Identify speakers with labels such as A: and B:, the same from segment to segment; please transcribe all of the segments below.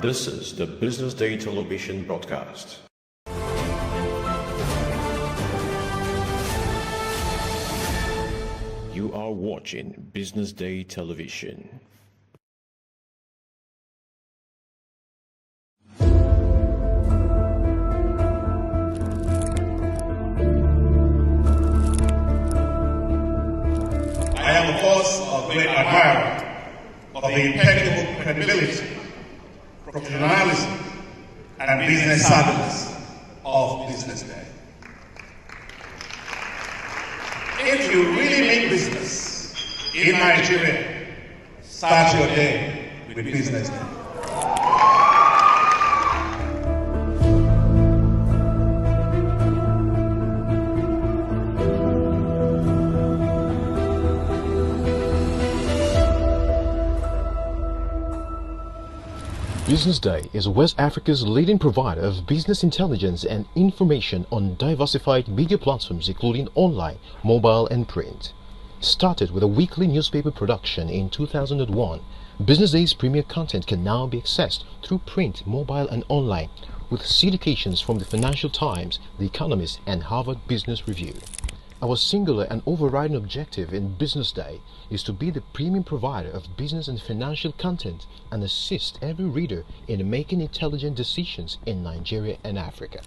A: This is the Business Day television broadcast. You are watching Business Day television.
B: I am, of course, a great admirer of the impeccable credibility, professionalism, and business savviness of Business Day. If you really mean business in Nigeria, start your day with Business Day.
C: Business Day is West Africa's leading provider of business intelligence and information on diversified media platforms including online, mobile and print. Started with a weekly newspaper production in 2001, Business Day's premier content can now be accessed through print, mobile and online, with syndications from the Financial Times, The Economist and Harvard Business Review. Our singular and overriding objective in Business Day is to be the premium provider of business and financial content and assist every reader in making intelligent decisions in Nigeria and Africa.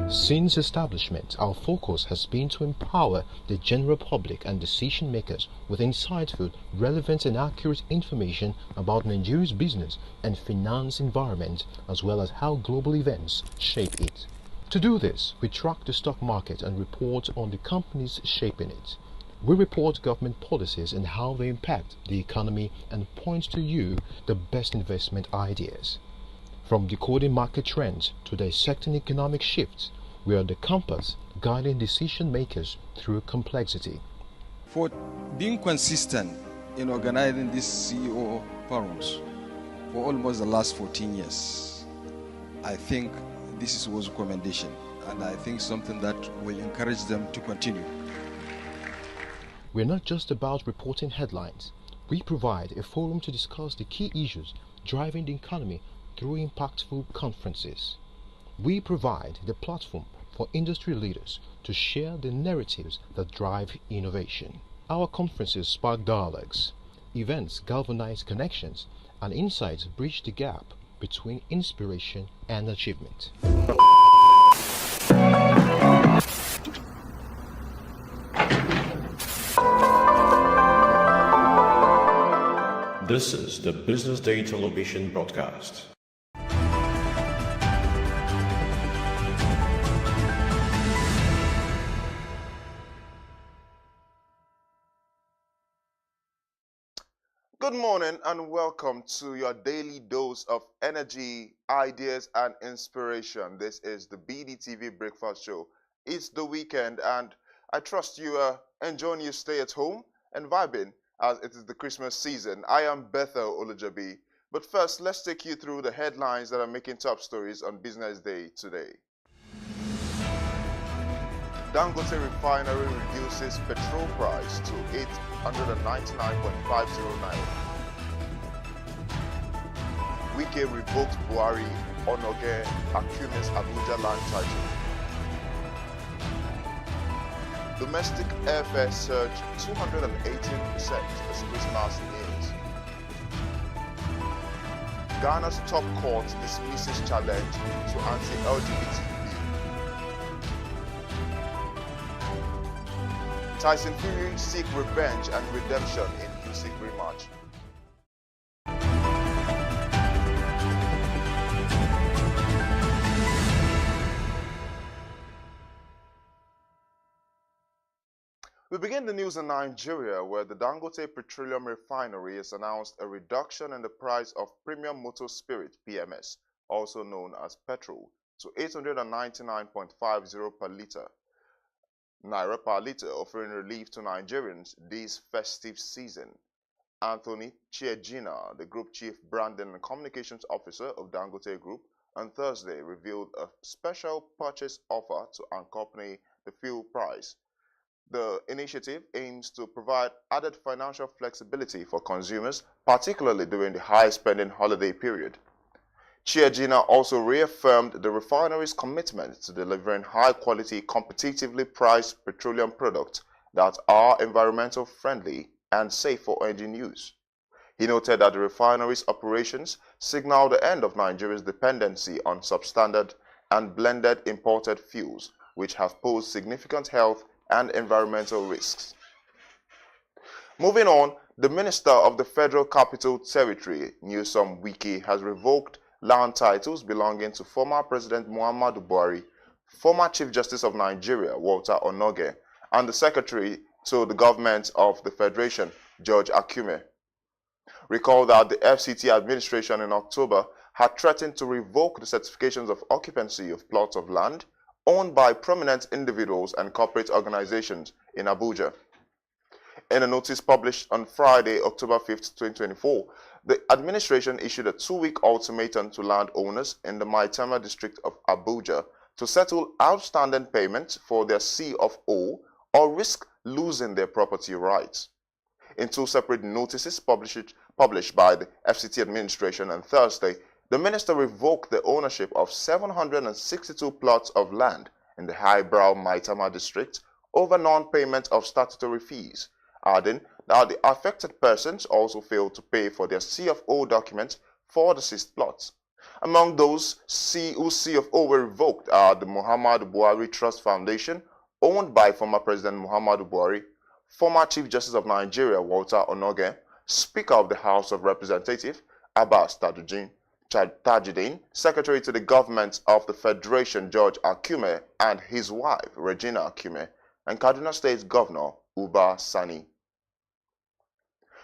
C: Since establishment, our focus has been to empower the general public and decision makers with insightful, relevant and accurate information about Nigeria's business and finance environment, as well as how global events shape it. To do this, we track the stock market and report on the companies shaping it. We report government policies and how they impact the economy and point to you the best investment ideas. From decoding market trends to dissecting economic shifts, we are the compass guiding decision makers through complexity.
D: For being consistent in organizing these CEO forums for almost the last 14 years, I think this was a commendation, and I think something that will encourage them to continue.
C: We're not just about reporting headlines. We provide a forum to discuss the key issues driving the economy through impactful conferences. We provide the platform for industry leaders to share the narratives that drive innovation. Our conferences spark dialogues, events galvanize connections, and insights bridge the gap between inspiration and achievement.
A: This is the Business Day television broadcast.
E: Good morning and welcome to your daily dose of energy, ideas and inspiration. This is the BDTV Breakfast Show. It's the weekend and I trust you are enjoying your stay at home and vibing as it is the Christmas season. I am Bethel Olujabi. But first, let's take you through the headlines that are making top stories on Business Day today. Dangote Refinery reduces petrol price to 899.50 naira. Wike revoked Buhari, Onoge accused Abuja land title. Domestic airfare surged 218% as Christmas nears. Ghana's top court dismisses challenge to anti-LGBT bill. Tyson Fury seek revenge and redemption in Usyk rematch. We begin the news in Nigeria, where the Dangote Petroleum Refinery has announced a reduction in the price of premium motor spirit (PMS), also known as petrol, to 899.50 per litre. Naira per litre, offering relief to Nigerians this festive season. Anthony Chiejina, the Group Chief Branding and Communications Officer of Dangote Group, on Thursday revealed a special purchase offer to accompany the fuel price. The initiative aims to provide added financial flexibility for consumers, particularly during the high-spending holiday period. Chair Gina also reaffirmed the refinery's commitment to delivering high-quality, competitively priced petroleum products that are environmental friendly and safe for engine use. He noted that the refinery's operations signal the end of Nigeria's dependency on substandard and blended imported fuels, which have posed significant health and environmental risks. Moving on, the Minister of the Federal Capital Territory, Nyesom Wike, has revoked land titles belonging to former President Muhammadu Buhari, former Chief Justice of Nigeria, Walter Onoge, and the Secretary to the Government of the Federation, George Akume. Recall that the FCT administration in October had threatened to revoke the certifications of occupancy of plots of land owned by prominent individuals and corporate organizations in Abuja. In a notice published on Friday, October 5, 2024, the administration issued a 2-week ultimatum to landowners in the Maitama district of Abuja to settle outstanding payments for their C of O or risk losing their property rights. In 2 separate notices published by the FCT administration on Thursday, the minister revoked the ownership of 762 plots of land in the highbrow Maitama district over non-payment of statutory fees, adding that the affected persons also failed to pay for their C of O documents for the seized plots. Among those whose C of O were revoked are the Muhammadu Buhari Trust Foundation, owned by former President Muhammadu Buhari, former Chief Justice of Nigeria Walter Onoge, Speaker of the House of Representatives Abbas Tajuddin, Secretary to the Government of the Federation George Akume and his wife Regina Akume, and Kaduna State Governor Uba Sani.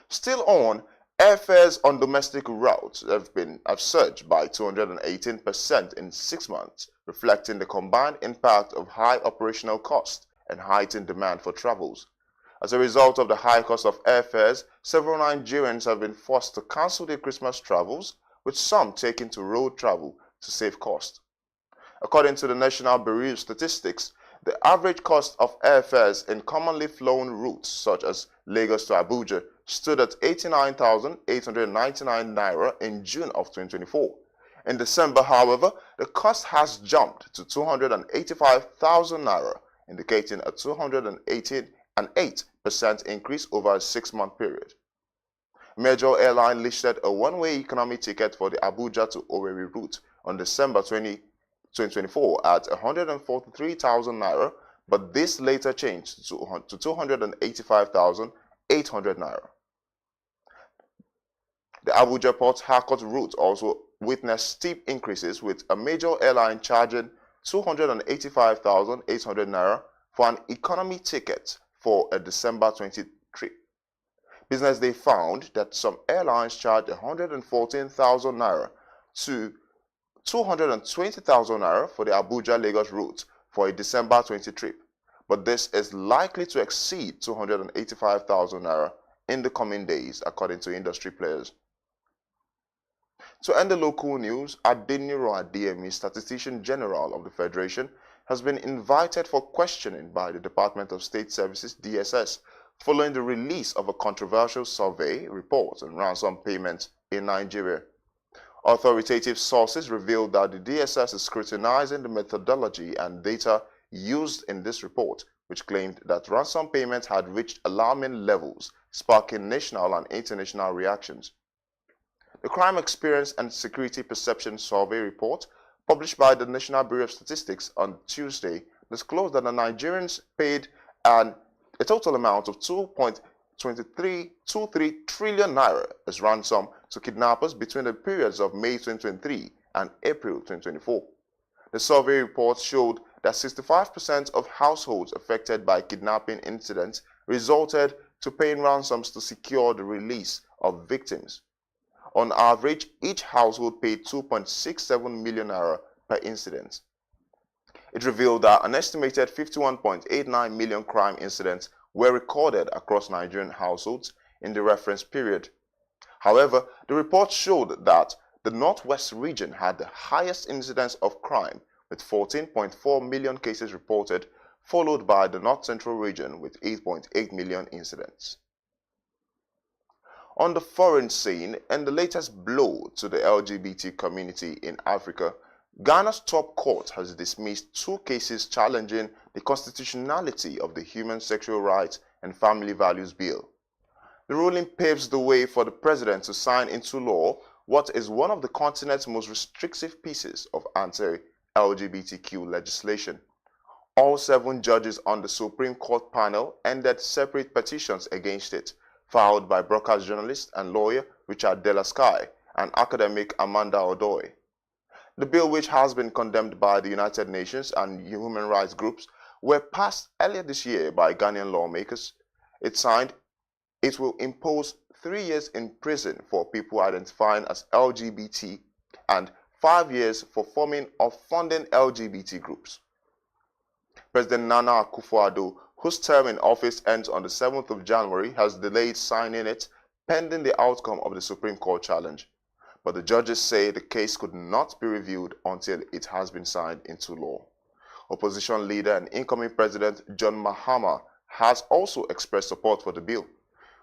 E: Still on, airfares on domestic routes have surged by 218% in 6 months, reflecting the combined impact of high operational costs and heightened demand for travels. As a result of the high cost of airfares, several Nigerians have been forced to cancel their Christmas travels, with some taking to road travel to save cost. According to the National Bureau of Statistics, the average cost of airfares in commonly flown routes such as Lagos to Abuja stood at 89,899 naira in June of 2024. In December, however, the cost has jumped to 285,000 naira, indicating a 288% increase over a 6-month period. Major Airline listed a one-way economy ticket for the Abuja to Owerri route on December 2024 at 143,000 naira, but this later changed to 285,800 naira. The Abuja Port Harcourt route also witnessed steep increases, with a major airline charging 285,800 naira for an economy ticket for a December 20 trip. BusinessDay found that some airlines charge 114,000 naira to 220,000 naira for the Abuja-Lagos route for a December 20 trip, but this is likely to exceed 285,000 naira in the coming days, according to industry players. To end the local news, Adeniro Adeyemi, Statistician General of the Federation, has been invited for questioning by the Department of State Services (DSS) following the release of a controversial survey report on ransom payments in Nigeria. Authoritative sources revealed that the DSS is scrutinizing the methodology and data used in this report, which claimed that ransom payments had reached alarming levels, sparking national and international reactions. The Crime Experience and Security Perception Survey report, published by the National Bureau of Statistics on Tuesday, disclosed that the Nigerians paid a total amount of 2.23 trillion naira as ransom to kidnappers between the periods of May 2023 and April 2024. The survey report showed that 65% of households affected by kidnapping incidents resulted to paying ransoms to secure the release of victims. On average, each household paid 2.67 million naira per incident. It revealed that an estimated 51.89 million crime incidents were recorded across Nigerian households in the reference period. However, the report showed that the Northwest region had the highest incidence of crime, with 14.4 million cases reported, followed by the North Central region with 8.8 million incidents. On the foreign scene, and the latest blow to the LGBT community in Africa, Ghana's top court has dismissed 2 cases challenging the constitutionality of the Human Sexual Rights and Family Values Bill. The ruling paves the way for the president to sign into law what is one of the continent's most restrictive pieces of anti-LGBTQ legislation. All 7 judges on the Supreme Court panel ended separate petitions against it, filed by broadcast journalist and lawyer Richard Delasky and academic Amanda Odoi. The bill, which has been condemned by the United Nations and human rights groups, were passed earlier this year by Ghanaian lawmakers. It will impose 3 years in prison for people identifying as LGBT and 5 years for forming or funding LGBT groups. President Nana Akufo-Addo, whose term in office ends on the 7th of January, has delayed signing it pending the outcome of the Supreme Court challenge. But the judges say the case could not be reviewed until it has been signed into law. Opposition leader and incoming President John Mahama has also expressed support for the bill.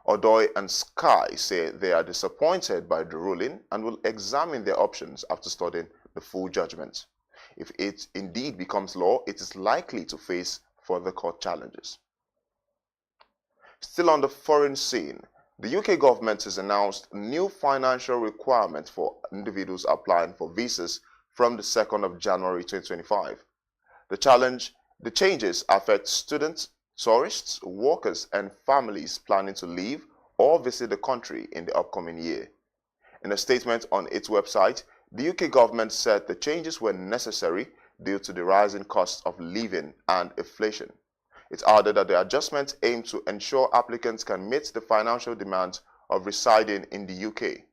E: Odoi and Sky say they are disappointed by the ruling and will examine their options after studying the full judgment. If it indeed becomes law, it is likely to face further court challenges. Still on the foreign scene, the UK government has announced new financial requirements for individuals applying for visas from the 2nd of January 2025. The changes affect students, tourists, workers, and families planning to leave or visit the country in the upcoming year. In a statement on its website, the UK government said the changes were necessary due to the rising cost of living and inflation. It added that the adjustments aim to ensure applicants can meet the financial demands of residing in the UK.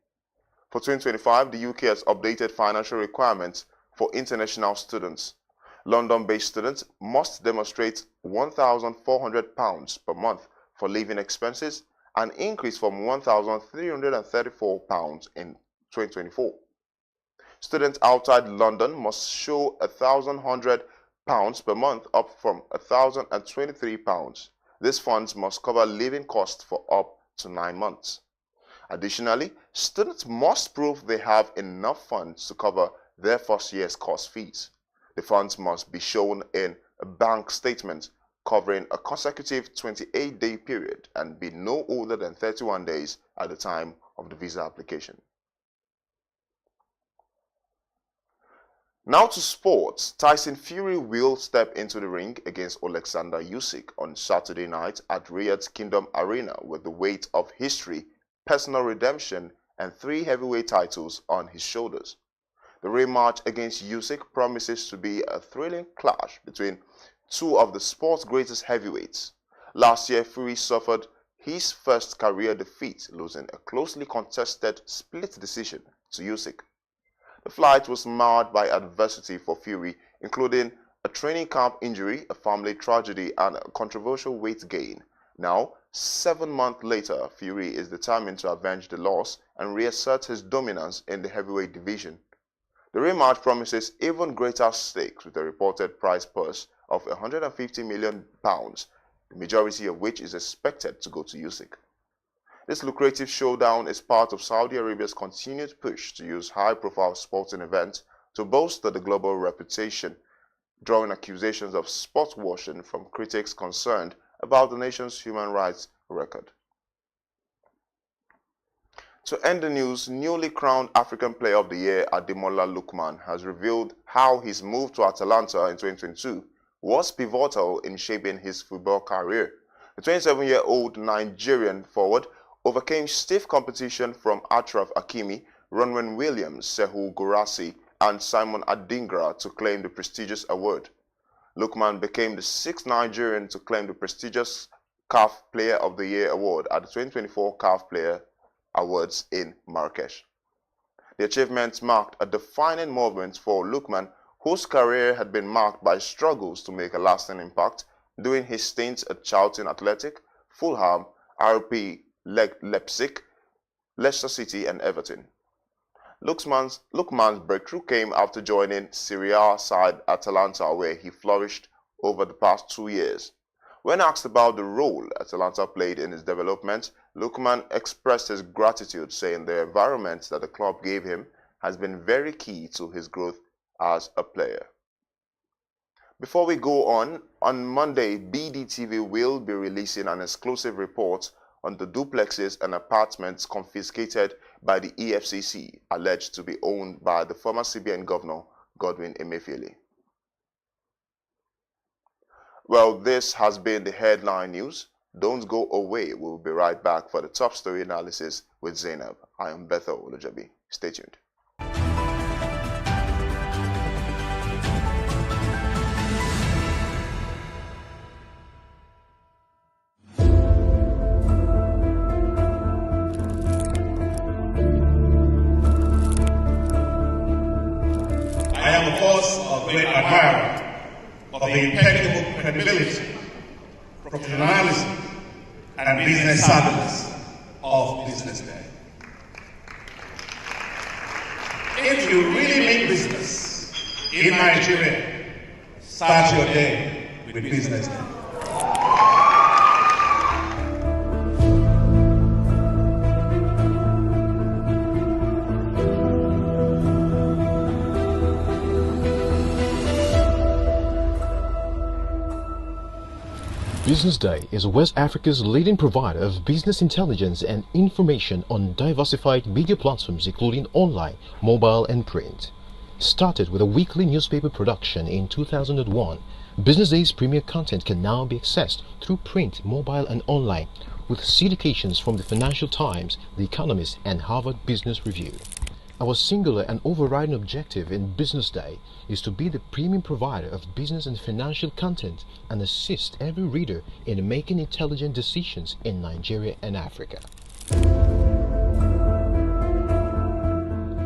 E: For 2025, the UK has updated financial requirements for international students. London-based students must demonstrate £1,400 per month for living expenses, an increase from £1,334 in 2024. Students outside London must show £1,100 per month, up from £1,023. These funds must cover living costs for up to 9 months. Additionally, students must prove they have enough funds to cover their first year's course fees. The funds must be shown in a bank statement covering a consecutive 28-day period and be no older than 31 days at the time of the visa application. Now to sports. Tyson Fury will step into the ring against Alexander Usyk on Saturday night at Riyadh's Kingdom Arena with the weight of history, personal redemption, and 3 heavyweight titles on his shoulders. The rematch against Usyk promises to be a thrilling clash between 2 of the sport's greatest heavyweights. Last year, Fury suffered his first career defeat, losing a closely contested split decision to Usyk. The fight was marred by adversity for Fury, including a training camp injury, a family tragedy, and a controversial weight gain. Now, 7 months later, Fury is determined to avenge the loss and reassert his dominance in the heavyweight division. The rematch promises even greater stakes, with a reported prize purse of £150 million, the majority of which is expected to go to Usyk. This lucrative showdown is part of Saudi Arabia's continued push to use high-profile sporting events to bolster the global reputation, drawing accusations of sport washing from critics concerned about the nation's human rights record. To end the news, newly crowned African Player of the Year Ademola Lookman has revealed how his move to Atalanta in 2022 was pivotal in shaping his football career. The 27-year-old Nigerian forward overcame stiff competition from Achraf Hakimi, Ronwen Williams, Sehu Gourassi, and Simon Adingra to claim the prestigious award. Lookman became the 6th Nigerian to claim the prestigious CAF Player of the Year award at the 2024 CAF Player Awards in Marrakesh. The achievement marked a defining moment for Lookman, whose career had been marked by struggles to make a lasting impact during his stints at Charlton Athletic, Fulham, RB Leipzig, Leicester City, and Everton. Lookman's breakthrough came after joining Serie A side Atalanta, where he flourished over the past 2 years. When asked about the role Atalanta played in his development, Lukman expressed his gratitude, saying the environment that the club gave him has been very key to his growth as a player. Before we go on Monday, BDTV will be releasing an exclusive report on the duplexes and apartments confiscated by the EFCC, alleged to be owned by the former CBN governor, Godwin Emefiele. Well, this has been the headline news. Don't go away. We'll be right back for the top story analysis with Zainab. I am Bethel Olujabi. Stay tuned.
B: I am, of course, a great admirer of the impeccable credibility, professionalism, and business savviness of BusinessDay. If you really mean business in Nigeria, start your day with BusinessDay.
C: BusinessDay is West Africa's leading provider of business intelligence and information on diversified media platforms including online, mobile and print. Started with a weekly newspaper production in 2001, BusinessDay's premier content can now be accessed through print, mobile and online, with syndications from the Financial Times, The Economist and Harvard Business Review. Our singular and overriding objective in BusinessDay is to be the premium provider of business and financial content and assist every reader in making intelligent decisions in Nigeria and Africa.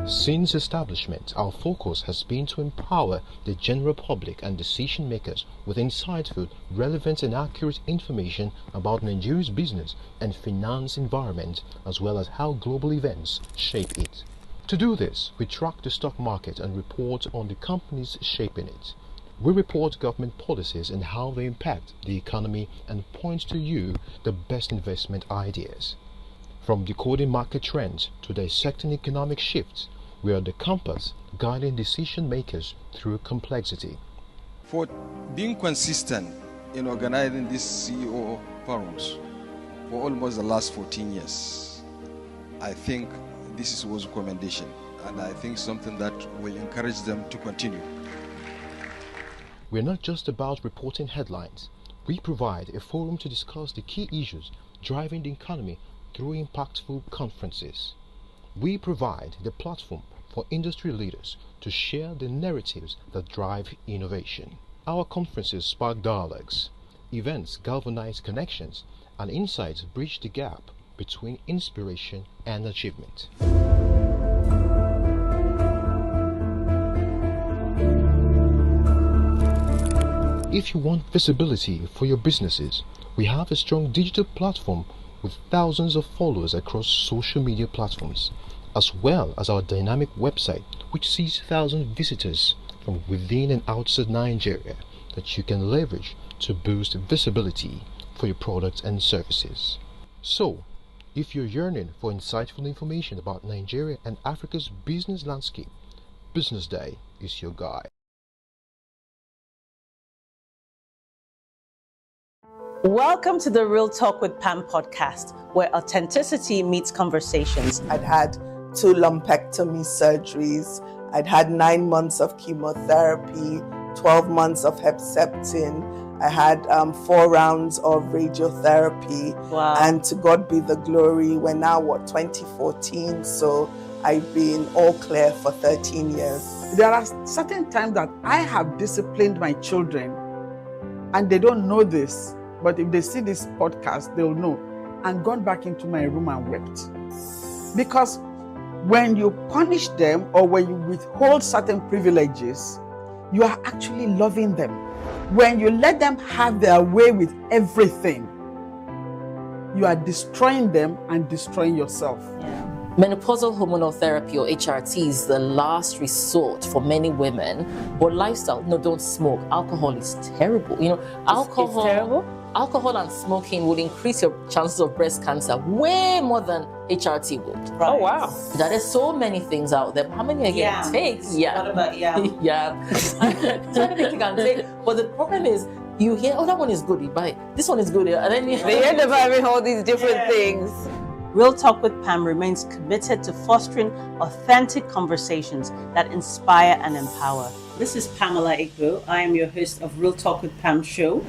C: Since establishment, our focus has been to empower the general public and decision makers with insightful, relevant and accurate information about Nigeria's business and finance environment, as well as how global events shape it. To do this, we track the stock market and report on the companies shaping it. We report government policies and how they impact the economy and point to you the best investment ideas. From decoding market trends to dissecting economic shifts, we are the compass guiding decision makers through complexity.
D: For being consistent in organizing these CEO forums for almost the last 14 years, I think this was a commendation, and I think something that will encourage them to continue.
C: We're not just about reporting headlines. We provide a forum to discuss the key issues driving the economy through impactful conferences. We provide the platform for industry leaders to share the narratives that drive innovation. Our conferences spark dialogues, events galvanize connections, and insights bridge the gap between inspiration and achievement. If you want visibility for your businesses, we have a strong digital platform with thousands of followers across social media platforms, as well as our dynamic website which sees thousands of visitors from within and outside Nigeria that you can leverage to boost visibility for your products and services. So, if you're yearning for insightful information about Nigeria and Africa's business landscape, BusinessDay is your guide.
F: Welcome to the Real Talk with Pam podcast, where authenticity meets conversations.
G: I'd had 2 lumpectomy surgeries. I'd had 9 months of chemotherapy, 12 months of Herceptin. I had 4 rounds of radiotherapy.
F: Wow.
G: And to God be the glory, we're now, 2014? So I've been all clear for 13 years.
H: There are certain times that I have disciplined my children, and they don't know this, but if they see this podcast, they'll know. And gone back into my room and wept. Because when you punish them or when you withhold certain privileges, you are actually loving them. When you let them have their way with everything, you are destroying them and destroying yourself.
F: Yeah. Menopausal hormonal therapy, or HRT, is the last resort for many women. But lifestyle, no, don't smoke. Alcohol is terrible. Alcohol.
I: It's terrible?
F: Alcohol and smoking will increase your chances of breast cancer way more than HRT would.
I: Right. Oh, wow.
F: There's so many things out there. How many are you going to take?
I: Yeah. What about yam?
F: Yeah. So many things you can take. But the problem is, you hear, oh, that one is good, you buy it. This one is good. And then
I: they end up having all these different things.
F: Real Talk with Pam remains committed to fostering authentic conversations that inspire and empower. This is Pamela Igbo. I am your host of Real Talk with Pam show.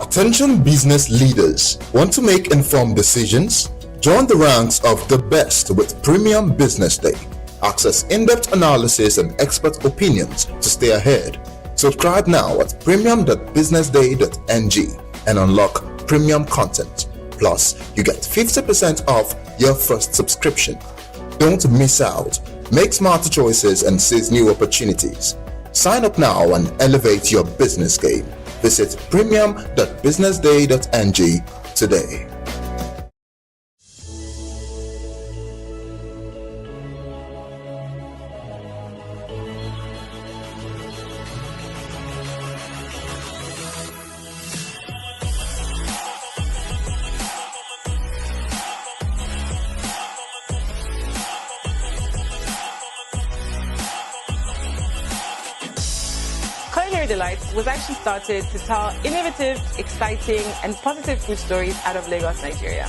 J: Attention business leaders. Want to make informed decisions? Join the ranks of the best with Premium Business Day. Access in-depth analysis and expert opinions to stay ahead. Subscribe now at premium.businessday.ng and unlock premium content. Plus, you get 50% off your first subscription. Don't miss out. Make smarter choices and seize new opportunities. Sign up now and elevate your business game. Visit premium.businessday.ng today.
I: Culinary Delights was actually started to tell innovative, exciting, and positive food stories out of Lagos, Nigeria.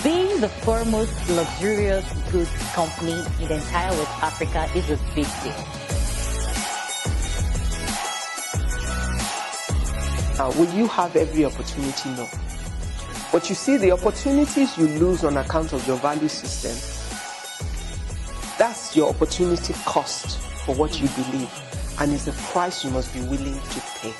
K: Being the foremost luxurious goods company in the entire West Africa is a big deal.
L: Will you have every opportunity? No. But you see, the opportunities you lose on account of your value system, that's your opportunity cost for what you believe, and it's a price you must be willing to pay.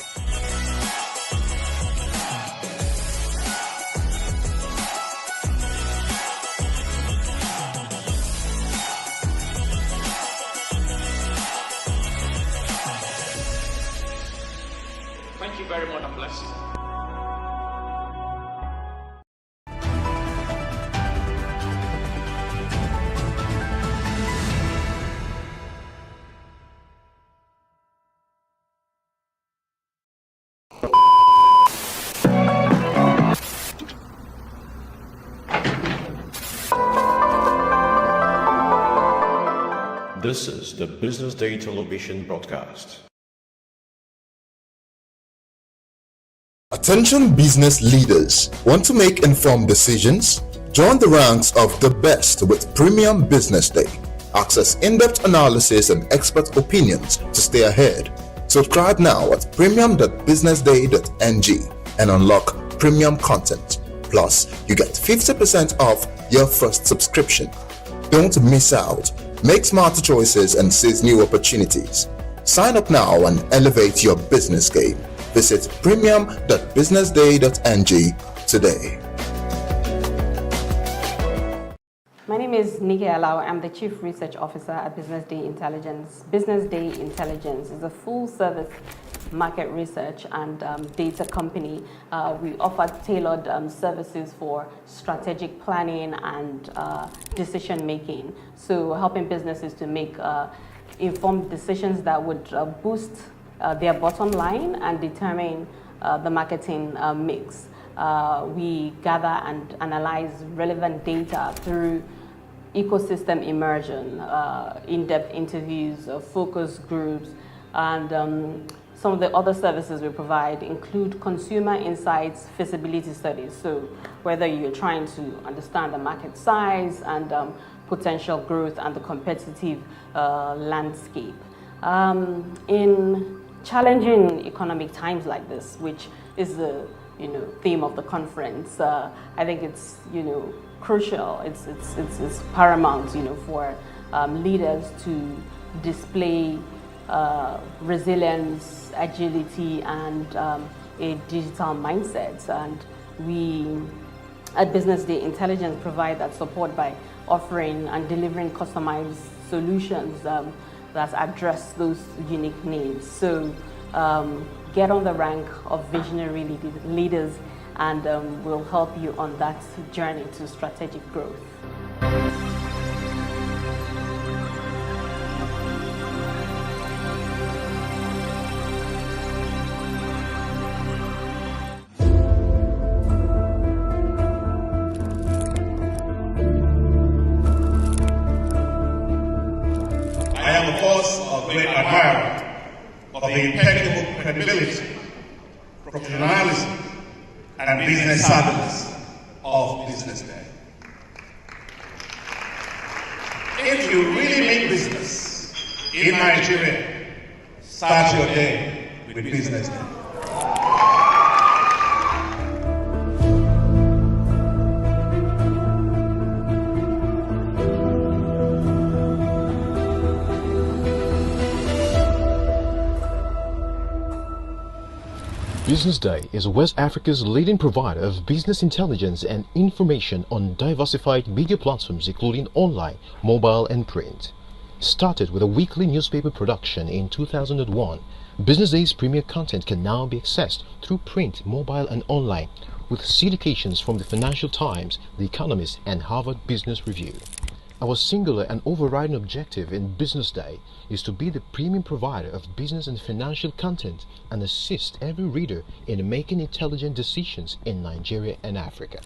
M: Thank you very much and bless you.
A: This is the Business Day television broadcast.
J: Attention business leaders. Want to make informed decisions? Join the ranks of the best with Premium Business Day. Access in-depth analysis and expert opinions to stay ahead. Subscribe now at premium.businessday.ng and unlock premium content. Plus, you get 50% off your first subscription. Don't miss out. Make smarter choices and seize new opportunities. Sign up now and elevate your business game. Visit premium.businessday.ng today.
N: My name is Nikki Alao. I'm the Chief Research Officer at BusinessDay Intelligence. BusinessDay Intelligence is a full-service market research and data company. We offer tailored services for strategic planning and decision-making. So helping businesses to make informed decisions that would boost their bottom line and determine the marketing mix. We gather and analyze relevant data through ecosystem immersion, in-depth interviews, focus groups, and some of the other services we provide include consumer insights, feasibility studies. So whether you're trying to understand the market size and potential growth and the competitive landscape. In challenging economic times like this, which is the theme of the conference, I think it's crucial. It's paramount for leaders to display resilience, agility, and a digital mindset. And we at BusinessDay Intelligence provide that support by offering and delivering customized solutions that address those unique needs. So get on the rank of visionary leaders, and will help you on that journey to strategic growth.
B: I am, of course, a great admirer of the impeccable credibility, professionalism, and business savviness of BusinessDay. If you really mean business in Nigeria, start your day with BusinessDay.
C: BusinessDay is West Africa's leading provider of business intelligence and information on diversified media platforms including online, mobile and print. Started with a weekly newspaper production in 2001, BusinessDay's premier content can now be accessed through print, mobile and online, with syndications from the Financial Times, The Economist and Harvard Business Review. Our singular and overriding objective in BusinessDay is to be the premium provider of business and financial content and assist every reader in making intelligent decisions in Nigeria and Africa.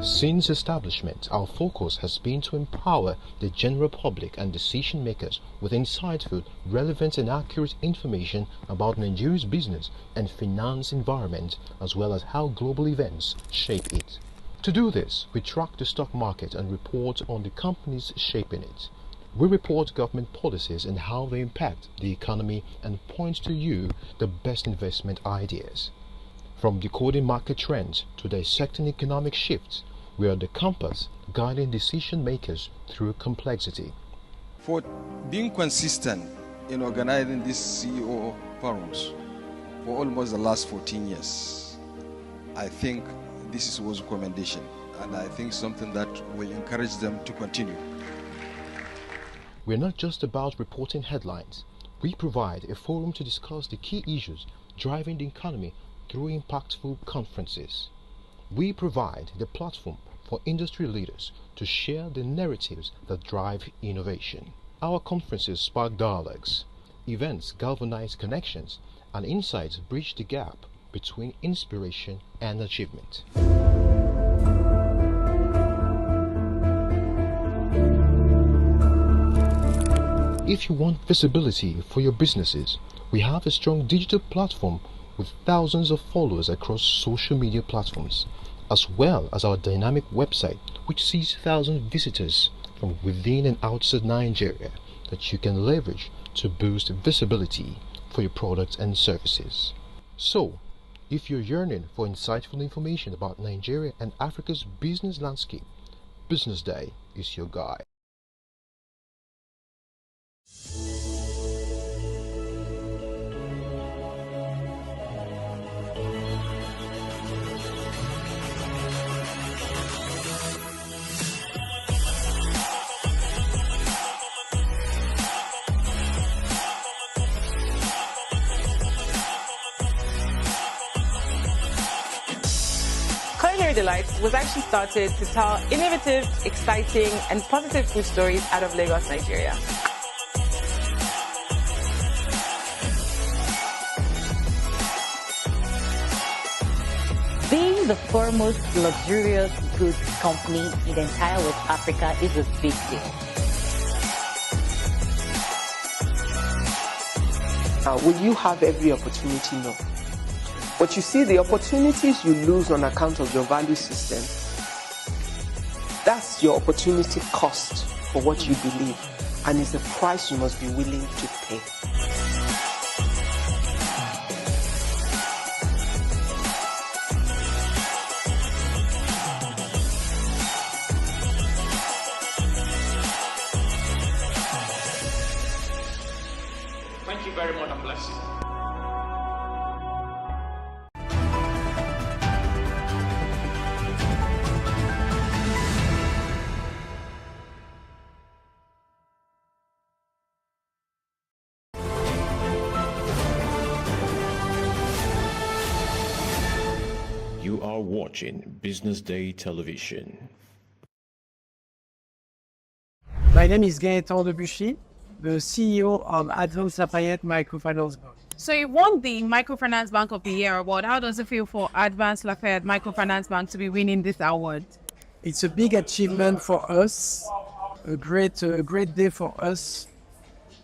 C: Since establishment, our focus has been to empower the general public and decision makers with insightful, relevant and accurate information about Nigeria's business and finance environment, as well as how global events shape it. To do this, we track the stock market and report on the companies shaping it. We report government policies and how they impact the economy and point to you the best investment ideas. From decoding market trends to dissecting economic shifts, we are the compass guiding decision makers through complexity.
D: For being consistent in organizing these CEO forums for almost the last 14 years, I think this was a commendation, and I think something that will encourage them to continue.
C: We're not just about reporting headlines. We provide a forum to discuss the key issues driving the economy through impactful conferences. We provide the platform for industry leaders to share the narratives that drive innovation. Our conferences spark dialogues, events galvanize connections, and insights bridge the gap between inspiration and achievement. If you want visibility for your businesses, we have a strong digital platform with thousands of followers across social media platforms, as well as our dynamic website which sees thousands of visitors from within and outside Nigeria that you can leverage to boost visibility for your products and services. So, if you're yearning for insightful information about Nigeria and Africa's business landscape, BusinessDay is your guide.
I: Culinary Delights was actually started to tell innovative, exciting, and positive food stories out of Lagos, Nigeria.
K: Being the foremost luxurious goods company in the entire West Africa is a big deal.
L: Will you have every opportunity? No. But you see, the opportunities you lose on account of your value system, that's your opportunity cost for what you believe, and it's the price you must be willing to pay.
M: Thank you very much and bless you.
A: are watching Business Day Television.
O: My name is Gaëtan Debuchy, the CEO of Advanced Lafayette Microfinance Bank.
I: So you won the Microfinance Bank of the Year award. How does it feel for Advanced Lafayette Microfinance Bank to be winning this award?
O: It's a big achievement for us, a great day for us.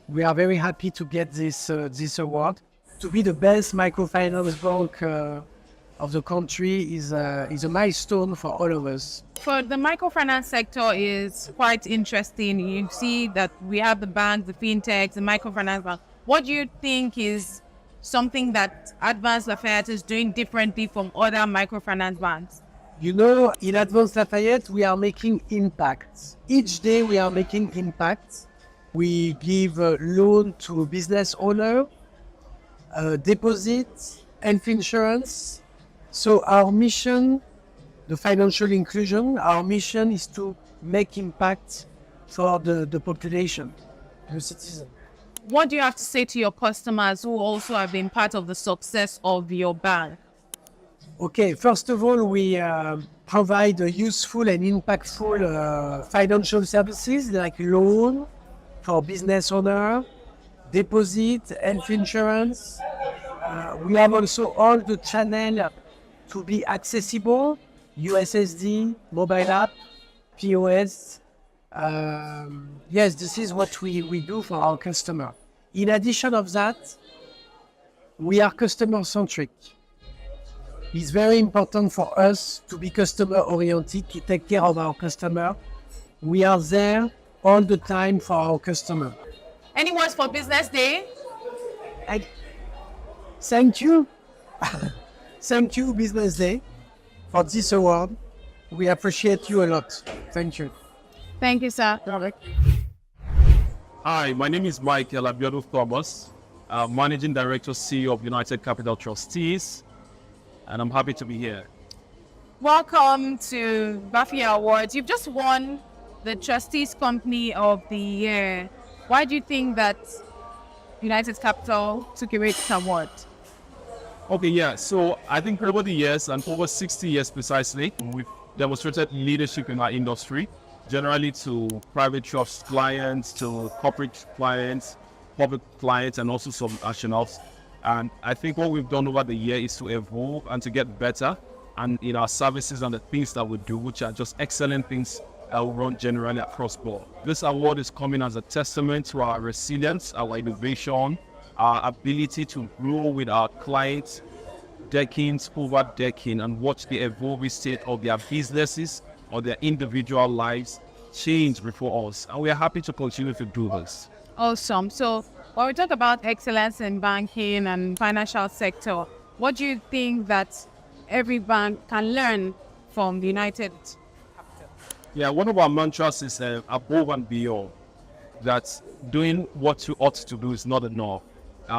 O: We are very happy to get this award. To be the best microfinance bank of the country is a milestone for all of us.
I: For the microfinance sector is quite interesting. You see that we have the banks, the fintechs, the microfinance bank. What do you think is something that Advanced Lafayette is doing differently from other microfinance banks?
O: You know, in Advanced Lafayette, we are making impacts. Each day we are making impacts. We give a loan to a business owner, deposit, health insurance. So our mission, the financial inclusion, our mission is to make impact for the population, the citizen.
I: What do you have to say to your customers who also have been part of the success of your bank?
O: Okay, first of all, we provide useful and impactful financial services like loan for business owner, deposit, health insurance. We have also all the channel to be accessible, USSD, mobile app, POS. Yes, this is what we do for our customer. In addition of that, we are customer-centric. It's very important for us to be customer-oriented, to take care of our customer. We are there all the time for our customer.
I: Any words for Business Day?
O: Thank you. Thank you, Business Day, for this award. We appreciate you a lot. Thank you.
I: Thank you, sir.
P: Hi, my name is Michael Abiodun Thomas, Managing Director, CEO of United Capital Trustees, and I'm happy to be here.
I: Welcome to Bafia Awards. You've just won the Trustees Company of the Year. Why do you think that United Capital took away this award?
P: Okay, yeah, so I think over the years, and over 60 years precisely, we've demonstrated leadership in our industry, generally to private trust clients, to corporate clients, public clients, and also some nationals. And I think what we've done over the year is to evolve and to get better and in our services and the things that we do, which are just excellent things that we run generally across board. This award is coming as a testament to our resilience, our innovation, our ability to grow with our clients decades over decade and watch the evolving state of their businesses or their individual lives change before us. And we are happy to continue to do this.
I: Awesome. So when we talk about excellence in banking and financial sector, what do you think that every bank can learn from the United Capital?
P: Yeah, one of our mantras is above and beyond. That doing what you ought to do is not enough.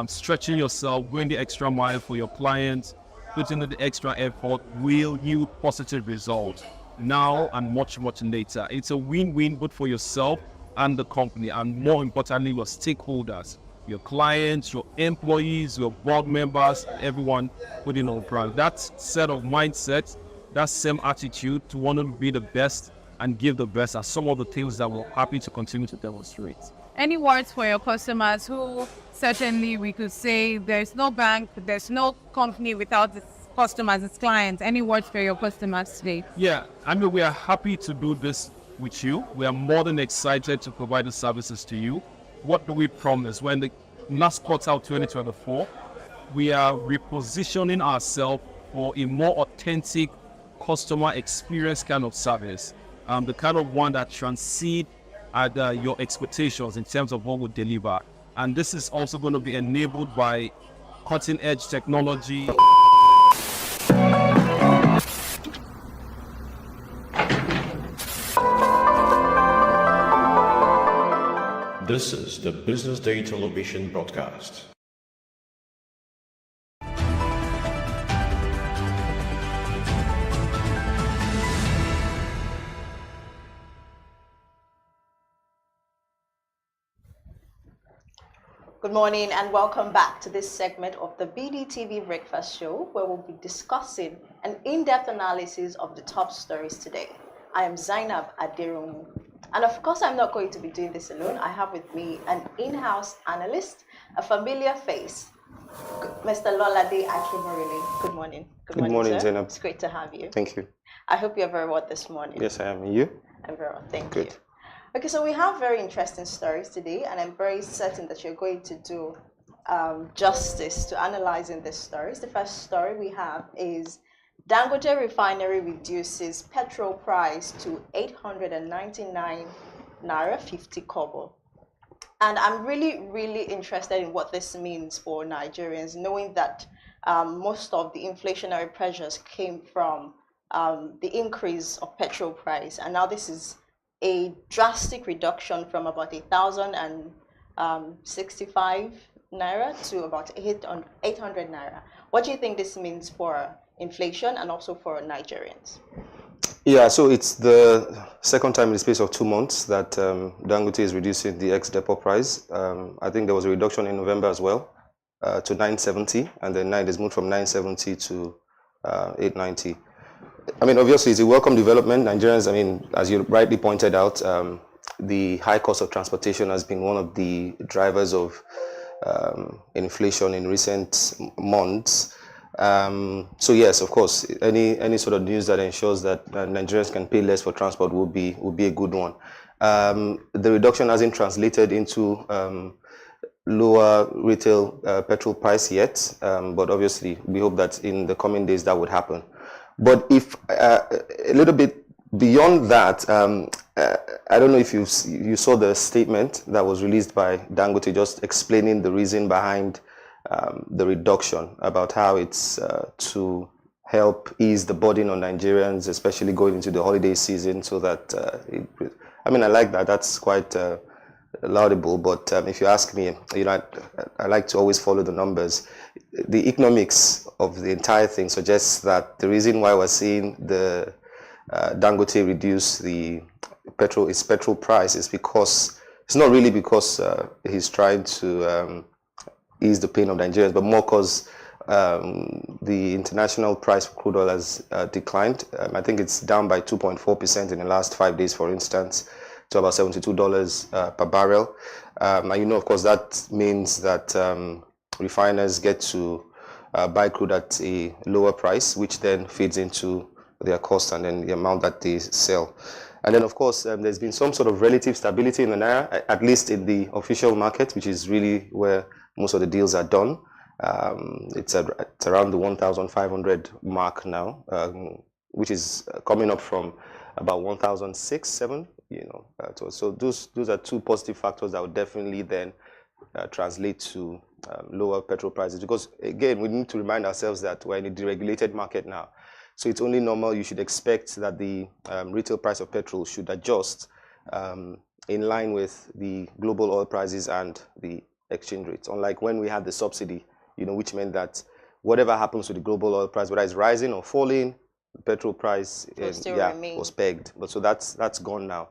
P: Stretching yourself, going the extra mile for your clients, putting in the extra effort will yield positive results now and much, much later. It's a win-win both for yourself and the company, and more importantly, your stakeholders, your clients, your employees, your board members, everyone putting on brand. That set of mindset, that same attitude to want to be the best and give the best are some of the things that we're happy to continue to demonstrate.
I: Any words for your customers who certainly we could say there's no bank, there's no company without its customers, its clients. Any words for your customers today?
P: Yeah, I mean, we are happy to do this with you. We are more than excited to provide the services to you. What do we promise? When the last quarter of 2024, we are repositioning ourselves for a more authentic customer experience kind of service, the kind of one that transcends your expectations in terms of what we deliver. And this is also going to be enabled by cutting edge technology.
A: This is the Business Day Television broadcast.
Q: Good morning and welcome back to this segment of the BDTV Breakfast Show, where we'll be discussing an in-depth analysis of the top stories today. I am Zainab Aderomu. And of course, I'm not going to be doing this alone. I have with me an in-house analyst, a familiar face, Mr. Lolade Akimorile. Good morning.
R: Good morning,
Q: sir.
R: Zainab.
Q: It's great to have you.
R: Thank you.
Q: I hope you're very well this morning.
R: Yes, I am. And you?
Q: I'm very well, thank
R: Good.
Q: you. Okay, so we have very interesting stories today, and I'm very certain that you're going to do justice to analyzing these stories. The first story we have is Dangote Refinery reduces petrol price to 899 naira 50 kobo. And I'm really interested in what this means for Nigerians, knowing that most of the inflationary pressures came from the increase of petrol price, and now this is a drastic reduction from about 1,065 naira to about 800 naira. What do you think this means for inflation and also for Nigerians?
R: Yeah, so it's the second time in the space of 2 months that Dangote is reducing the ex-depot price. I think there was a reduction in November as well to 970, and then now it has moved from 970 to 890. I mean, obviously, it's a welcome development. Nigerians, I mean, as you rightly pointed out, the high cost of transportation has been one of the drivers of inflation in recent months. So yes, of course, any sort of news that ensures that Nigerians can pay less for transport will be a good one. The reduction hasn't translated into lower retail petrol price yet, but obviously we hope that in the coming days that would happen. But if a little bit beyond that, I don't know if you saw the statement that was released by Dangote just explaining the reason behind the reduction, about how it's to help ease the burden on Nigerians, especially going into the holiday season, so that I mean, I like that. That's quite laudable. But if you ask me, you know, I like to always follow the numbers. The economics of the entire thing suggests that the reason why we're seeing the Dangote reduce its petrol price is because it's not really because he's trying to ease the pain of Nigerians, but more because the international price for crude oil has declined. I think it's down by 2.4% in the last 5 days, for instance, to about $72 per barrel. And you know, of course, that means that refiners get to buy crude at a lower price, which then feeds into their cost and then the amount that they sell. And then, of course, there's been some sort of relative stability in the naira, at least in the official market, which is really where most of the deals are done. It's around the 1,500 mark now, which is coming up from about 1,607. You know, so those are two positive factors that would definitely then translate to lower petrol prices. Because again, we need to remind ourselves that we're in a deregulated market now. So it's only normal. You should expect that the retail price of petrol should adjust in line with the global oil prices and the exchange rates. Unlike when we had the subsidy, you know, which meant that whatever happens to the global oil price, whether it's rising or falling, the petrol price was pegged. But so that's gone now.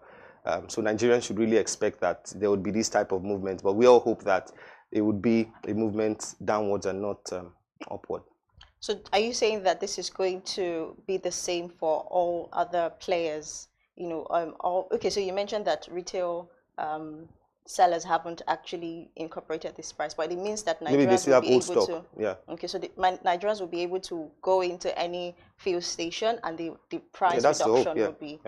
R: So Nigerians should really expect that there would be this type of movement. But we all hope that it would be a movement downwards and not upward.
Q: So are you saying that this is going to be the same for all other players? You know, okay, so you mentioned that retail sellers haven't actually incorporated this price, but it means that Nigerians will be able to.
R: Yeah.
Q: Okay, so Nigerians will be able to go into any fuel station and the price reduction will be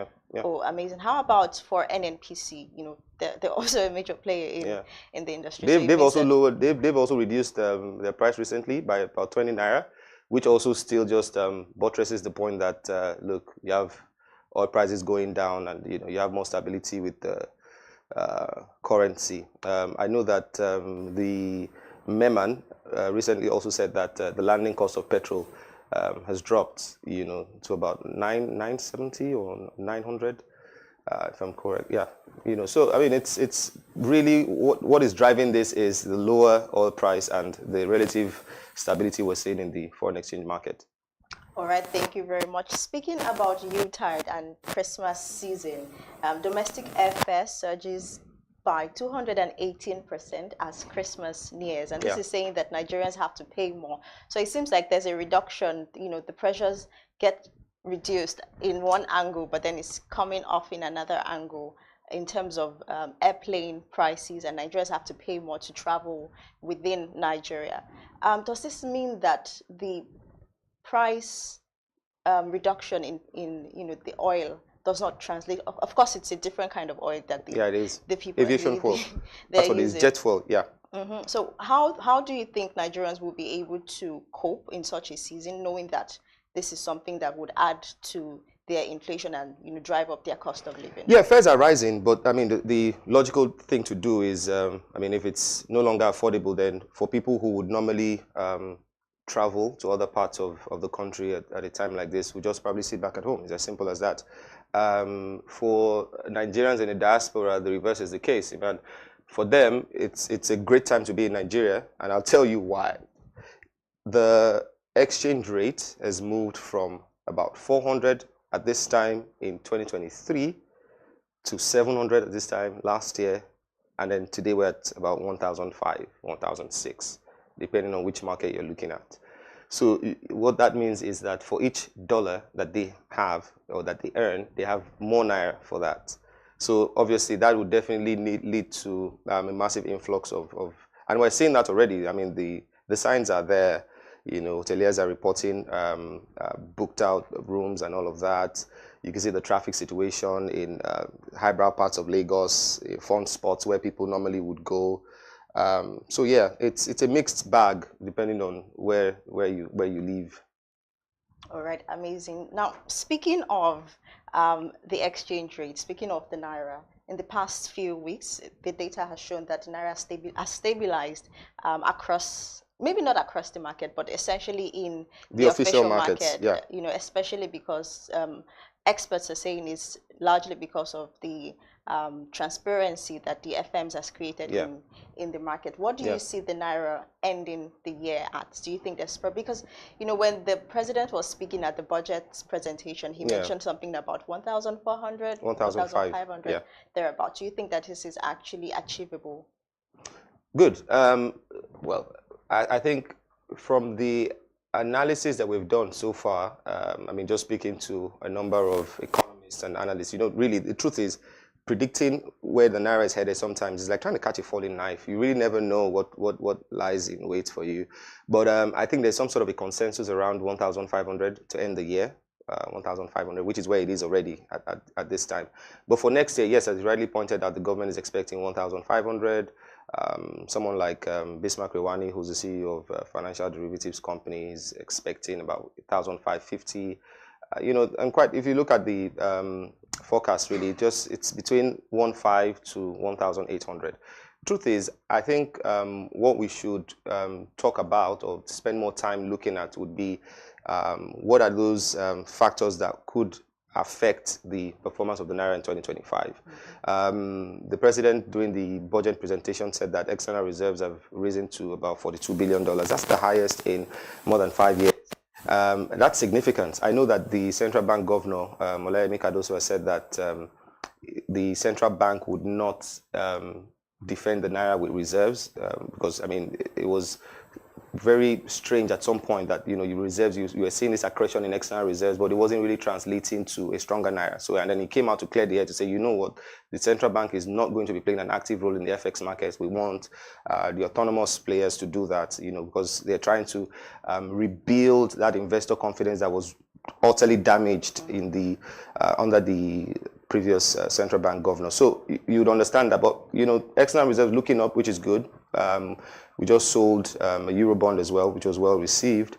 Q: amazing. How about for NNPC? You know, they're also a major player in the industry.
R: They've also reduced their price recently by about 20 naira, which also still just buttresses the point that look, you have oil prices going down, and you know you have more stability with the currency. I know that the Meman recently also said that the landing cost of petrol has dropped, you know, to about 970 or 900, if I'm correct. Yeah, you know. So I mean, it's really what is driving this is the lower oil price and the relative stability we're seeing in the foreign exchange market.
Q: All right, thank you very much. Speaking about Yuletide and Christmas season, domestic airfare surges by 218% as Christmas nears, and this is saying that Nigerians have to pay more. So it seems like there's a reduction. The pressures get reduced in one angle, but then it's coming off in another angle in terms of airplane prices, and Nigerians have to pay more to travel within Nigeria. Does this mean that the price reduction in the oil does not translate? Of course, it's a different kind of oil that
R: it is.
Q: The people
R: Aviation fuel. That's what it is, jet fuel, yeah.
Q: So how do you think Nigerians will be able to cope in such a season, knowing that this is something that would add to their inflation and drive up their cost of living?
R: Yeah, fares are rising, but I mean the logical thing to do is, I mean, if it's no longer affordable, then for people who would normally travel to other parts of the country at a time like this, we just probably sit back at home. It's as simple as that. For Nigerians in the diaspora, the reverse is the case. And for them, it's a great time to be in Nigeria, and I'll tell you why. The exchange rate has moved from about 400 at this time in 2023 to 700 at this time last year, and then today we're at about 1,005, 1,006, depending on which market you're looking at. So what that means is that for each dollar that they have or that they earn, they have more naira for that. So obviously that would definitely lead to a massive influx of, and we're seeing that already. I mean, the signs are there. Hoteliers are reporting booked out rooms and all of that. You can see the traffic situation in highbrow parts of Lagos, fun spots where people normally would go. So yeah, it's a mixed bag depending on where you live.
Q: All right, amazing. Now, speaking of the exchange rate, speaking of the naira, in the past few weeks, the data has shown that the naira has stabilized across, maybe not across the market, but essentially in the official market.
R: Yeah.
Q: Especially because experts are saying it's largely because of the transparency that the FMs has created in the market. What do you see the naira ending the year at? Do you think there's probably, because when the president was speaking at the budget presentation, he mentioned something about 1,400, 1,500 thereabout. Do you think that this is actually achievable?
R: Good. Well, I think from the analysis that we've done so far, I mean, just speaking to a number of economists and analysts, really the truth is, predicting where the naira is headed sometimes is like trying to catch a falling knife. You really never know what lies in wait for you. But I think there's some sort of a consensus around 1,500 to end the year, 1,500, which is where it is already at this time. But for next year, yes, as you rightly pointed out, the government is expecting 1,500. Someone like Bismarck Rewani, who's the CEO of financial derivatives company, is expecting about 1,550. And quite, if you look at the forecast, really, it's between 1,500 to 1,800. Truth is, I think what we should talk about or spend more time looking at would be what are those factors that could affect the performance of the naira in 2025. The president, during the budget presentation, said that external reserves have risen to about $42 billion. That's the highest in more than 5 years. That's significant. I know that the central bank governor, Molayemi Cardoso, has said that the central bank would not defend the naira with reserves because, I mean, it was very strange at some point that your reserves, you were seeing this accretion in external reserves, but it wasn't really translating to a stronger naira. So, and then he came out to clear the air to say, you know what, the central bank is not going to be playing an active role in the FX markets. We want the autonomous players to do that, because they're trying to rebuild that investor confidence that was utterly damaged in the under the previous central bank governor. So you'd understand that, but external reserves looking up, which is good. We just sold a Eurobond as well, which was well received.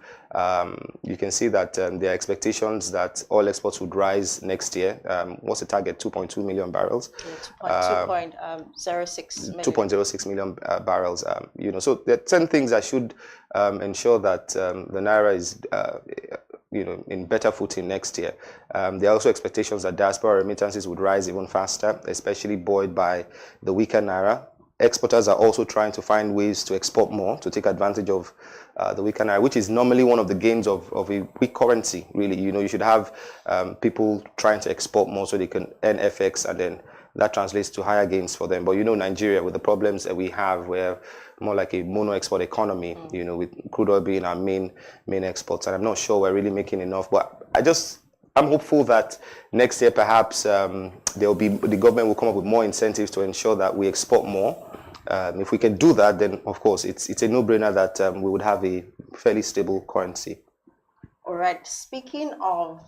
R: You can see that there are expectations that oil exports would rise next year. What's the target? 2.2 million barrels.
Q: 2.06 million.
R: 2.06 million barrels. So there are 10 things that should ensure that the naira is in better footing next year. There are also expectations that diaspora remittances would rise even faster, especially buoyed by the weaker naira. Exporters are also trying to find ways to export more to take advantage of the weaker naira, which is normally one of the gains of a weak currency, really. You should have people trying to export more so they can earn FX and then that translates to higher gains for them. But you know, Nigeria, with the problems that we have, we're more like a mono-export economy, you know, with crude oil being our main exports. And I'm not sure we're really making enough. But I'm hopeful that next year perhaps the government will come up with more incentives to ensure that we export more. If we can do that, then of course it's a no-brainer that we would have a fairly stable currency.
Q: All right. Speaking of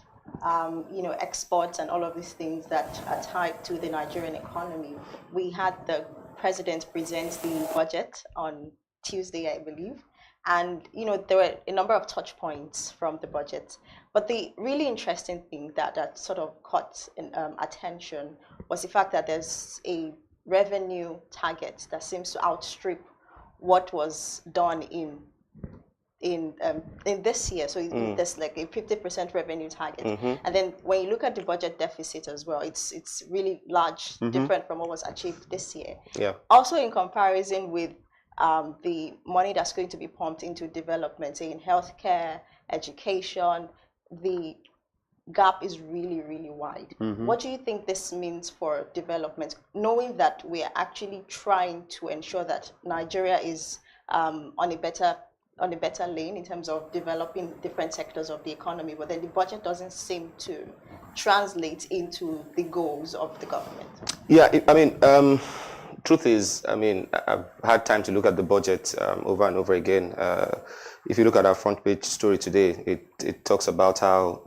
Q: exports and all of these things that are tied to the Nigerian economy, we had the president present the budget on Tuesday, I believe. And, there were a number of touch points from the budget. But the really interesting thing that sort of caught attention was the fact that there's a revenue target that seems to outstrip what was done in this year. So there's like a 50% revenue target. And then when you look at the budget deficit as well, it's really large, different from what was achieved this year.
R: Yeah.
Q: Also in comparison with the money that's going to be pumped into development, say in healthcare, education, the gap is really, really wide. What do you think this means for development, knowing that we are actually trying to ensure that Nigeria is on a better lane in terms of developing different sectors of the economy, but then the budget doesn't seem to translate into the goals of the government?
R: Yeah, truth is, I've had time to look at the budget over and over again. If you look at our front page story today, it talks about how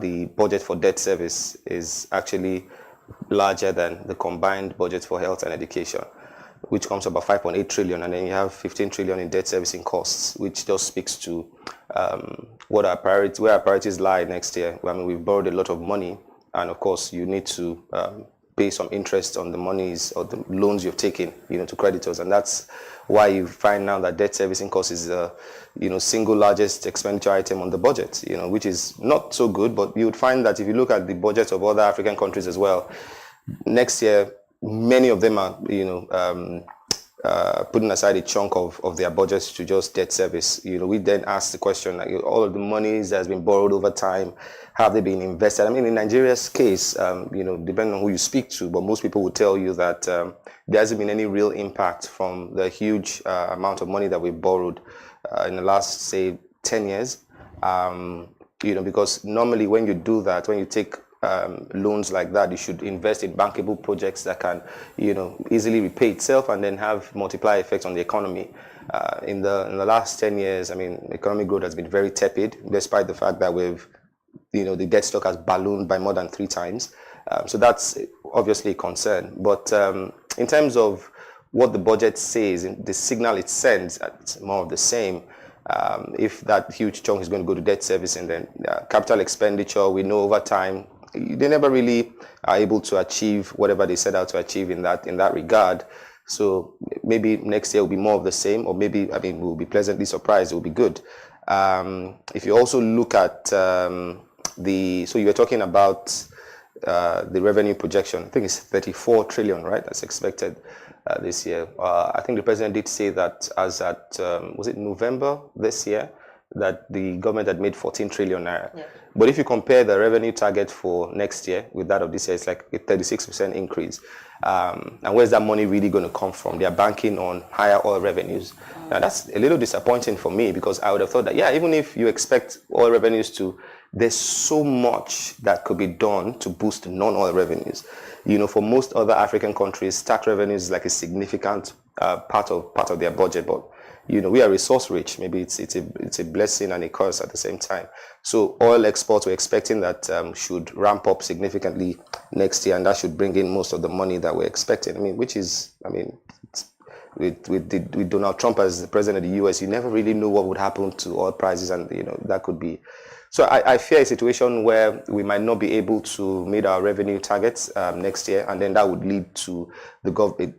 R: the budget for debt service is actually larger than the combined budget for health and education, which comes to about 5.8 trillion, and then you have 15 trillion in debt servicing costs, which just speaks to where our priorities lie next year. We've borrowed a lot of money, and of course, you need to pay some interest on the monies or the loans you've taken, to creditors, and that's why you find now that debt servicing cost is the, single largest expenditure item on the budget, which is not so good. But you would find that if you look at the budgets of other African countries as well, next year many of them are, putting aside a chunk of their budgets to just debt service. We then ask the question, like, all of the monies that has been borrowed over time, have they been invested? In Nigeria's case, depending on who you speak to, but most people will tell you that there hasn't been any real impact from the huge amount of money that we borrowed in the last, say, 10 years. Because normally when you do that, when you take loans like that, you should invest in bankable projects that can, easily repay itself and then have multiplier effects on the economy. In the last 10 years, economic growth has been very tepid, despite the fact that the debt stock has ballooned by more than 3 times. So that's obviously a concern. But in terms of what the budget says, the signal it sends, it's more of the same. If that huge chunk is going to go to debt service, and then capital expenditure, we know over time, they never really are able to achieve whatever they set out to achieve in that regard. So maybe next year will be more of the same, or maybe, we'll be pleasantly surprised, it will be good. If you also look at so you were talking about the revenue projection, I think it's 34 trillion, right? That's expected this year. I think the president did say that as at, was it November this year, that the government had made 14 trillion naira. Yeah. But if you compare the revenue target for next year with that of this year, it's like a 36% increase. And where's that money really going to come from? They are banking on higher oil revenues. Now that's a little disappointing for me, because I would have thought that, even if you expect oil revenues there's so much that could be done to boost non-oil revenues. For most other African countries, tax revenues is like a significant part of their budget, but we are resource rich. Maybe it's a blessing and a curse at the same time. So oil exports, we're expecting that should ramp up significantly next year, and that should bring in most of the money that we're expecting. With Donald Trump as the president of the US, you never really know what would happen to oil prices, and that could be. So I fear a situation where we might not be able to meet our revenue targets next year, and then that would lead to a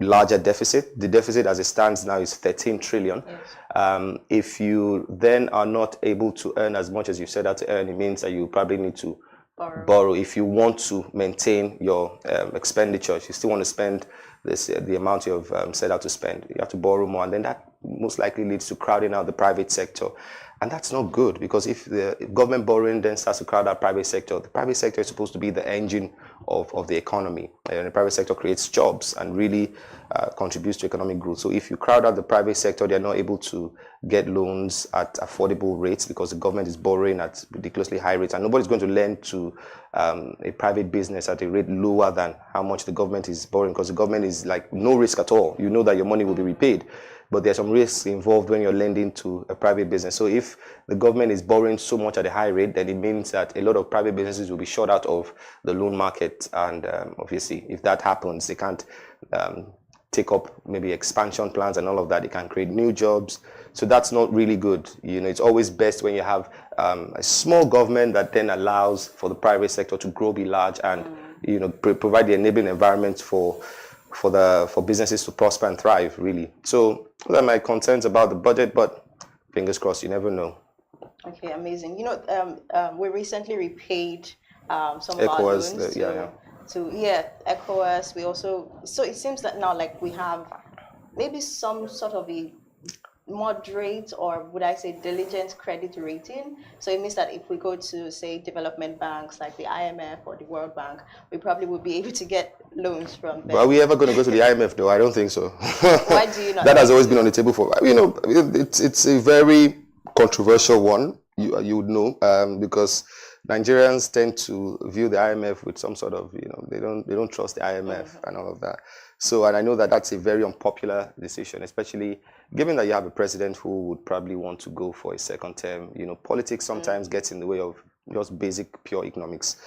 R: larger deficit. The deficit as it stands now is 13 trillion. Yes. If you then are not able to earn as much as you set out to earn, it means that you probably need to borrow if you want to maintain your expenditure. If you still want to spend the amount you've set out to spend, you have to borrow more, and then that most likely leads to crowding out the private sector. And that's not good, because if the government borrowing then starts to crowd out private sector, the private sector is supposed to be the engine of the economy. And the private sector creates jobs and really contributes to economic growth. So if you crowd out the private sector, they're not able to get loans at affordable rates because the government is borrowing at ridiculously high rates, and nobody's going to lend to a private business at a rate lower than how much the government is borrowing, because the government is like no risk at all. You know that your money will be repaid. But there's some risks involved when you're lending to a private business. So if the government is borrowing so much at a high rate, then it means that a lot of private businesses will be shut out of the loan market. And obviously, if that happens, they can't take up maybe expansion plans and all of that. They can create new jobs. So that's not really good. You know, it's always best when you have a small government that then allows for the private sector to grow, be large, and you know, provide the enabling environment for businesses to prosper and thrive, really. So those are my concerns about the budget, but fingers crossed, you never know.
Q: Okay, amazing. You know, we recently repaid some of our loans to ECOWAS. We also, so it seems that now, like, we have maybe some sort of a moderate, or would I say diligent, credit rating. So it means that if we go to, say, development banks like the IMF or the World Bank, we probably would be able to get loans from them.
R: Are we ever going to go to the IMF though? I don't think so.
Q: Why do you not?
R: That has always been on the table for, you know, it's a very controversial one, you would know, because Nigerians tend to view the IMF with some sort of, you know, they don't trust the IMF and all of that. So, and I know that that's a very unpopular decision, especially given that you have a president who would probably want to go for a second term. You know, politics sometimes gets in the way of just basic, pure economics.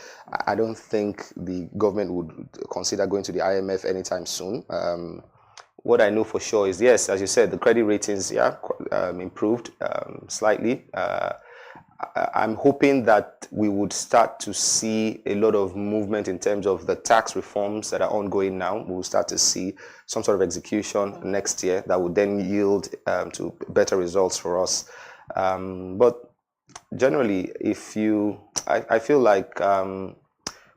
R: I don't think the government would consider going to the IMF anytime soon. What I know for sure is, yes, as you said, the credit ratings, improved slightly. I'm hoping that we would start to see a lot of movement in terms of the tax reforms that are ongoing now. We'll start to see some sort of execution next year that would then yield to better results for us. But generally, I feel like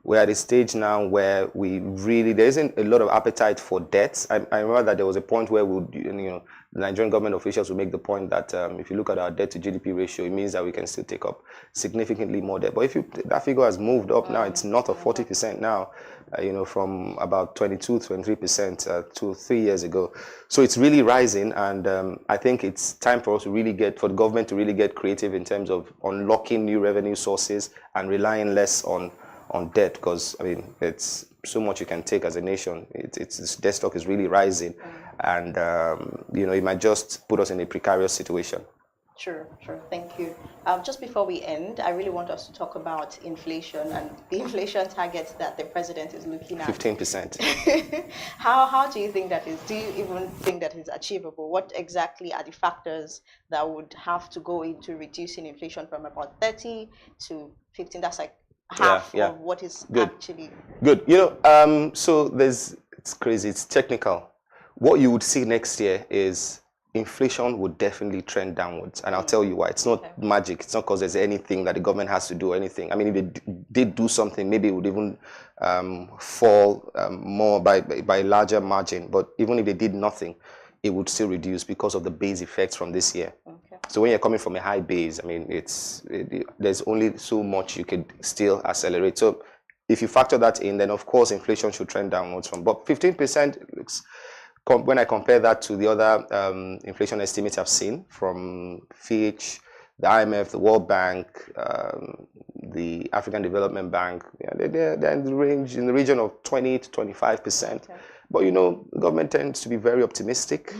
R: we're at a stage now where there isn't a lot of appetite for debts. I remember that there was a point where the Nigerian government officials would make the point that if you look at our debt to GDP ratio, it means that we can still take up significantly more debt. But if that figure has moved up now, it's not of 40% now, from about 22, 23% 2 or 3 years ago. So it's really rising, and I think it's time for us to for the government to really get creative in terms of unlocking new revenue sources and relying less on debt, because I mean it's so much you can take as a nation. This debt stock is really rising, and it might just put us in a precarious situation.
Q: Sure. Thank you. Just before we end, I really want us to talk about inflation and the inflation target that the president is looking at.
R: 15%.
Q: How do you think that is? Do you even think that is achievable? What exactly are the factors that would have to go into reducing inflation from about 30 to 15? That's like half of what is actually
R: good. So it's crazy. It's technical. What you would see next year is inflation would definitely trend downwards, and I'll tell you why. It's not magic. It's not because there's anything that the government has to do or anything. I mean, if they did do something, maybe it would even fall more by a larger margin. But even if they did nothing, it would still reduce because of the base effects from this year. So when you're coming from a high base, I mean, there's only so much you could still accelerate. So if you factor that in, then of course inflation should trend downwards but 15% looks, when I compare that to the other inflation estimates I've seen from Fitch, the IMF, the World Bank, the African Development Bank, they're in the region of 20 to 25%. But the government tends to be very optimistic,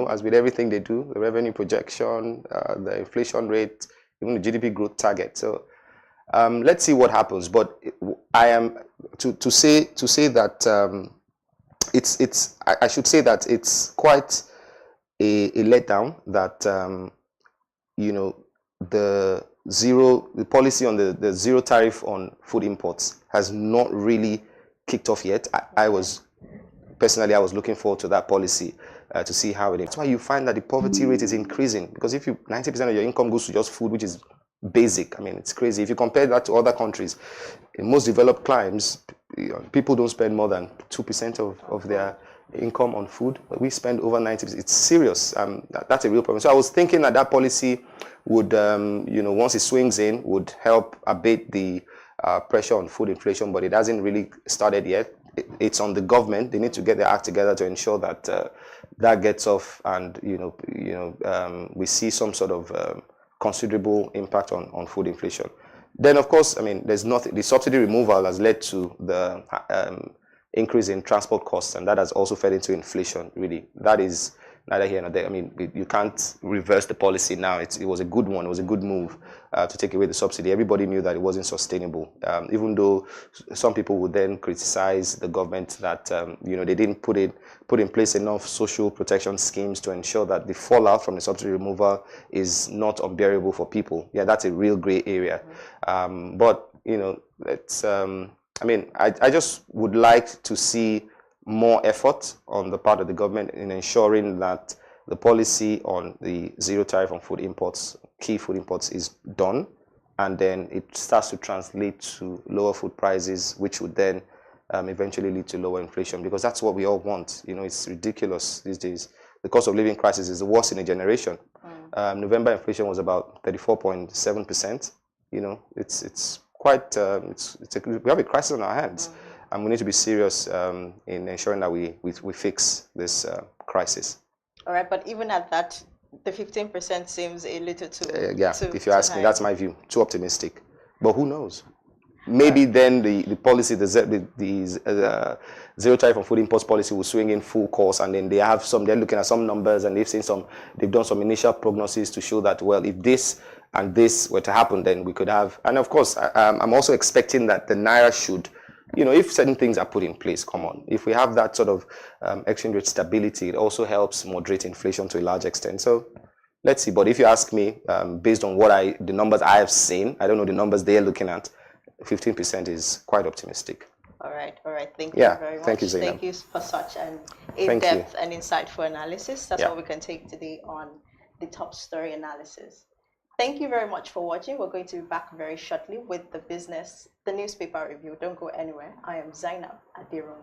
R: as with everything they do, the revenue projection, the inflation rate, even the GDP growth target. So let's see what happens. But I am to say that I should say that it's quite a letdown that the policy on the zero tariff on food imports has not really kicked off yet. Personally, I was looking forward to that policy to see how it is. That's why you find that the poverty rate is increasing, because if 90% of your income goes to just food, which is basic. I mean, it's crazy. If you compare that to other countries, in most developed climes, people don't spend more than 2% of their income on food. We spend over 90%. It's serious. That's a real problem. So I was thinking that policy would, once it swings in, would help abate the pressure on food inflation, but it hasn't really started yet. It's on the government. They need to get their act together to ensure that that gets off, and we see some sort of considerable impact on food inflation. Then, of course, I mean, there's nothing. The subsidy removal has led to the increase in transport costs, and that has also fed into inflation. Really, that is neither here nor there. I mean, you can't reverse the policy now. It was a good one. It was a good move to take away the subsidy. Everybody knew that it wasn't sustainable, even though some people would then criticize the government that they didn't put in place enough social protection schemes to ensure that the fallout from the subsidy removal is not unbearable for people. Yeah, that's a real gray area. But it's. I mean, I just would like to see more effort on the part of the government in ensuring that the policy on the zero tariff on food imports, key food imports, is done, and then it starts to translate to lower food prices, which would then eventually lead to lower inflation, because that's what we all want. It's ridiculous these days. The cost of living crisis is the worst in a generation. November inflation was about 34.7%. It's quite, we have a crisis on our hands. And we need to be serious in ensuring that we fix this crisis.
Q: All right, but even at that, the 15% seems a little too
R: if you ask me, that's my view. Too optimistic. But who knows? Maybe then the policy, the zero tariff on food imports policy will swing in full course, and then they're looking at some numbers, and they've done some initial prognosis to show that, well, if this and this were to happen, then we could have. And of course, I'm also expecting that the Naira should, if certain things are put in place, come on. If we have that sort of exchange rate stability, it also helps moderate inflation to a large extent. So let's see. But if you ask me, based on the numbers I have seen, I don't know the numbers they're looking at, 15% is quite optimistic.
Q: All right. Thank you very much.
R: Thank you, Zainab.
Q: Thank you for such an in-depth and insightful analysis. That's what we can take today on the top story analysis. Thank you very much for watching. We're going to be back very shortly with the newspaper review. Don't go anywhere. I am Zainab Adirona.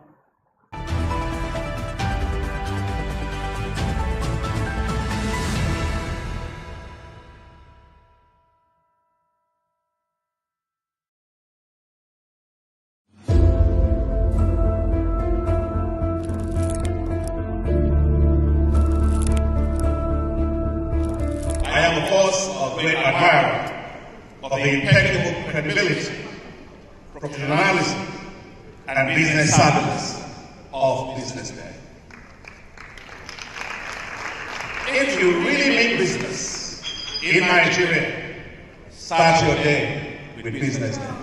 B: I am, of course, a great admirer of the impeccable credibility, professionalism, and business savviness of BusinessDay. If you really mean business in Nigeria, start your day with BusinessDay.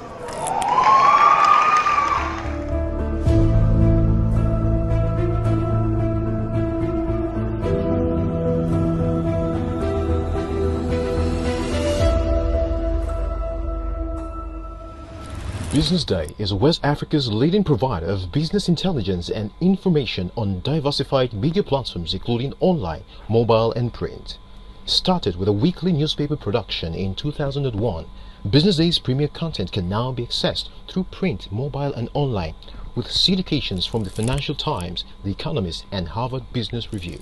C: BusinessDay is West Africa's leading provider of business intelligence and information on diversified media platforms including online, mobile and print. Started with a weekly newspaper production in 2001, BusinessDay's premier content can now be accessed through print, mobile and online, with syndications from the Financial Times, The Economist and Harvard Business Review.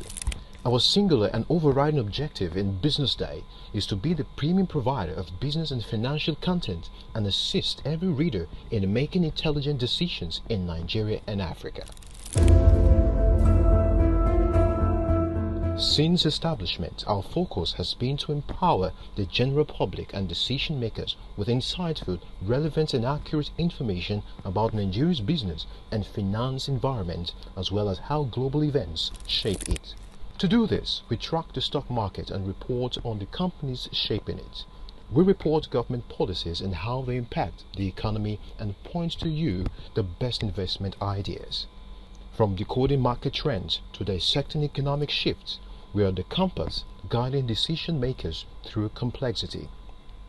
C: Our singular and overriding objective in BusinessDay is to be the premium provider of business and financial content and assist every reader in making intelligent decisions in Nigeria and Africa. Since establishment, our focus has been to empower the general public and decision makers with insightful, relevant and accurate information about Nigeria's business and finance environment, as well as how global events shape it. To do this, we track the stock market and report on the companies shaping it. We report government policies and how they impact the economy and point to you the best investment ideas. From decoding market trends to dissecting economic shifts, we are the compass guiding decision makers through complexity.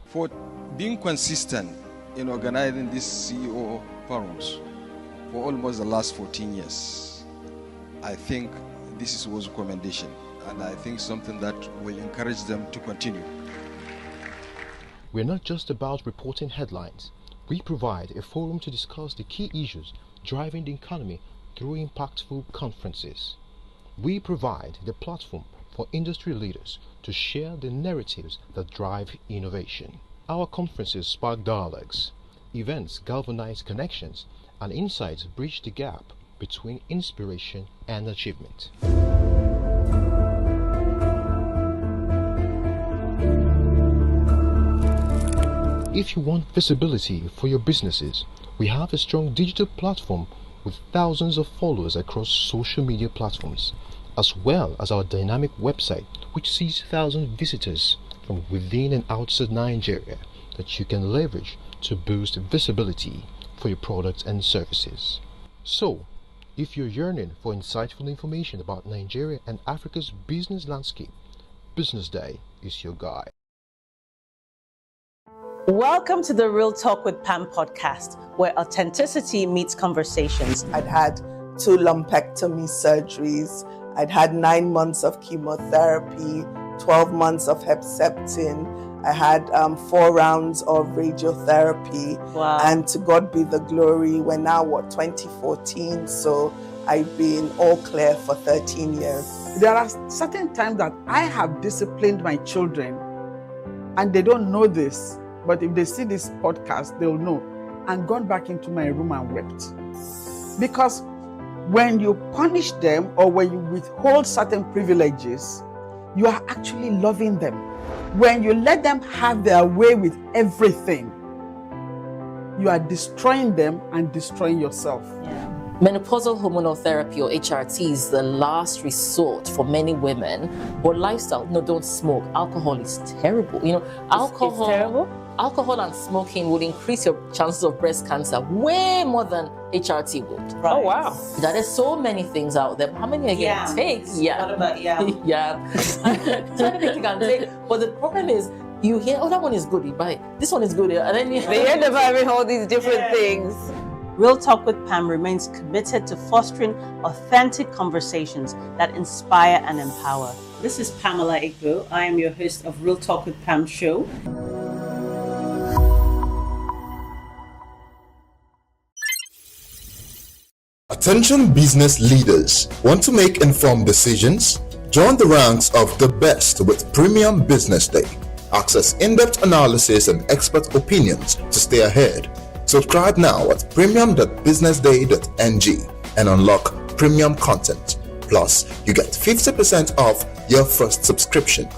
D: For being consistent in organizing these CEO forums for almost the last 14 years, I think this was a commendation, and I think something that will encourage them to continue.
C: We're not just about reporting headlines. We provide a forum to discuss the key issues driving the economy through impactful conferences. We provide the platform for industry leaders to share the narratives that drive innovation. Our conferences spark dialogues, events galvanize connections, and insights bridge the gap between inspiration and achievement. If you want visibility for your businesses, we have a strong digital platform with thousands of followers across social media platforms, as well as our dynamic website, which sees thousands of visitors from within and outside Nigeria that you can leverage to boost visibility for your products and services. So, if you're yearning for insightful information about Nigeria and Africa's business landscape, Business Day is your guide.
F: Welcome to the Real Talk with Pam podcast, where authenticity meets conversations.
G: I'd had 2 lumpectomy surgeries. I'd had 9 months of chemotherapy, 12 months of Herceptin. I had 4 rounds of radiotherapy.
F: Wow.
G: And to God be the glory, we're now, 2014? So I've been all clear for 13 years.
H: There are certain times that I have disciplined my children, and they don't know this, but if they see this podcast, they'll know, and gone back into my room and wept. Because when you punish them or when you withhold certain privileges, you are actually loving them. When you let them have their way with everything, you are destroying them and destroying yourself.
S: Menopausal hormonal therapy, or HRT, is the last resort for many women. But lifestyle, don't smoke. Alcohol is terrible. Alcohol.
F: It's terrible?
S: Alcohol and smoking would increase your chances of breast cancer way more than HRT would.
F: Right. Oh, wow.
S: There are so many things out there. How many are you going to take? Yeah.
F: What about yam?
S: Yeah. So many things you can take. But the problem is, you hear, that one is good, you buy it. This one is good. And then
F: they end up having all these different things. Real Talk with Pam remains committed to fostering authentic conversations that inspire and empower. This is Pamela Igbo. I am your host of Real Talk with Pam show.
J: Attention business leaders. Want to make informed decisions? Join the ranks of the best with Premium Business Day. Access in-depth analysis and expert opinions to stay ahead. Subscribe now at premium.businessday.ng and unlock premium content. Plus, you get 50% off your first subscription.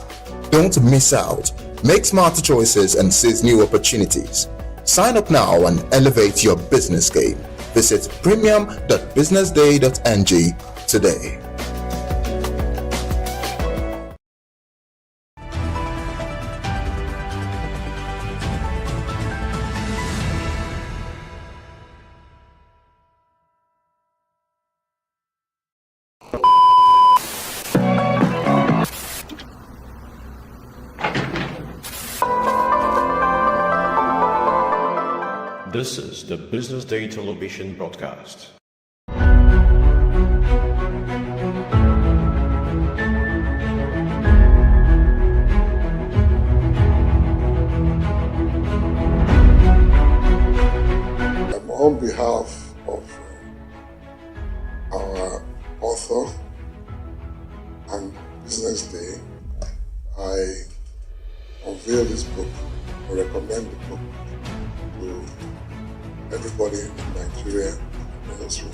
J: Don't miss out. Make smarter choices and seize new opportunities. Sign up now and elevate your business game. Visit premium.businessday.ng today.
A: This is the Business Day television broadcast.
T: On behalf of our author and Business Day, I unveil this book, or recommend the book to everybody in Nigeria and Israel.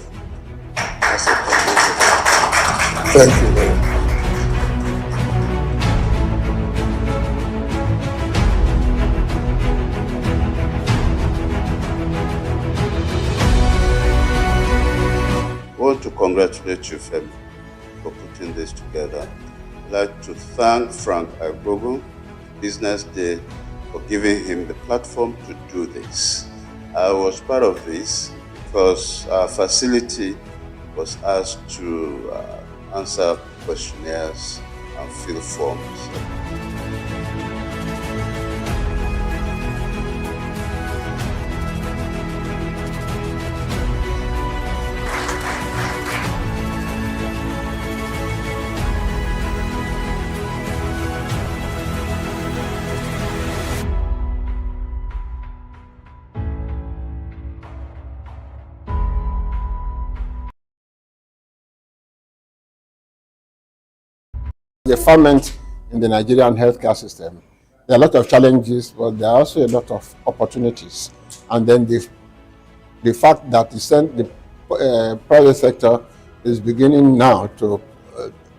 T: Thank you very much.
U: I want to congratulate you, Femi, for putting this together. I'd like to thank Frank Agbogo, Business Day, for giving him the platform to do this. I was part of this because our facility was asked to answer questionnaires and fill forms.
E: The ferment in the Nigerian healthcare system. There are a lot of challenges, but there are also a lot of opportunities. And then the fact that the private sector is beginning now to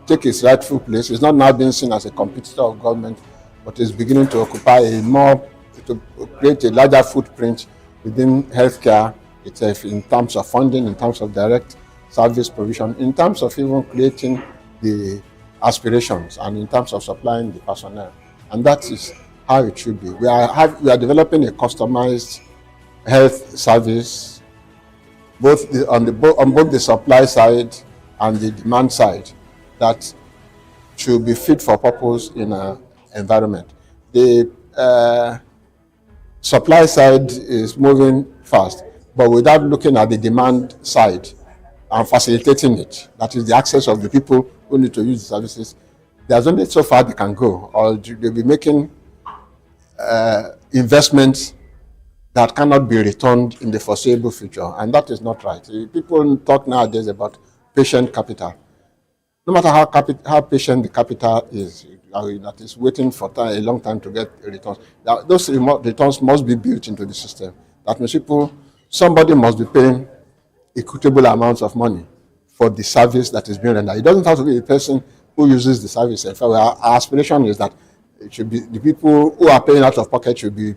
E: take its rightful place. It's not now being seen as a competitor of government, but is beginning to occupy to create a larger footprint within healthcare itself in terms of funding, in terms of direct service provision, in terms of even creating the aspirations, and in terms of supplying the personnel. And that is how it should be. We are developing a customized health service, on both the supply side and the demand side, that should be fit for purpose in an environment. The supply side is moving fast, but without looking at the demand side and facilitating it, that is the access of the people who need to use the services, there's only so far they can go, or they'll be making investments that cannot be returned in the foreseeable future, and that is not right. People talk nowadays about patient capital. No matter how patient the capital is, that is waiting for a long time to get returns, those returns must be built into the system. That means somebody must be paying equitable amounts of money for the service that is being rendered. It doesn't have to be the person who uses the service. In fact, our aspiration is that it should be the people who are paying out of pocket should be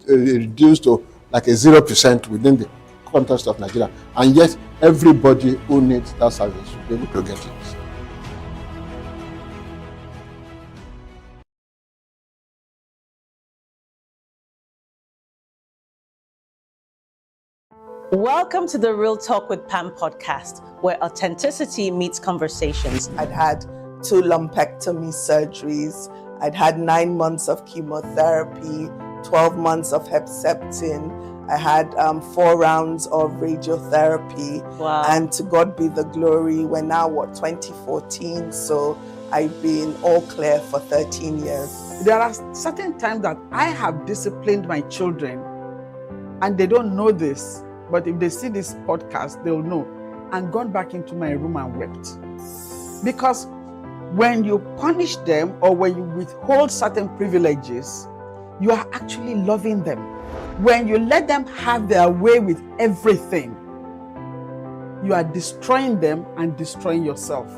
E: reduced to like a 0% within the context of Nigeria, and yet everybody who needs that service should be able to get it.
F: Welcome to the Real Talk with Pam podcast, where authenticity meets conversations.
G: I'd had 2 lumpectomy surgeries. I'd had 9 months of chemotherapy, 12 months of Herceptin. I had 4 rounds of radiotherapy.
F: Wow.
G: And to God be the glory, we're now, 2014? So I've been all clear for 13 years.
H: There are certain times that I have disciplined my children, and they don't know this, but if they see this podcast, they'll know, and gone back into my room and wept. Because when you punish them or when you withhold certain privileges, you are actually loving them. When you let them have their way with everything, you are destroying them and destroying yourself.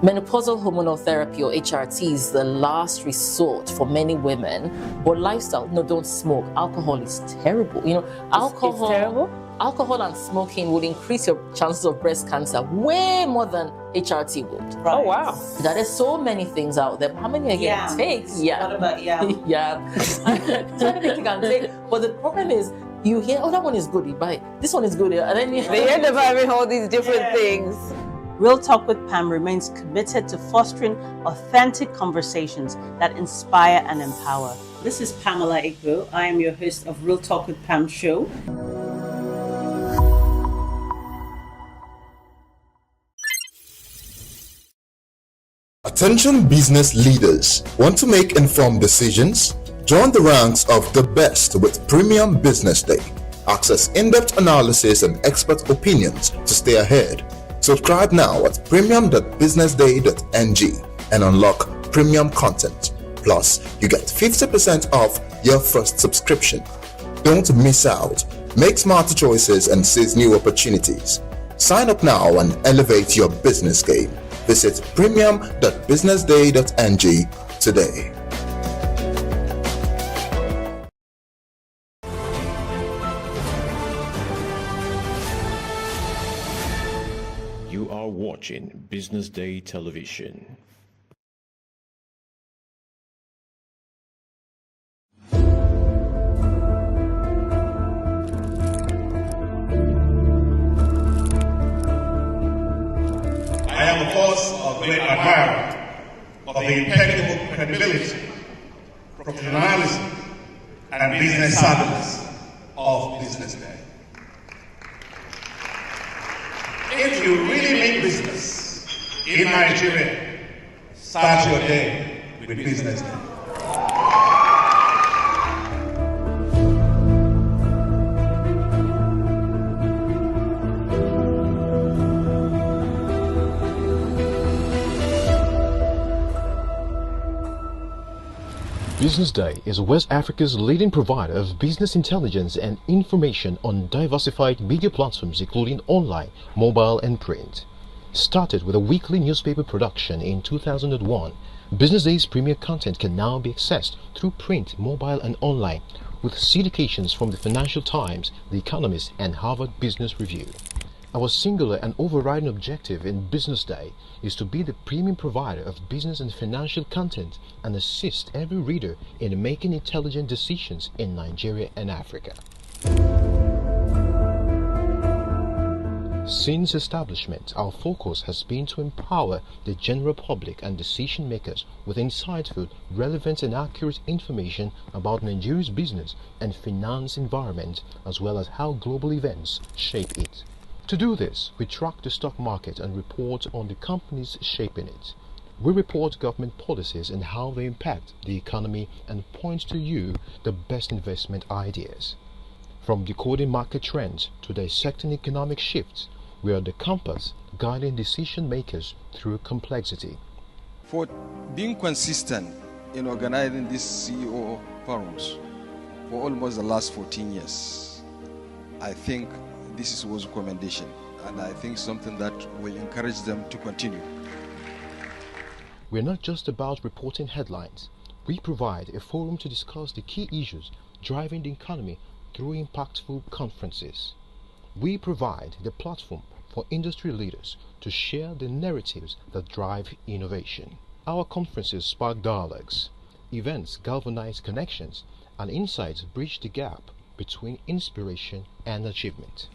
S: Menopausal hormonal therapy, or HRT, is the last resort for many women. But lifestyle, don't smoke. Alcohol is terrible. Alcohol.
F: It's terrible?
S: Alcohol and smoking would increase your chances of breast cancer way more than HRT would.
F: Right. Oh, wow.
S: There are so many things out there. How many are you going to take?
F: What about
S: Yeah. So many things you can take. But the problem is, you hear, that one is good, you buy it. This one is good, and then
F: they end up having all these different things. Real Talk with Pam remains committed to fostering authentic conversations that inspire and empower. This is Pamela Igbo. I am your host of Real Talk with Pam show.
J: Attention business leaders. Want to make informed decisions? Join the ranks of the best with Premium Business Day. Access in-depth analysis and expert opinions to stay ahead. Subscribe now at premium.businessday.ng and unlock premium content. Plus, you get 50% off your first subscription. Don't miss out. Make smarter choices and seize new opportunities. Sign up now and elevate your business game. Visit premium.businessday.ng today.
A: You are watching Business Day Television.
B: I am, of course, a great admirer of the impeccable credibility, professionalism, and business savviness of BusinessDay. If you really mean business in Nigeria, start your day with BusinessDay.
C: BusinessDay is West Africa's leading provider of business intelligence and information on diversified media platforms including online, mobile and print. Started with a weekly newspaper production in 2001, BusinessDay's premier content can now be accessed through print, mobile and online, with syndications from the Financial Times, The Economist and Harvard Business Review. Our singular and overriding objective in BusinessDay is to be the premium provider of business and financial content and assist every reader in making intelligent decisions in Nigeria and Africa. Since establishment, our focus has been to empower the general public and decision makers with insightful, relevant and accurate information about Nigeria's business and finance environment, as well as how global events shape it. To do this, we track the stock market and report on the companies shaping it. We report government policies and how they impact the economy and point to you the best investment ideas. From decoding market trends to dissecting economic shifts, we are the compass guiding decision makers through complexity.
D: For being consistent in organizing these CEO forums for almost the last 14 years, I think this was a commendation, and I think something that will encourage them to continue.
C: We're not just about reporting headlines. We provide a forum to discuss the key issues driving the economy through impactful conferences. We provide the platform for industry leaders to share the narratives that drive innovation. Our conferences spark dialogues, events galvanize connections, and insights bridge the gap between inspiration and achievement.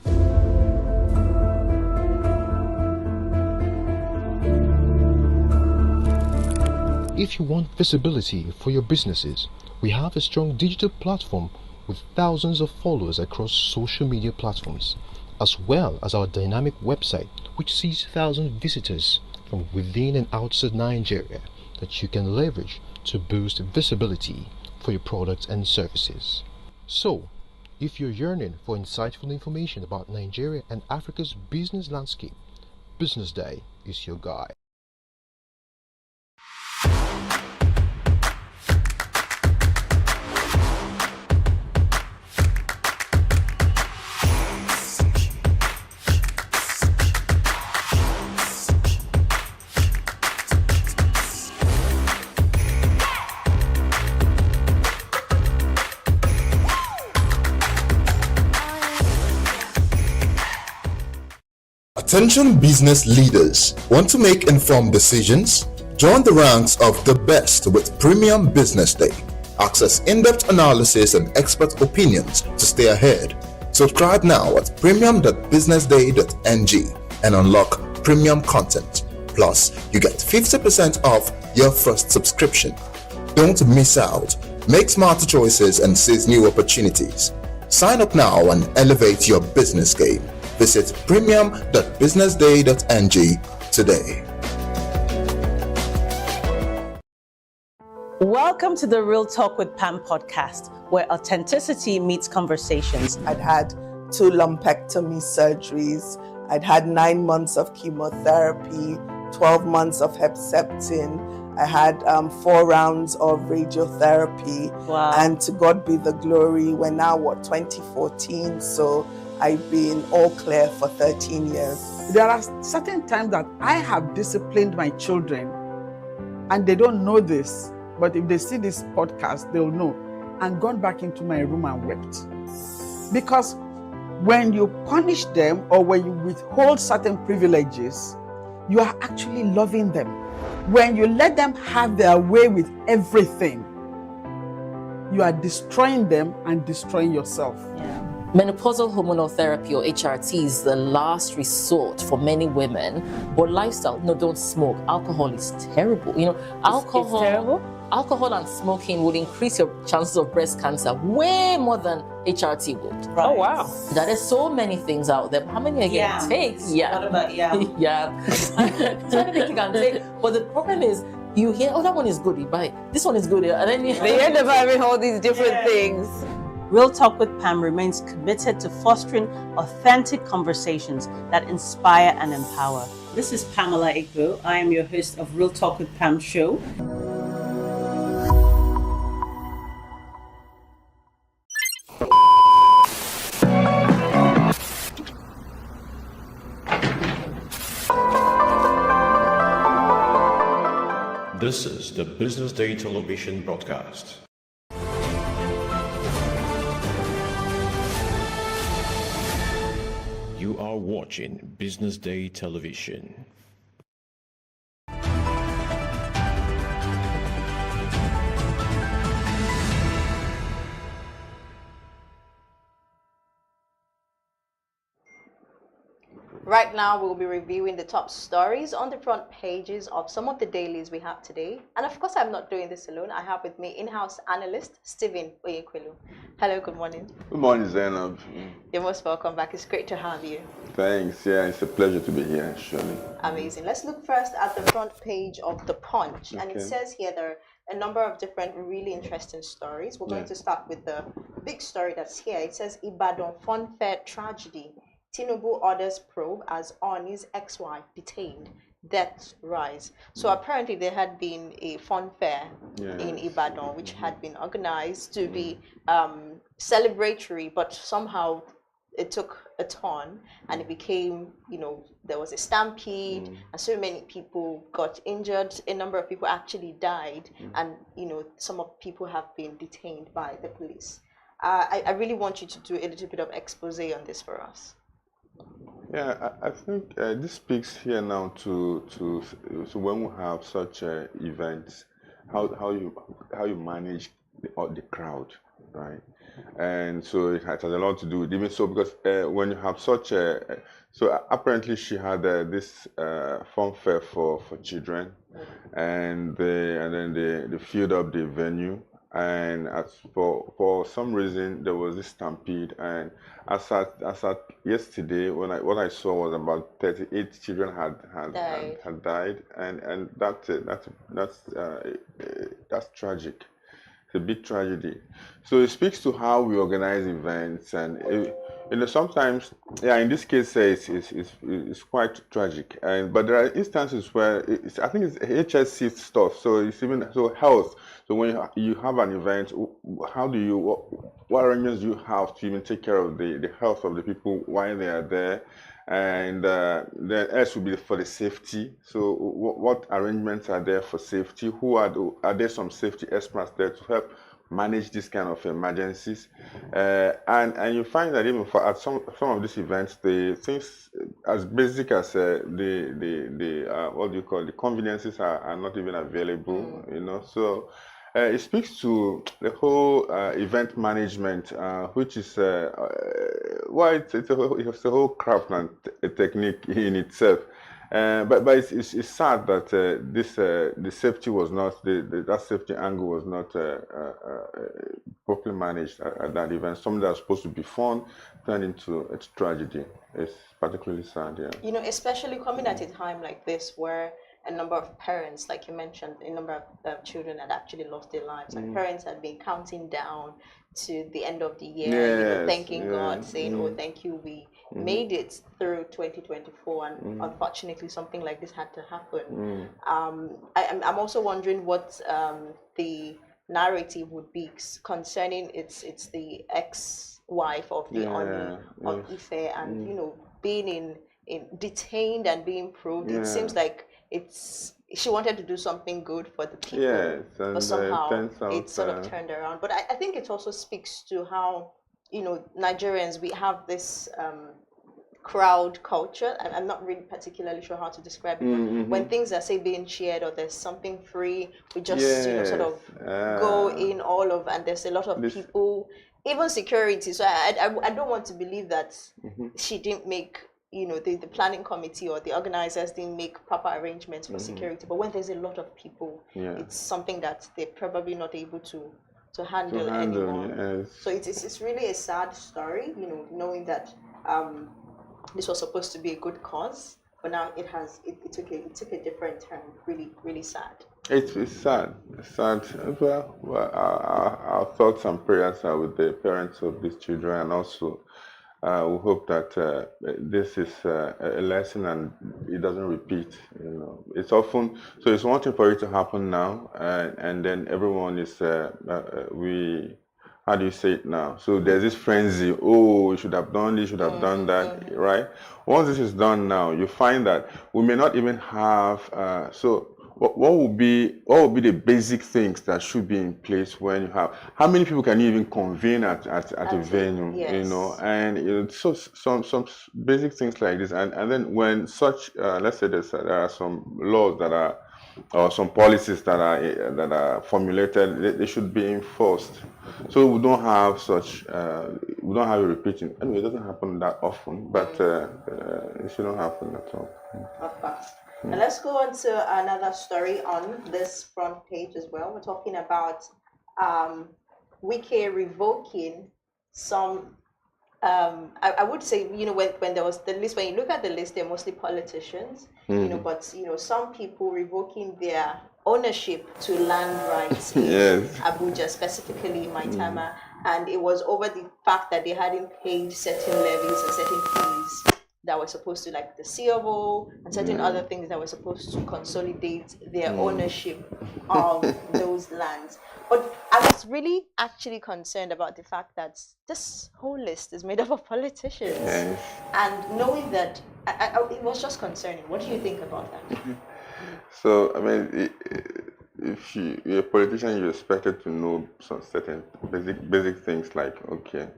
C: If you want visibility for your businesses, we have a strong digital platform with thousands of followers across social media platforms, as well as our dynamic website which sees thousands of visitors from within and outside Nigeria that you can leverage to boost visibility for your products and services. So, if you're yearning for insightful information about Nigeria and Africa's business landscape, BusinessDay is your guide.
J: Attention business leaders, want to make informed decisions? Join the ranks of the best with Premium Business Day. Access in-depth analysis and expert opinions to stay ahead. Subscribe now at premium.businessday.ng and unlock premium content. Plus, you get 50% off your first subscription. Don't miss out. Make smarter choices and seize new opportunities. Sign up now and elevate your business game. Visit premium.businessday.ng today.
F: Welcome to the Real Talk with Pam podcast, where authenticity meets conversations.
G: I'd had 2 lumpectomy surgeries. I'd had 9 months of chemotherapy, 12 months of Herceptin. I had 4 rounds of radiotherapy.
F: Wow.
G: And to God be the glory, we're now, 2014? So I've been all clear for 13 years.
H: There are certain times that I have disciplined my children, and they don't know this, but if they see this podcast, they'll know, and gone back into my room and wept. Because when you punish them or when you withhold certain privileges, you are actually loving them. When you let them have their way with everything, you are destroying them and destroying yourself.
S: Menopausal hormonal therapy, or HRT, is the last resort for many women. But lifestyle, don't smoke. Alcohol is terrible. Alcohol.
F: It's terrible?
S: Alcohol and smoking would increase your chances of breast cancer way more than HRT would.
F: Right. Oh, wow.
S: There are so many things out there. How many again take? Yeah.
F: What about yam?
S: Yeah. So many things you can take. But the problem is, you hear, that one is good, you buy it. This one is good, and then you
F: They end up having all these different things. Real Talk with Pam remains committed to fostering authentic conversations that inspire and empower. This is Pamela Igbo. I am your host of Real Talk with Pam show.
A: This is the Business Day television broadcast. You are watching Business Day television.
Q: Right now, we'll be reviewing the top stories on the front pages of some of the dailies we have today. And of course, I'm not doing this alone. I have with me in-house analyst, Stephen Oyekwelu. Hello, good morning.
N: Good morning, Zainab.
Q: You're most welcome back. It's great to have you.
N: Thanks. Yeah, it's a pleasure to be here, surely.
Q: Amazing. Let's look first at the front page of The Punch. And it says here there are a number of different really interesting stories. We're going to start with the big story that's here. It says Ibadan Fun Fair tragedy. Tinubu orders probe as Oni's ex-wife detained. Deaths rise. So apparently there had been a fun fair in Ibadan, which had been organized to be celebratory, but somehow it took a turn and it became, there was a stampede and so many people got injured. A number of people actually died and, some of people have been detained by the police. I really want you to do a little bit of expose on this for us.
N: Yeah, I think this speaks here now to when we have such events, how you manage the crowd, right? And so it has a lot to do with even so because when you have such a so apparently she had this fun fair for children, and then they filled up the venue. And as for some reason there was this stampede, and as at yesterday what I saw was about 38 children had died, and that's tragic. It's a big tragedy. So it speaks to how we organize events, and sometimes, in this case, it's quite tragic. But there are instances where I think it's HSC stuff. So it's even health. So when you have an event, what arrangements do you have to even take care of the health of the people while they are there? And then S will be for the safety. So what arrangements are there for safety? Are there some safety experts there to help manage this kind of emergencies? And you find that even at some of these events, the things as basic as the conveniences are not even available. So. It speaks to the whole event management, which is it's a whole craft and a technique in itself. But it's sad that the safety was not that safety angle was not properly managed at that event. Something that's supposed to be fun turned into a tragedy. It's particularly sad. Yeah.
Q: Especially coming at a time like this where a number of parents, like you mentioned, a number of children had actually lost their lives, and parents had been counting down to the end of the year, thanking God, saying, "Oh, thank you, we made it through 2024," and unfortunately, something like this had to happen. I'm also wondering what the narrative would be concerning it's the ex-wife of the Oni of Ife, and being in detained and being probed. It seems like she wanted to do something good for the people, but somehow it sort of turned around. But I think it also speaks to how Nigerians, we have this crowd culture, and I'm not really particularly sure how to describe it. But when things are, say, being shared or there's something free, we just sort of go in all of, and there's a lot of people, even security. So I don't want to believe that she didn't make the planning committee or the organizers didn't make proper arrangements for security. But when there's a lot of people, it's something that they're probably not able to handle anymore. So it's really a sad story, knowing that this was supposed to be a good cause, but now it took a different turn. Really, really sad.
N: It's sad. It's sad. Well, our thoughts and prayers are with the parents of these children, and also we hope that this is a lesson and it doesn't repeat. It's often so. It's one thing for it to happen now, and then everyone is how do you say it now? So there's this frenzy. Oh, you should have done this, should have done that, right? Once this is done now, you find that we may not even have. So what would be the basic things that should be in place when you have, how many people can you even convene at a venue,
Q: yes.
N: you know, and so some basic things like this, and then when such let's say there are some laws that are, or some policies that are formulated, they should be enforced. So we don't have such we don't have a repeating. Anyway, it doesn't happen that often, but it shouldn't happen at all.
Q: Of course. And let's go on to another story on this front page as well. We're talking about Wike revoking some. I would say, you know, when there was the list, when you look at the list, they're mostly politicians, you know, but you know, some people revoking their ownership to land rights in Abuja, specifically in Maitama, and it was over the fact that they hadn't paid certain levies and certain fees that were supposed to, like the COO and certain other things that were supposed to consolidate their ownership of those lands. But I was really actually concerned about the fact that this whole list is made up of politicians. And knowing that, it was just concerning. What do you think about that?
N: So, I mean, if you're a politician, you're expected to know some certain basic things like, okay,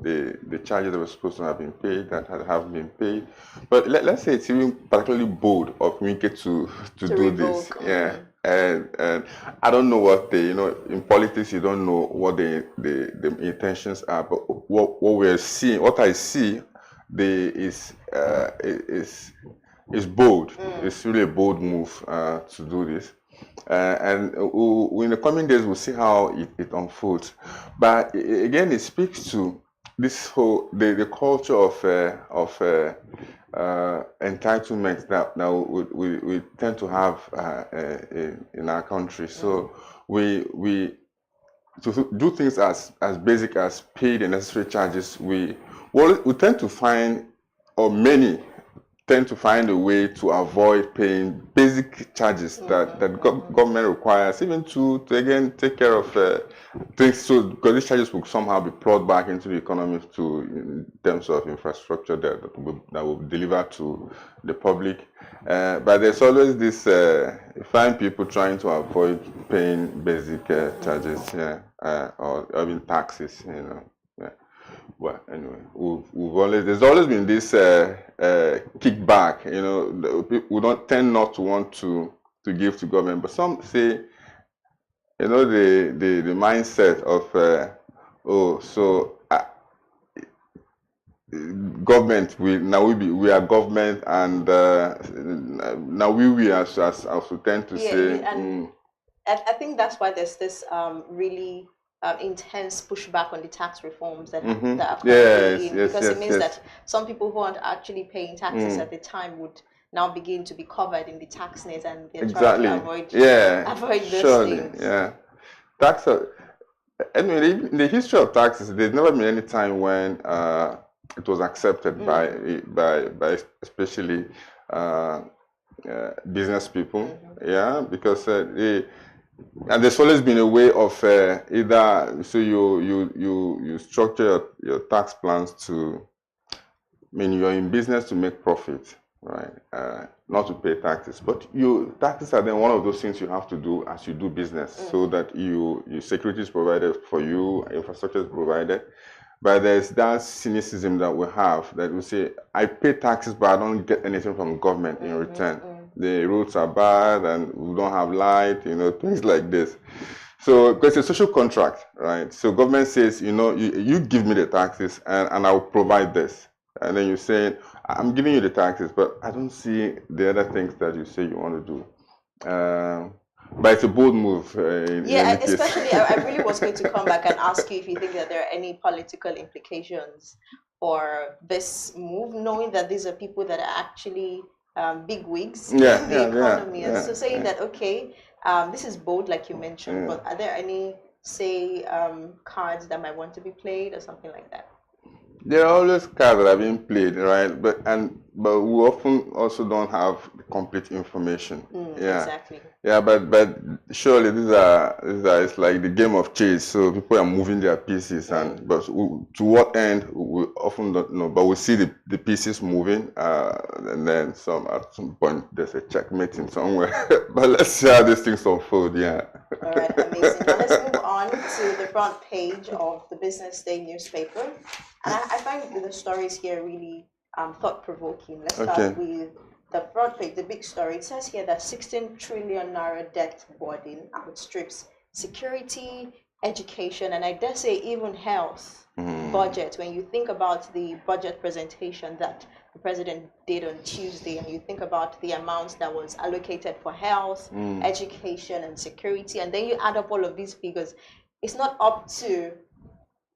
N: the charges that were supposed to have been paid, that have been paid. But let's say it's even particularly bold of Wike to do this. Yeah. And I don't know what you know, in politics, you don't know what the intentions are. But what we're seeing, what I see, is bold. It's really a bold move to do this. And in the coming days, we'll see how it unfolds. But again, it speaks to this whole the culture of entitlement that now we tend to have in our country. So we to do things as basic as pay the necessary charges, we tend to find, or many tend to find a way to avoid paying basic charges that government requires, even to again take care of things. So because these charges will somehow be plowed back into the economy in terms of infrastructure that will deliver to the public. But there's always this, you find people trying to avoid paying basic charges, or even taxes, you know. Well, anyway, there's always been this kickback, you know. We don't tend not to want to give to government, but some say, you know, the mindset of government, we are government, and now we as we tend to say.
Q: And I think that's why there's this really intense pushback on the tax reforms that are coming in, because it means that some people who aren't actually paying taxes at the time would now begin to be covered in the tax net, and they're trying to avoid those things.
N: Yeah, tax. Anyway, in the history of taxes, there's never been any time when it was accepted by especially business people. Yeah, because and there's always been a way of either, so you structure your tax plans to, I mean, you're in business to make profit, right? Not to pay taxes, but taxes are then one of those things you have to do as you do business, so that your security is provided for you, infrastructure is provided. But there's that cynicism that we have, that we say, I pay taxes, but I don't get anything from government in return. The roads are bad, and we don't have light, you know, things like this. So, because it's a social contract, right? So government says, you know, you give me the taxes, and I'll provide this. And then you say, I'm giving you the taxes, but I don't see the other things that you say you want to do. But it's a bold move.
Q: Especially, I really was going to come back and ask you if you think that there are any political implications for this move, knowing that these are people that are actually big wigs in the economy. And so saying that, okay, this is bold, like you mentioned, but are there any, say, cards that might want to be played or something like that?
N: There are always cards that are being played, right? And but we often also don't have the complete information.
Q: Exactly.
N: Yeah, but surely these are it's like the game of chess. So people are moving their pieces, and but to what end we often don't know. But we see the pieces moving, and then at some point there's a checkmating somewhere. But let's see how these things unfold. Yeah.
Q: All right, amazing. Now let's move on to the front page of the Business Day newspaper, and I find the stories here really thought-provoking. Let's start with the front page, the big story. It says here that 16 trillion naira debt burden outstrips security, education, and I dare say even health budget. When you think about the budget presentation that the president did on Tuesday, and you think about the amounts that was allocated for health, education, and security, and then you add up all of these figures, it's not up to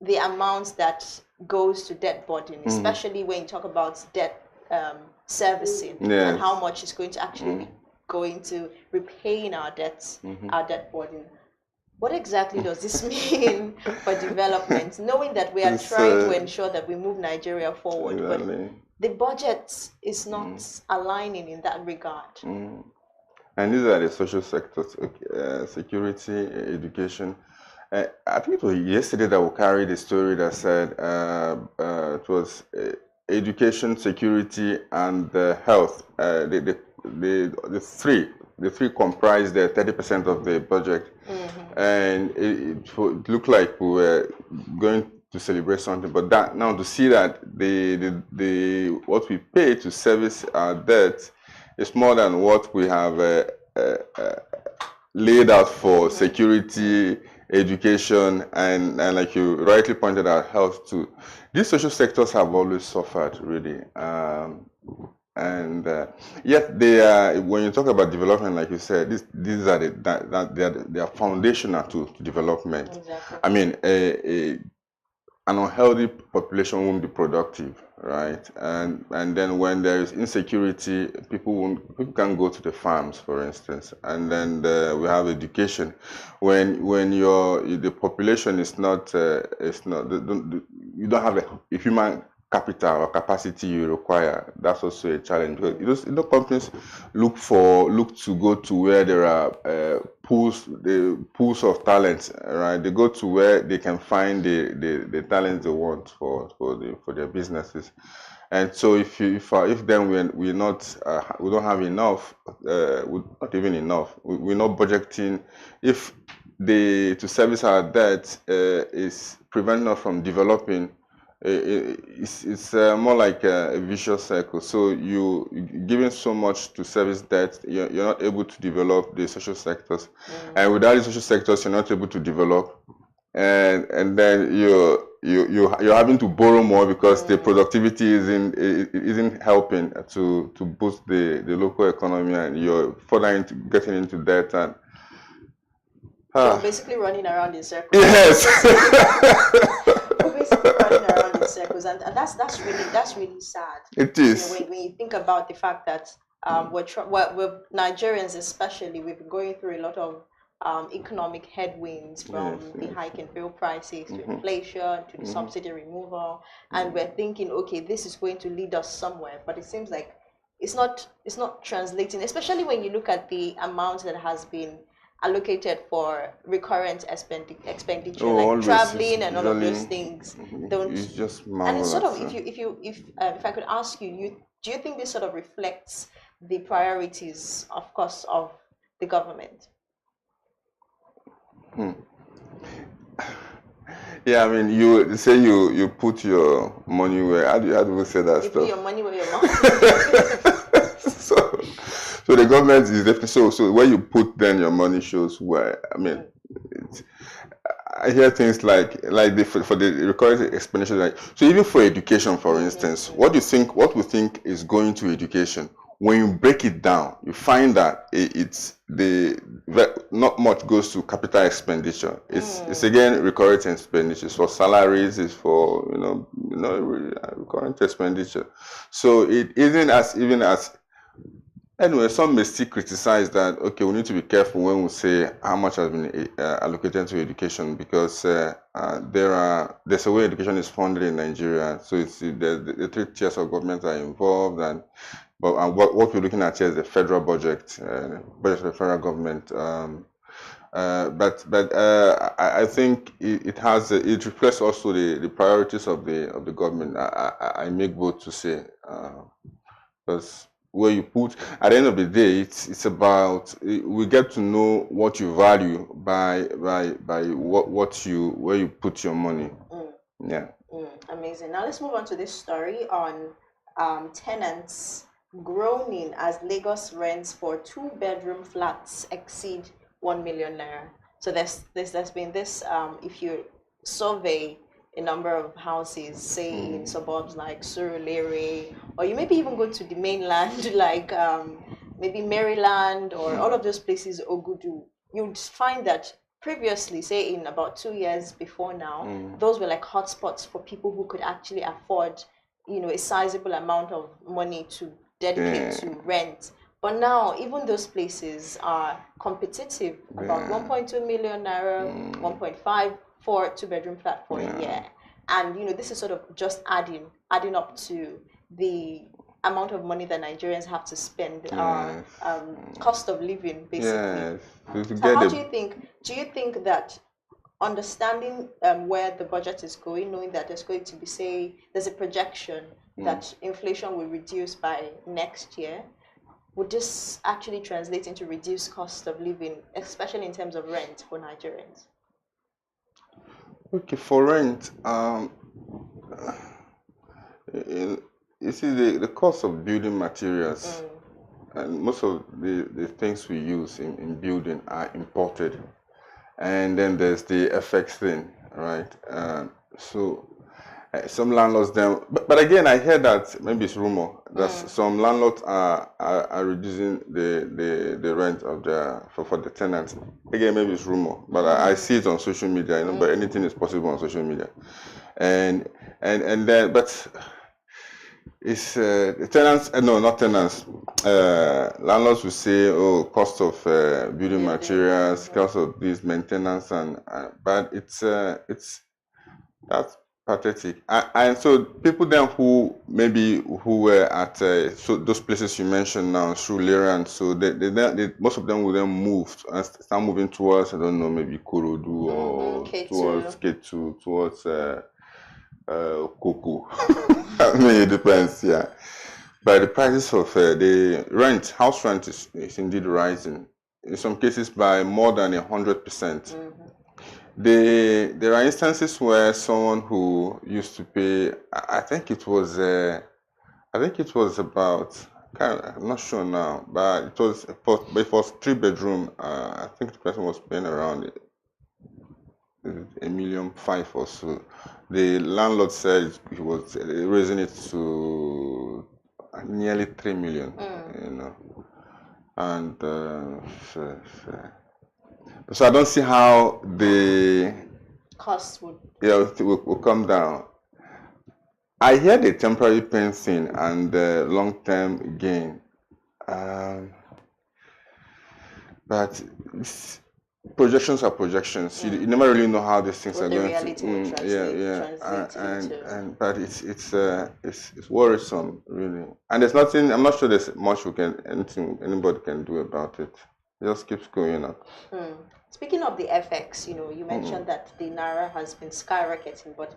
Q: the amounts that goes to debt burden, especially when you talk about debt servicing and how much is going to actually be going to repaying our debts, our debt burden. What exactly does this mean for development, knowing that we are trying to ensure that we move Nigeria forward, but the budget is not aligning in that regard?
N: And these are the social sectors, security, education. I think it was yesterday that we carried a story that said it was education, security, and health. The three comprised 30% of the budget, and it looked like we were going to celebrate something. But that now to see that the what we pay to service our debt is more than what we have laid out for security, education, and like you rightly pointed out, health too. These social sectors have always suffered, really. Yet they are, when you talk about development, like you said, these are they are foundational to development.
Q: Exactly.
N: I mean, an unhealthy population won't be productive, right? And then when there is insecurity, people can't go to the farms, for instance. And then we have education. When the population is not you don't have a human capital or capacity you require, that's also a challenge, because companies look to go to where there are pools of talents, right? They go to where they can find the talents they want for their businesses. And so if then we don't have enough, not even enough, we're not budgeting. If to service our debt is preventing us from developing, it's more like a vicious cycle. So you giving so much to service debt, you're not able to develop the social sectors, and without the social sectors, you're not able to develop, and then you're having to borrow more because the productivity isn't helping to boost the local economy, and you're further getting into debt, and
Q: We're basically running around in circles.
N: Yes.
Q: We're basically running around in circles, and that's really sad.
N: It is.
Q: When you think about the fact that we're Nigerians especially, we've been going through a lot of economic headwinds, from the hike in fuel prices to inflation to the subsidy removal, and we're thinking, okay, this is going to lead us somewhere, but it seems like it's not translating, especially when you look at the amount that has been allocated for recurrent expenditure, like traveling and all of those things.
N: It's just
Q: and it's sort of, if I could ask you, do you think this sort of reflects the priorities, of course, of the government?
N: Yeah, I mean, you say you put your money where. How do you say that
Q: You
N: stuff?
Q: put your money where your mouth is.
N: So the government is definitely so where you put then your money shows where. I mean, I hear things like for the recurring expenditure, like, so even for education, for instance, what we think is going to education, when you break it down, you find that not much goes to capital expenditure. It's again recurrent expenditures for salaries, it's for recurrent expenditure. So it isn't as Anyway, some may still criticize that, okay, we need to be careful when we say how much has been allocated to education, because there's a way education is funded in Nigeria. So it's the three tiers of government are involved, and what we're looking at here is the federal budget, budget of the federal government. I think it reflects also the priorities of the government. I make both to say, because where you put, at the end of the day, it's about, we get to know what you value by where you put your money. Yeah.
Q: Amazing. Now let's move on to this story on tenants groaning as Lagos rents for 2-bedroom flats exceed 1 million naira. So there's been this, if you survey a number of houses, say in suburbs like Surulere, or you maybe even go to the mainland, like maybe Maryland or all of those places, Ogudu, you'd find that previously, say in about 2 years before now, those were like hotspots for people who could actually afford, a sizable amount of money to dedicate to rent. But now, even those places are competitive, about 1.2 million naira, 1.5 for 2-bedroom flat for a year. And, this is sort of just adding up to the amount of money that Nigerians have to spend, cost of living, basically. So how do you think that understanding where the budget is going, knowing that there's going to be, say, there's a projection that inflation will reduce by next year, would this actually translate into reduced cost of living, especially in terms of rent for Nigerians?
N: Okay, for rent, you see the cost of building materials, and most of the things we use in building are imported, and then there's the FX thing, right? So some landlords then, but again, I hear that maybe it's rumor that some landlords are reducing the rent of for the tenants. Again, maybe it's rumor, but I see it on social media. But anything is possible on social media, and then but it's the tenants. No, not tenants. Landlords will say, "Oh, cost of building materials, cost of this maintenance," but it's that's pathetic. And so people then who were at so those places you mentioned now, Surulere, and so they most of them will then move and start moving towards, I don't know, maybe Korodu or
Q: K2.
N: towards K2, towards Koko. I mean, it depends, yeah. But the prices of the rent, house rent is indeed rising. In some cases by more than 100%. There are instances where someone who used to pay, I think it was about, I'm not sure now, but it was 3-bedroom. I think the person was paying around 1.5 million or so. The landlord said he was raising it to nearly 3 million. And so I don't see how the
Q: cost would
N: will come down. I hear the temporary pain thing and the long-term gain, but projections are projections. You never really know how these things are going to. But it's worrisome, really. And there's nothing. I'm not sure there's much anybody can do about it. It just keeps going up.
Q: Speaking of the FX, you mentioned that the naira has been skyrocketing, but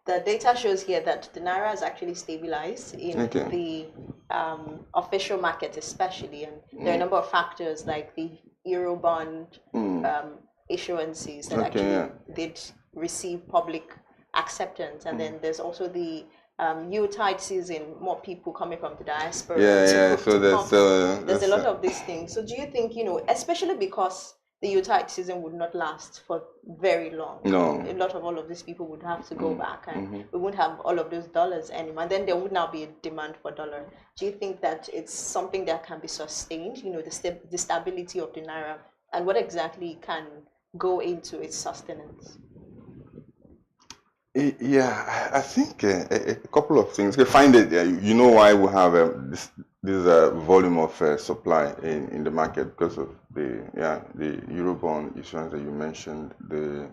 Q: the data shows here that the naira has actually stabilized in the official market, especially, and there are a number of factors like the Eurobond issuances that actually did receive public acceptance, and then there's also the Yuletide season, more people coming from the diaspora.
N: So
Q: there's a lot of these things. So do you think, especially because the Yuletide season would not last for very long.
N: No.
Q: A lot of all of these people would have to go back, and we wouldn't have all of those dollars anymore. And then there would now be a demand for dollar. Do you think that it's something that can be sustained, the stability of the naira, and what exactly can go into its sustenance?
N: Yeah, I think a couple of things. You find it. You know why we have this volume of supply in the market because of the Eurobond issuance that you mentioned, the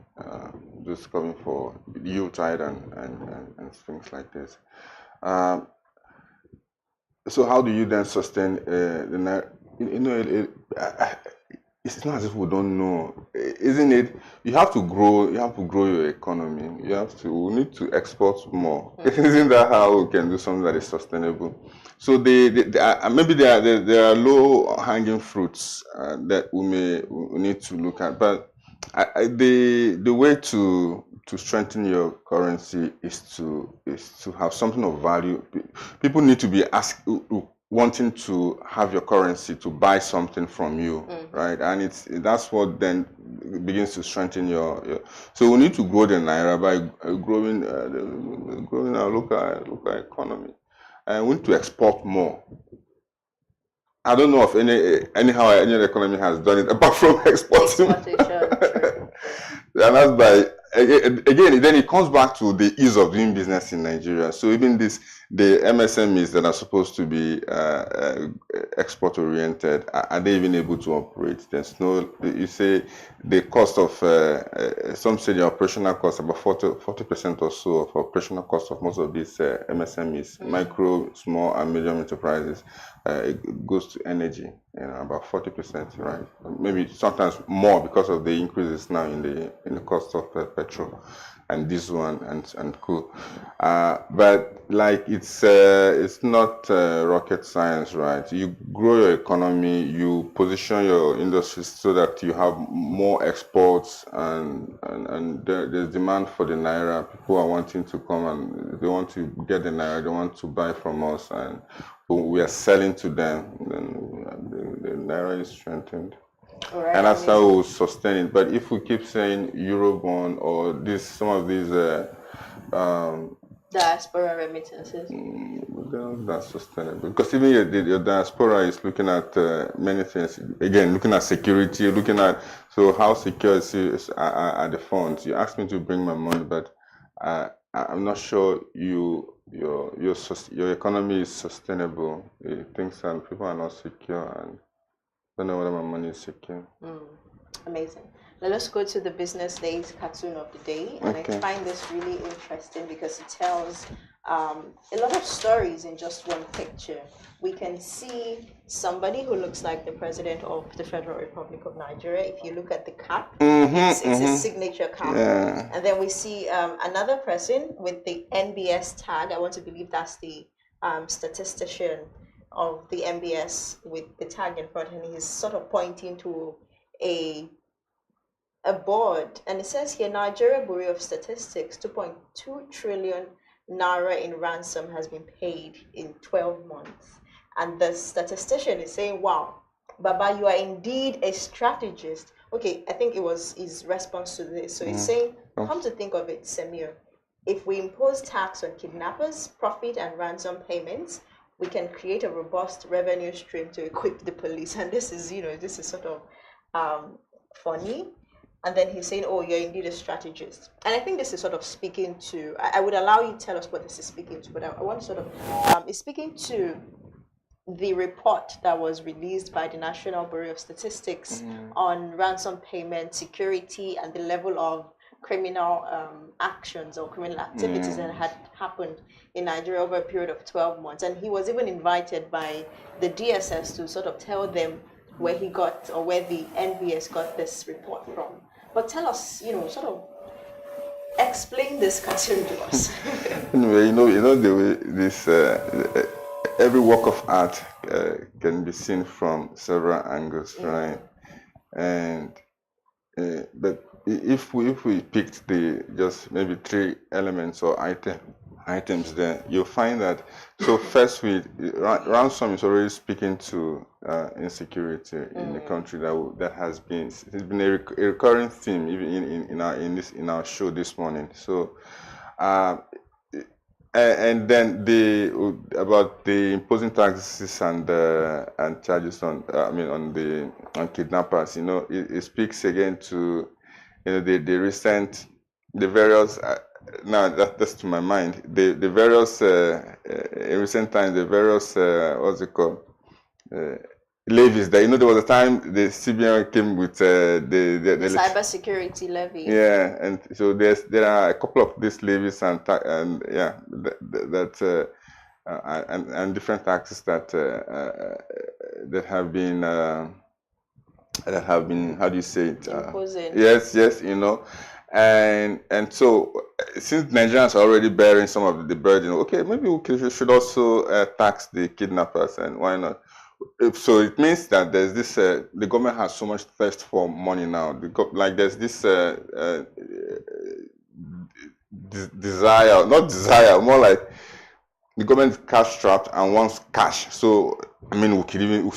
N: just coming for Yuletide and things like this. So how do you then sustain it's not as if we don't know, isn't it? You have to grow. You have to grow your economy. We need to export more. Isn't that how we can do something that is sustainable? So maybe there are low hanging fruits that we need to look at. But the way to strengthen your currency is to have something of value. People need to be wanting to have your currency to buy something from you, right? And that's what then begins to strengthen your. So we need to grow the naira by growing our local economy, and we need to export more. I don't know if any other economy has done it apart from exporting. And that's by again. Then it comes back to the ease of doing business in Nigeria. So even the MSMEs that are supposed to be export oriented, are they even able to operate? There's no. You say the cost of some say the operational cost about 40% or so of operational cost of most of these MSMEs, micro, small, and medium enterprises. It goes to energy, about 40%, right? Maybe sometimes more because of the increases now in the cost of petrol and diesel and coal. But like it's not rocket science, right? You grow your economy, you position your industries so that you have more exports, and there's demand for the naira. People are wanting to come and they want to get the naira, they want to buy from us, and we are selling to them. Then the naira is strengthened.
Q: Right,
N: and that's how we'll sustain it. But if we keep saying Eurobond or some of these
Q: diaspora remittances,
N: they're not sustainable. Because even your diaspora is looking at many things. Again, looking at security, looking at how secure are the funds. You asked me to bring my money, but I'm not sure your economy is sustainable. Things and people are not secure, and don't know whether my money is secure.
Q: Amazing. Let us go to the Business Day's cartoon of the day, and I find this really interesting because it tells a lot of stories in just one picture. We can see somebody who looks like the president of the Federal Republic of Nigeria. If you look at the cap, it's a signature cap.
N: Yeah.
Q: And then we see another person with the NBS tag. I want to believe that's the statistician of the MBS with the tag in front, and he's sort of pointing to a board, and it says here Nigeria Bureau of Statistics 2.2 trillion naira in ransom has been paid in 12 months. And the statistician is saying, wow, Baba, you are indeed a strategist. Okay, I think it was his response to this. So he's saying, come to think of it, Semir, if we impose tax on kidnappers, profit and ransom payments, we can create a robust revenue stream to equip the police. And this is sort of funny. And then he's saying, oh, you're indeed a strategist. And I think this is sort of speaking to, I would allow you to tell us what this is speaking to, but I want to sort of, it's speaking to the report that was released by the National Bureau of Statistics on ransom payment, security, and the level of criminal actions or criminal activities that had happened in Nigeria over a period of 12 months. And he was even invited by the DSS to sort of tell them where he got, or where the NBS got this report from. But tell us, sort of explain this cartoon to us.
N: Anyway, the way this every work of art can be seen from several angles, right? And but if we picked just maybe 3 elements or items, then you'll find that. So first, ransom is already speaking to insecurity in the country that has been a recurring theme even in our show this morning. So and then about the imposing taxes and charges on kidnappers. It speaks again to the various now that's to my mind. The various in recent times, the various what's it called, levies. That there was a time the CBN came with the
Q: cybersecurity levy.
N: Yeah, and so there are a couple of these levies and and different taxes that have been how do you say it?
Q: Imposing.
N: Yes, and so since Nigerians are already bearing some of the burden, okay, maybe we should also tax the kidnappers, and why not? So it means that there's this the government has so much thirst for money now. Like there's this desire, not desire, more like the government is cash strapped and wants cash. So I mean, we could even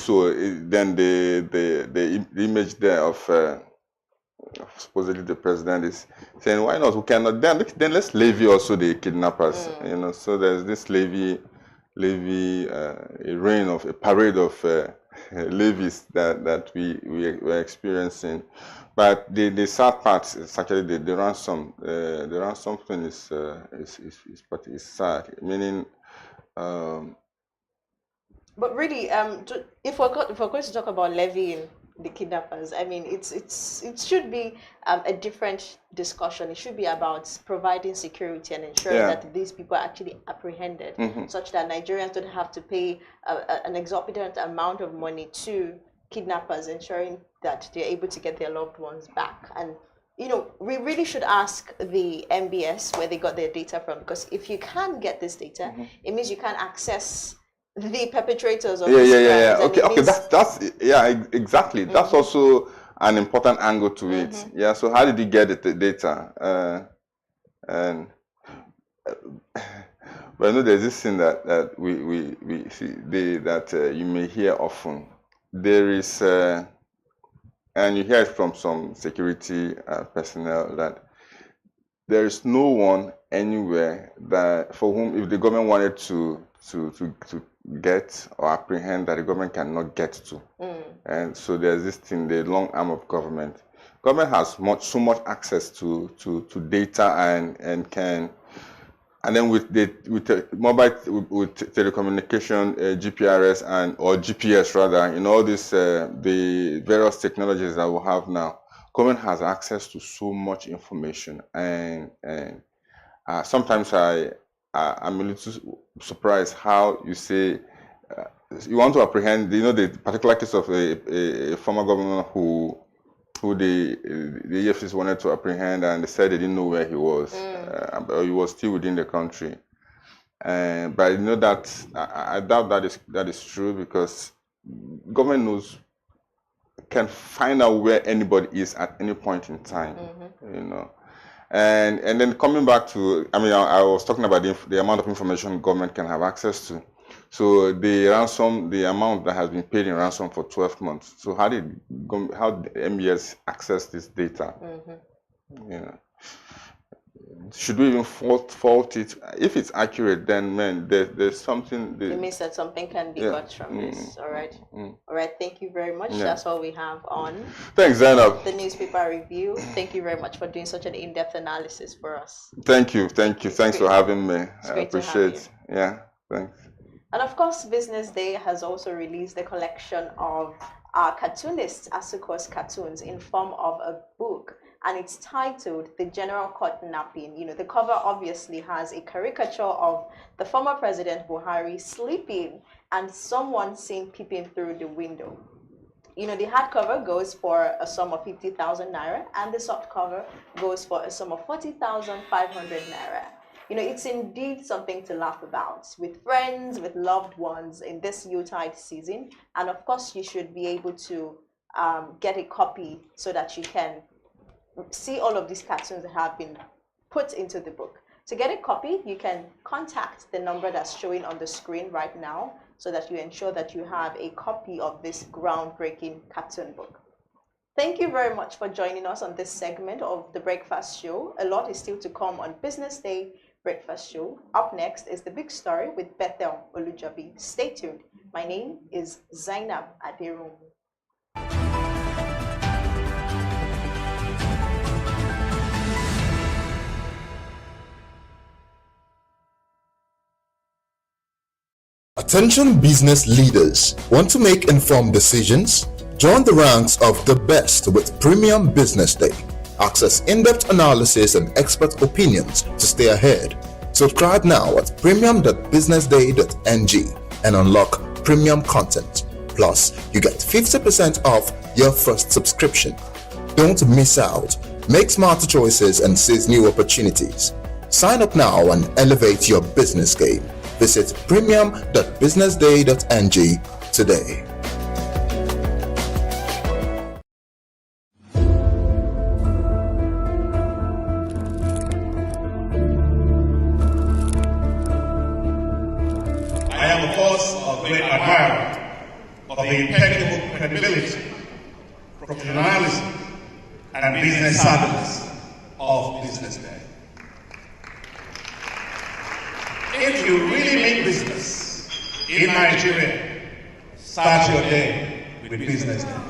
N: then the image there of supposedly the president is saying, why not? We cannot then let's levy also the kidnappers. So there's this levy a parade of levies that we're experiencing. But the sad part is actually the ransom. The ransom thing is sad, meaning.
Q: But really, if we're going to talk about levying the kidnappers, I mean, it should be a different discussion. It should be about providing security and ensuring that these people are actually apprehended, such that Nigerians don't have to pay an exorbitant amount of money to kidnappers, ensuring that they're able to get their loved ones back. And we really should ask the MBS where they got their data from, because if you can't get this data, it means you can't access the perpetrators of these crimes.
N: Okay, that's exactly. That's also an important angle to it. Yeah. So how did you get the data? But there's this thing that we see that you may hear often. There is, and you hear it from some security personnel, that there is no one anywhere that for whom, if the government wanted to get or apprehend, that the government cannot get to. And so there's this thing, the long arm of government. Government has so much access to data and can, and then with telecommunication, GPRS or GPS rather, all this the various technologies that we have now, government has access to so much information, and sometimes I'm a little surprised how you say you want to apprehend. The particular case of a former governor who the EFCC wanted to apprehend, and they said they didn't know where he was, but he was still within the country. But that I doubt that is true, because government can find out where anybody is at any point in time. And then coming back to, I was talking about the amount of information government can have access to. So the amount that has been paid in ransom for 12 months. So how did MBS access this data? Should we even fault it? If it's accurate, then there's something.
Q: It means that something can be got from this. All right. All right. Thank you very much. That's all we have on.
N: Thanks, Zainab.
Q: The newspaper review. Thank you very much for doing such an in-depth analysis for us.
N: Thank you. Thanks for having me. I appreciate it. Yeah. Thanks.
Q: And of course, Business Day has also released a collection of our cartoonists, Asuko's cartoons, in form of a book. And it's titled The General Caught Napping. The cover obviously has a caricature of the former President Buhari sleeping and someone seen peeping through the window. The hardcover goes for a sum of 50,000 naira, and the soft cover goes for a sum of 40,500 naira. It's indeed something to laugh about with friends, with loved ones in this Yuletide season. And of course, you should be able to get a copy so that you can see all of these cartoons that have been put into the book. To get a copy, you can contact the number that's showing on the screen right now so that you ensure that you have a copy of this groundbreaking cartoon book. Thank you very much for joining us on this segment of The Breakfast Show. A lot is still to come on Business Day Breakfast Show. Up next is The Big Story with Bethel Olujobi. Stay tuned. My name is Zainab Aderum.
J: Attention business leaders. Want to make informed decisions? Join the ranks of the best with Premium Business Day. Access in-depth analysis and expert opinions to stay ahead. Subscribe now at premium.businessday.ng and unlock premium content. Plus, you get 50% off your first subscription. Don't miss out. Make smarter choices and seize new opportunities. Sign up now and elevate your business game. Visit premium.businessday.ng today.
B: I am, of course, a great admirer of the impeccable credibility, professionalism, and business savviness of BusinessDay. If you really mean business in Nigeria, start your day with BusinessDay.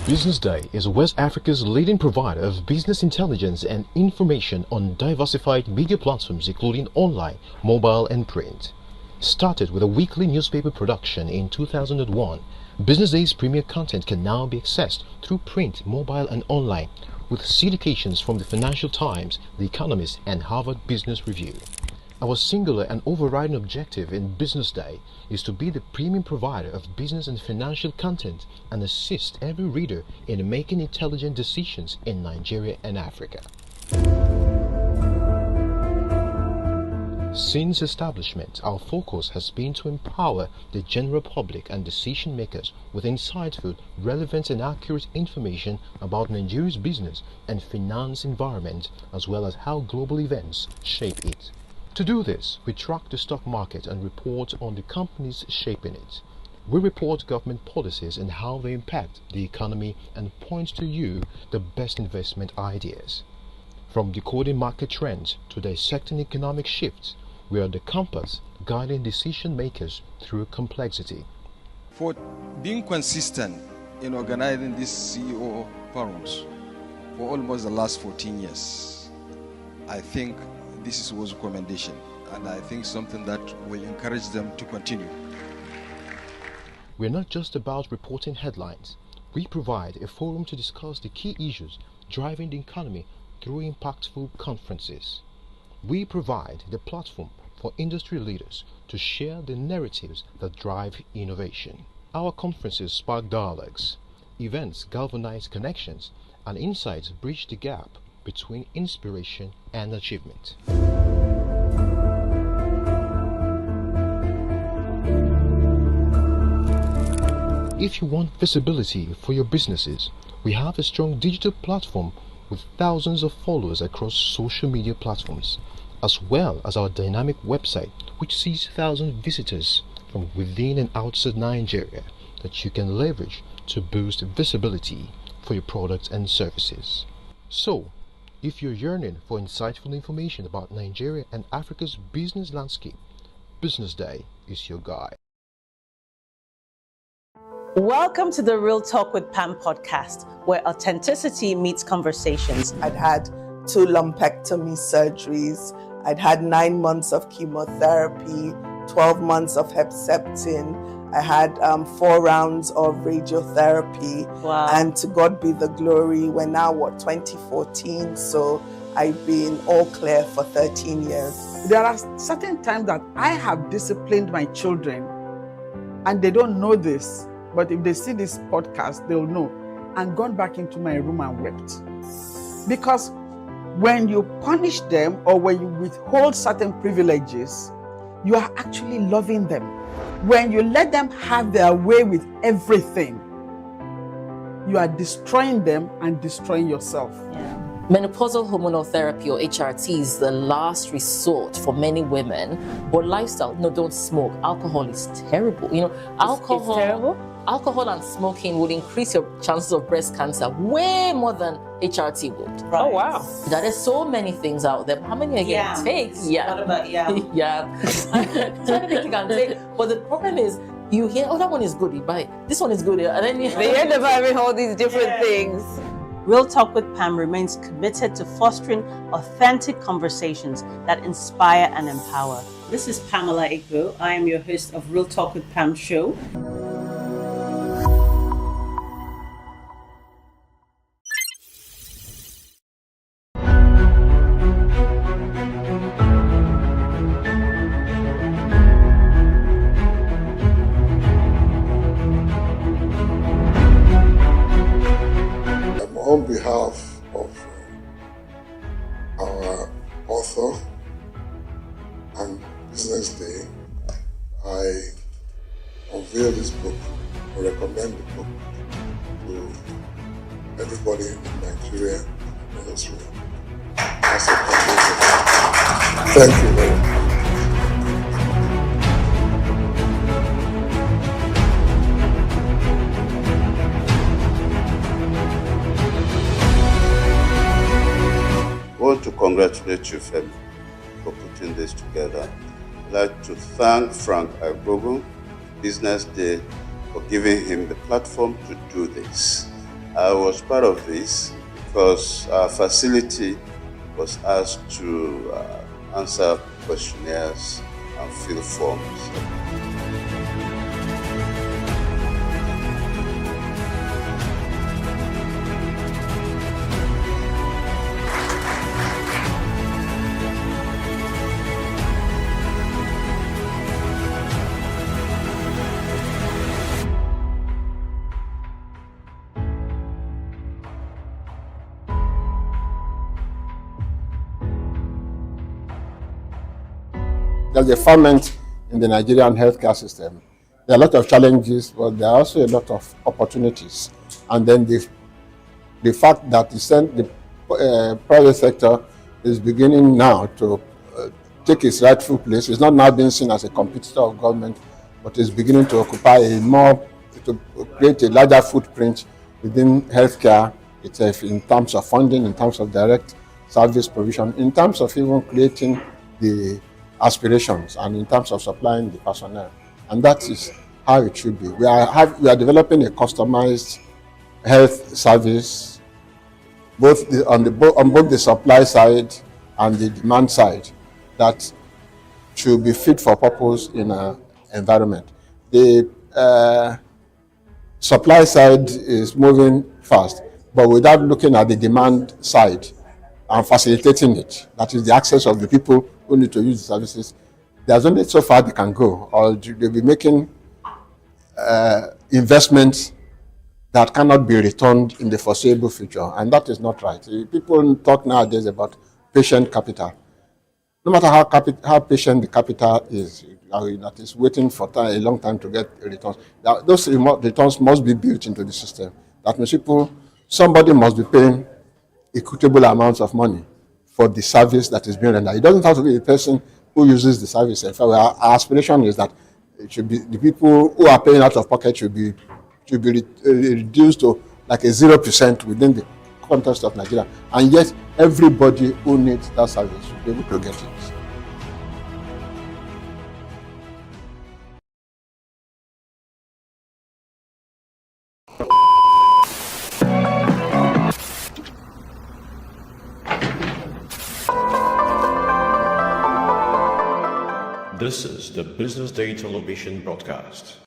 C: Business Day is West Africa's leading provider of business intelligence and information on diversified media platforms including online, mobile and print. Started with a weekly newspaper production in 2001, Business Day's premier content can now be accessed through print, mobile and online, with syndications from the Financial Times, The Economist and Harvard Business Review. Our singular and overriding objective in Business Day is to be the premium provider of business and financial content and assist every reader in making intelligent decisions in Nigeria and Africa. Since establishment, our focus has been to empower the general public and decision makers with insightful, relevant and accurate information about Nigeria's business and finance environment, as well as how global events shape it. To do this, we track the stock market and report on the companies shaping it. We report government policies and how they impact the economy and point to you the best investment ideas. From decoding market trends to dissecting economic shifts, we are the compass guiding decision makers through complexity.
D: For being consistent in organizing these CEO forums for almost the last 14 years, I think this was a commendation, and I think something that will encourage them to continue.
C: We're not just about reporting headlines. We provide a forum to discuss the key issues driving the economy through impactful conferences. We provide the platform for industry leaders to share the narratives that drive innovation. Our conferences spark dialogues, events galvanize connections, and insights bridge the gap between inspiration and achievement. If you want visibility for your businesses, we have a strong digital platform with thousands of followers across social media platforms, as well as our dynamic website which sees thousands of visitors from within and outside Nigeria that you can leverage to boost visibility for your products and services. So, if you're yearning for insightful information about Nigeria and Africa's business landscape, Business Day is your guide.
F: Welcome to the Real Talk with Pam podcast, where authenticity meets conversations.
G: I'd had 2 lumpectomy surgeries. I'd had 9 months of chemotherapy, 12 months of Herceptin. I had 4 rounds of radiotherapy.
F: Wow.
G: And to God be the glory, we're now, 2014? So I've been all clear for 13 years.
H: There are certain times that I have disciplined my children, and they don't know this, but if they see this podcast, they'll know, and gone back into my room and wept. Because when you punish them or when you withhold certain privileges, you are actually loving them. When you let them have their way with everything, you are destroying them and destroying yourself.
S: Menopausal hormonal therapy, or HRT, is the last resort for many women. But lifestyle, no, don't smoke. Alcohol is terrible. You know, alcohol.
F: It's terrible?
S: alcohol and smoking would increase your chances of breast cancer way more than HRT would.
F: Right.
S: Oh, wow. There are so many things out there. How many are you going to take? Yeah.
F: What about yam?
S: Yeah. Trying to think you can take. But the problem is, you hear, oh, that one is good, you buy it. This one is good, and then you
F: end up having all these different things. Real Talk with Pam remains committed to fostering authentic conversations that inspire and empower. This is Pamela Igbo. I am your host of Real Talk with Pam show.
T: On behalf of our author and BusinessDay, I unveil this book or recommend the book to everybody in Nigeria and elsewhere. Thank you very much.
U: I want to congratulate you, Femi, for putting this together. I'd like to thank Frank Agbogu, BusinessDay, for giving him the platform to do this. I was part of this because our facility was asked to answer questionnaires and fill forms.
E: There's a ferment in the Nigerian healthcare system. There are a lot of challenges, but there are also a lot of opportunities. And then the fact that the private sector is beginning now to take its rightful place. It's not now being seen as a competitor of government, but is beginning to occupy to create a larger footprint within healthcare itself in terms of funding, in terms of direct service provision, in terms of even creating the aspirations and in terms of supplying the personnel. And that is how it should be. We are developing a customized health service on both the supply side and the demand side that should be fit for purpose in an environment. The supply side is moving fast, but without looking at the demand side and facilitating it, that is the access of the people who need to use the services. There's only so far they can go, or they'll be making investments that cannot be returned in the foreseeable future, and that is not right. People talk nowadays about patient capital. No matter how patient the capital is, that is waiting for a long time to get returns, those returns must be built into the system. That means somebody must be paying equitable amounts of money for the service that is being rendered. It doesn't have to be the person who uses the service. In fact, our aspiration is that it should be the people who are paying out of pocket should be reduced to like a 0% within the context of Nigeria. And yet, everybody who needs that service should be able to get it.
A: This is the Business Day television broadcast.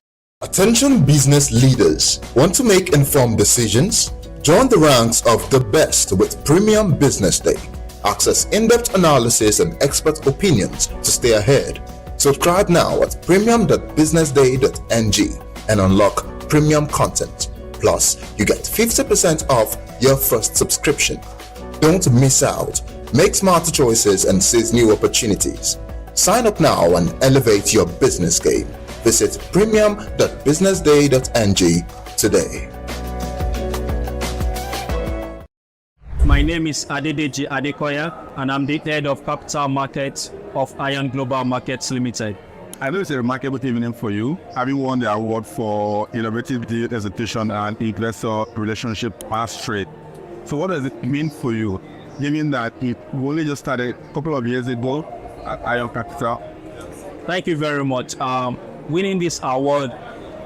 J: Attention business leaders. Want to make informed decisions? Join the ranks of the best with Premium Business Day. Access in-depth analysis and expert opinions to stay ahead. Subscribe now at premium.businessday.ng and unlock premium content. Plus, you get 50% off your first subscription. Don't miss out. Make smarter choices and seize new opportunities. Sign up now and elevate your business game. Visit premium.businessday.ng today.
K: My name is Adedeji Adekoya, and I'm the head of capital markets of Iron Global Markets Limited.
L: I know it's a remarkable evening for you, having won the award for Innovative Deal Execution and Investor Relationship Mastery. So what does it mean for you, given that you only just started a couple of years ago at Ion Capital?
K: Thank you very much. Winning this award,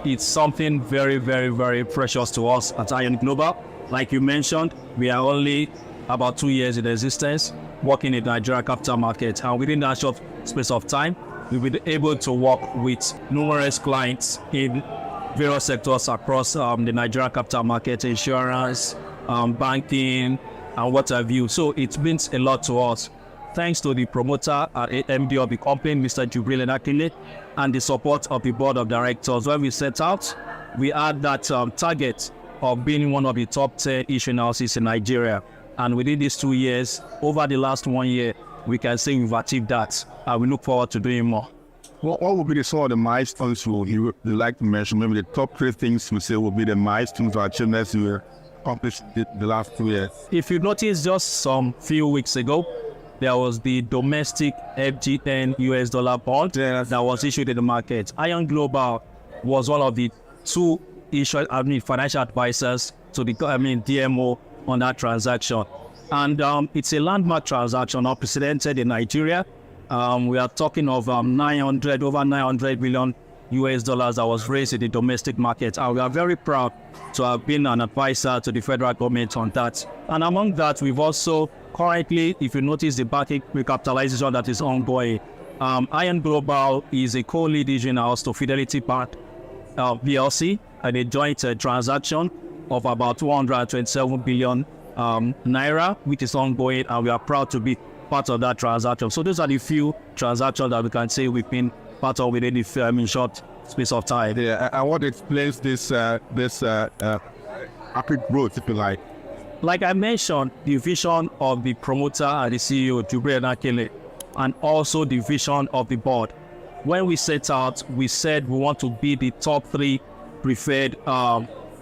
K: it's something very, very, very precious to us at Ion Global. Like you mentioned, we are only about 2 years in existence, working in the Nigeria capital market. And within that short space of time, we've been able to work with numerous clients in various sectors across the Nigeria capital market, insurance, banking, and what have you. So it means a lot to us. Thanks to the promoter and MD of the company, Mr. Jubril Enakile, and the support of the board of directors. When we set out, we had that target of being one of the top 10 issuing houses in Nigeria. And within these 2 years, over the last 1 year, we can say we've achieved that. And we look forward to doing more.
L: What would be some of the milestones you would like to mention? Maybe the top 3 things you say will be the milestones or achievements you accomplished the last 2 years.
K: If you notice, just some few weeks ago, there was the domestic FG10 US dollar bond that was issued in the market. Ion Global was one of the 2 financial advisors to the DMO on that transaction. And it's a landmark transaction, unprecedented in Nigeria. We are talking of over 900 million US dollars that was raised in the domestic market. And we are very proud to have been an advisor to the federal government on that. And among that, we've also currently, if you notice the banking recapitalization that is ongoing, Ion Global is a co-lead issuing house to Fidelity Bank PLC, and a joint transaction of about 227 billion naira, which is ongoing, and we are proud to be part of that transaction. So those are the few transactions that we can say we've been part of within the short space of time.
L: Yeah, and what explains this rapid growth, if you like?
K: Like I mentioned, the vision of the promoter and the CEO, Jubril Enakile, and also the vision of the board. When we set out, we said we want to be the top 3 preferred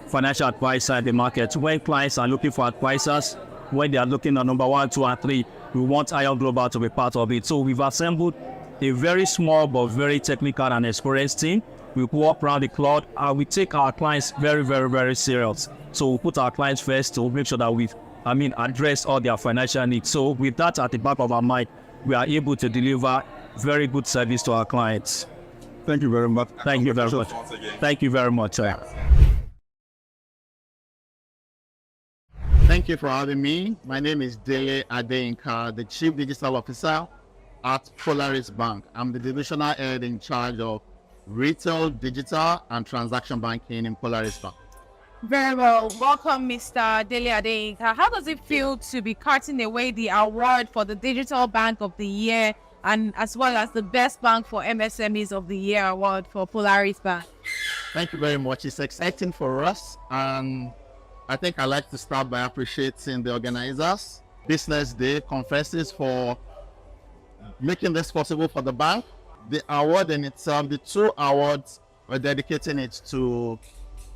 K: financial advisor in the market. When clients are looking for advisors, when they are looking at number 1, 2, and 3, we want Ion Global to be part of it. So we've assembled a very small but very technical and experienced team. We walk around the cloud and we take our clients very, very, very serious. So we put our clients first to make sure that we address all their financial needs. So with that at the back of our mind, we are able to deliver very good service to our clients.
L: Thank you very much.
K: Thank you very much. Thank you very much.
V: Thank you for having me. My name is Dele Adeyinka, the Chief Digital Officer at Polaris Bank. I'm the divisional head in charge of retail, digital, and transaction banking in Polaris Bank.
I: Very well. Welcome, Mr. Dele Adeyinka. How does it feel to be carting away the award for the Digital Bank of the Year, and as well as the Best Bank for MSMEs of the Year award for Polaris Bank?
V: Thank you very much. It's exciting for us, and I think I'd like to start by appreciating the organizers, BusinessDay, Conferences, for making this possible for the bank. The award in itself, the 2 awards, we're dedicating it to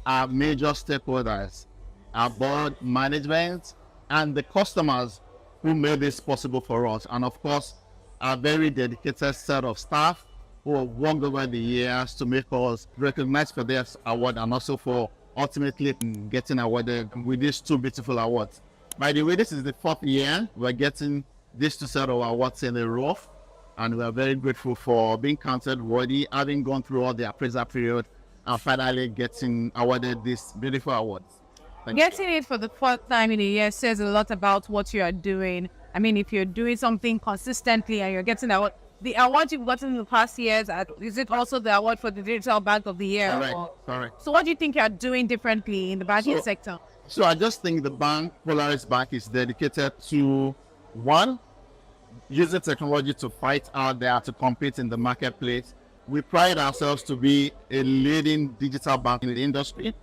V: our major stakeholders, our board, management, and the customers who made this possible for us. And of course, a very dedicated set of staff who have worked over the years to make us recognized for this award, and also for ultimately getting awarded with these 2 beautiful awards. By the way, this is the 4th year we're getting these 2 set of awards in a row, and we are very grateful for being counted worthy, having gone through all the appraisal period, and finally getting awarded these beautiful awards.
I: Getting it for the 4th time in a year says a lot about what you are doing. I mean, if you're doing something consistently and you're getting award, the award you've gotten in the past years, is it also the award for the Digital Bank of the Year?
V: Correct.
I: So what do you think you're doing differently in the banking sector?
V: So I just think the bank, Polaris Bank, is dedicated to, 1, using technology to fight out there, to compete in the marketplace. We pride ourselves to be a leading digital bank in the industry.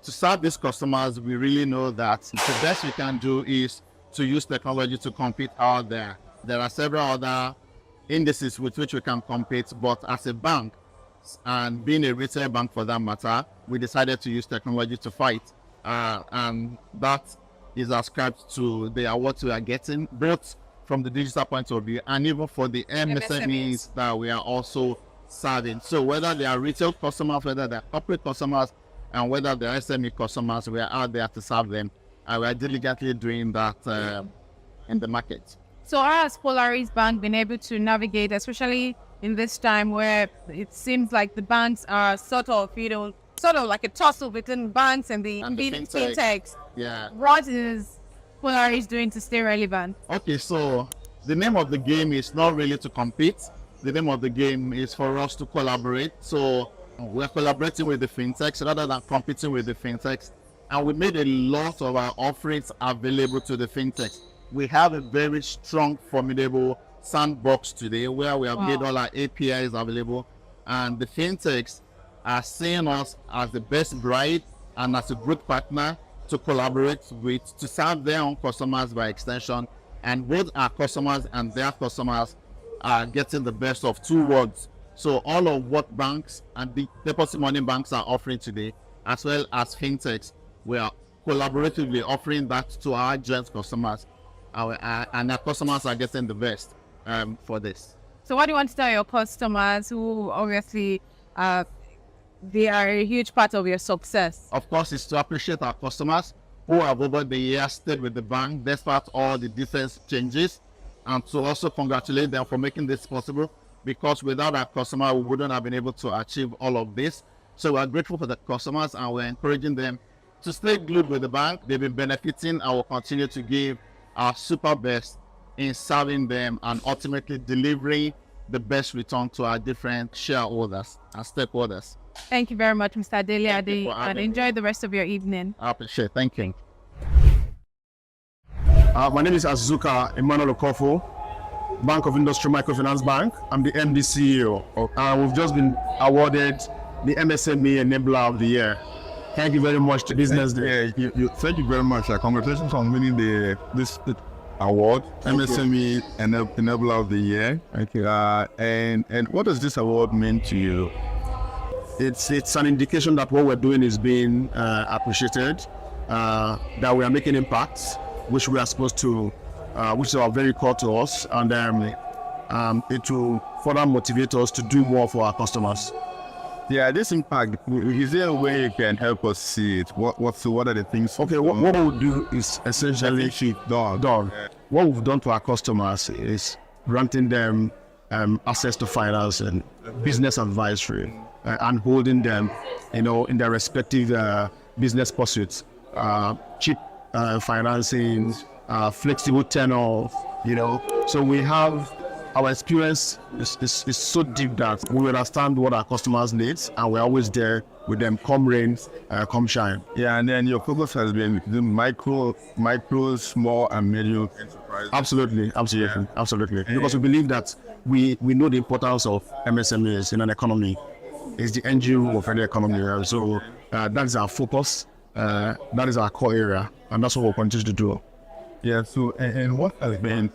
V: To serve these customers, we really know that the best we can do is to use technology to compete out there. There are several other indices with which we can compete, but as a bank, and being a retail bank for that matter, we decided to use technology to fight. And that is ascribed to the awards we are getting, both from the digital point of view and even for the MSMEs that we are also serving. So whether they are retail customers, whether they are corporate customers, and whether they are SME customers, we are out there to serve them. And we are diligently doing that in the market.
I: So how has Polaris Bank been able to navigate, especially in this time where it seems like the banks are sort of like a tussle between banks and the fintechs?
V: Yeah.
I: What is Polaris doing to stay relevant?
V: Okay, so the name of the game is not really to compete. The name of the game is for us to collaborate. So we're collaborating with the fintechs rather than competing with the fintechs. And we made a lot of our offerings available to the fintechs. We have a very strong, formidable sandbox today where we have made all our APIs available. And the fintechs are seeing us as the best bride and as a good partner to collaborate with, to serve their own customers by extension. And both our customers and their customers are getting the best of two worlds. So all of what banks and the deposit money banks are offering today, as well as fintechs, we are collaboratively offering that to our joint customers. And our customers are getting the best for this.
I: So what do you want to tell your customers who obviously they are a huge part of your success?
V: Of course, it's to appreciate our customers who have over the years stayed with the bank despite all the different changes, and to also congratulate them for making this possible, because without our customer, we wouldn't have been able to achieve all of this. So we're grateful for the customers and we're encouraging them to stay glued with the bank. They've been benefiting and will continue to give our super best in serving them and ultimately delivering the best return to our different shareholders and stakeholders.
I: Thank you very much, Mr. Dele Ade, and enjoy the rest of your evening.
V: I appreciate it. Thank you.
M: My name is Azuka Emmanuel Okofo, Bank of Industry Microfinance Bank. I'm the MD CEO. We've just been awarded the MSME Enabler of the Year. Thank you very much to Business Day.
L: Thank you very much. Congratulations on winning this award, MSME Enabler of the Year. Thank you. And what does this award mean to you?
M: It's an indication that what we're doing is being appreciated, that we are making impacts, which we are supposed to, which are very core to us, and it will further motivate us to do more for our customers.
L: Yeah, this impact, is there a way you can help us see it? What are the things?
M: Okay, what we'll do is essentially done. What we've done to our customers is granting them access to finance and business advisory, and holding them, in their respective business pursuits, cheap financing, flexible tenor, So we have, our experience is so deep that we understand what our customers need, and we're always there with them, come rain, come shine.
L: Yeah, and then your focus has been the micro, small and medium enterprises.
M: Absolutely. Because we believe that we know the importance of MSMEs in an economy. It's the engine of any economy. So that is our focus. That is our core area, and that's what we'll continue to do.
L: Yeah. So, and what has been?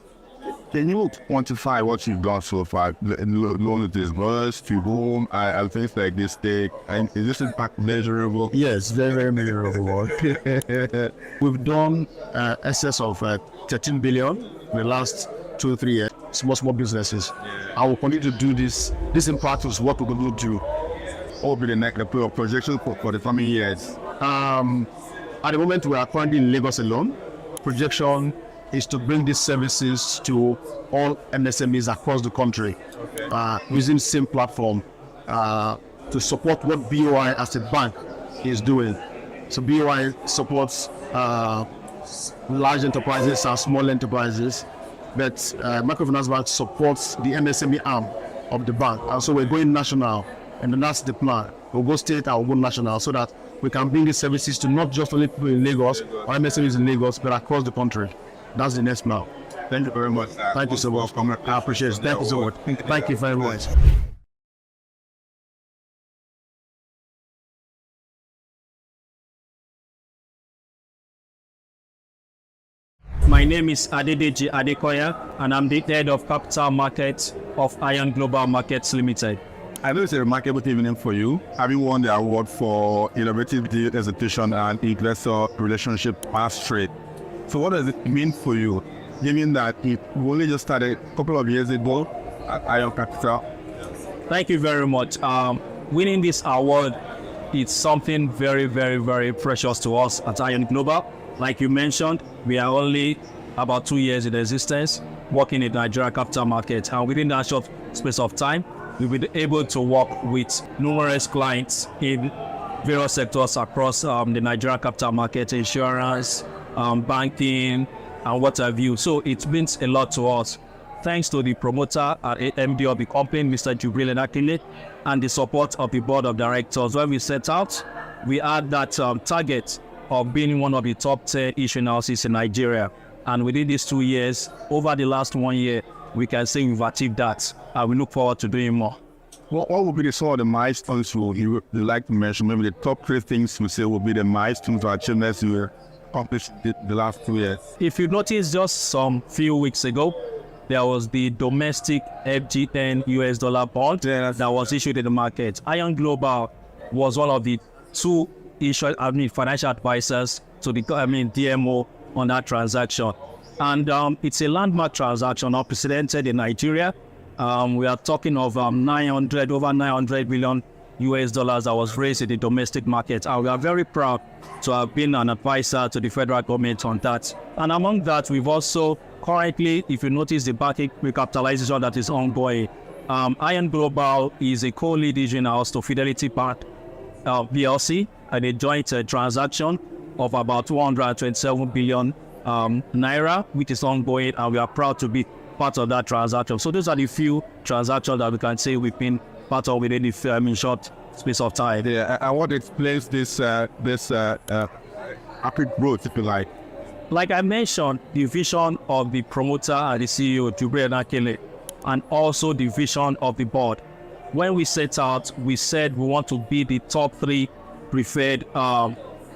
L: Can you quantify what you've done so far? Loan disbursed, to whom, and things like this take? And is this impact measurable?
M: Yes, very, very measurable. We've done excess of 13 billion in the last 2 or 3 years. Small businesses. I will continue to do this. This impact is what we're going to do.
L: What will be the next projection for the coming years?
M: At the moment, we are currently in Lagos alone. Projection is to bring these services to all MSMEs across the country, using the same platform to support what BOI as a bank is doing. So BOI supports large enterprises and small enterprises, but Microfinance Bank supports the MSME arm of the bank. And so we're going national, and that's the plan. We'll go state and we'll go national, so that we can bring these services to not just only people in Lagos or MSMEs in Lagos, but across the country. That's the next plan.
L: Thank you very much.
M: Thank you so much. I appreciate it. Thank you so much. Thank you very much.
K: My name is Adedeji Adekoya, and I'm the head of capital markets of Iron Global Markets Limited.
L: I know it's a remarkable evening for you, having won the award for Innovative Deal Execution and Investor Relationship Mastery. So what does it mean for you, given that we only just started a couple of years ago at Iron Capital?
K: Thank you very much. Winning this award, it's something very, very, very precious to us at Ion Global. Like you mentioned, we are only about 2 years in existence, working in the Nigeria capital market. And within that short space of time, we've been able to work with numerous clients in various sectors across the Nigeria capital market, insurance, banking, and what have you. So it means a lot to us. Thanks to the promoter and MD of the company, Mr. Jubril Akile, and the support of the board of directors. When we set out, we had that target of being one of the top 10 issuing houses in Nigeria. And within these 2 years, over the last 1 year, we can say we've achieved that. And we look forward to doing more.
L: What would be some of the milestones you would like to mention? Maybe the top 3 things you say would be the milestones or achievements you accomplished the last 2 years.
K: If you notice, just some few weeks ago, there was the domestic FG10 US dollar bond that was issued in the market. Ion Global was one of the 2 financial advisors to the DMO on that transaction. And it's a landmark transaction, unprecedented in Nigeria. We are talking of over 900 million US dollars that was raised in the domestic market. And we are very proud to have been an advisor to the federal government on that. And among that, we've also currently, if you notice the banking recapitalization that is ongoing, Ion Global is a co-lead issuing house to Fidelity Bank PLC, and a joint transaction of about 227 billion naira, which is ongoing, and we are proud to be part of that transaction. So those are the few transactions that we can say we've been part of within the short space of time.
L: Yeah, and what explains this rapid growth, if you like?
K: Like I mentioned, the vision of the promoter and the CEO, Jubril Akile, and also the vision of the board. When we set out, we said we want to be the top 3 preferred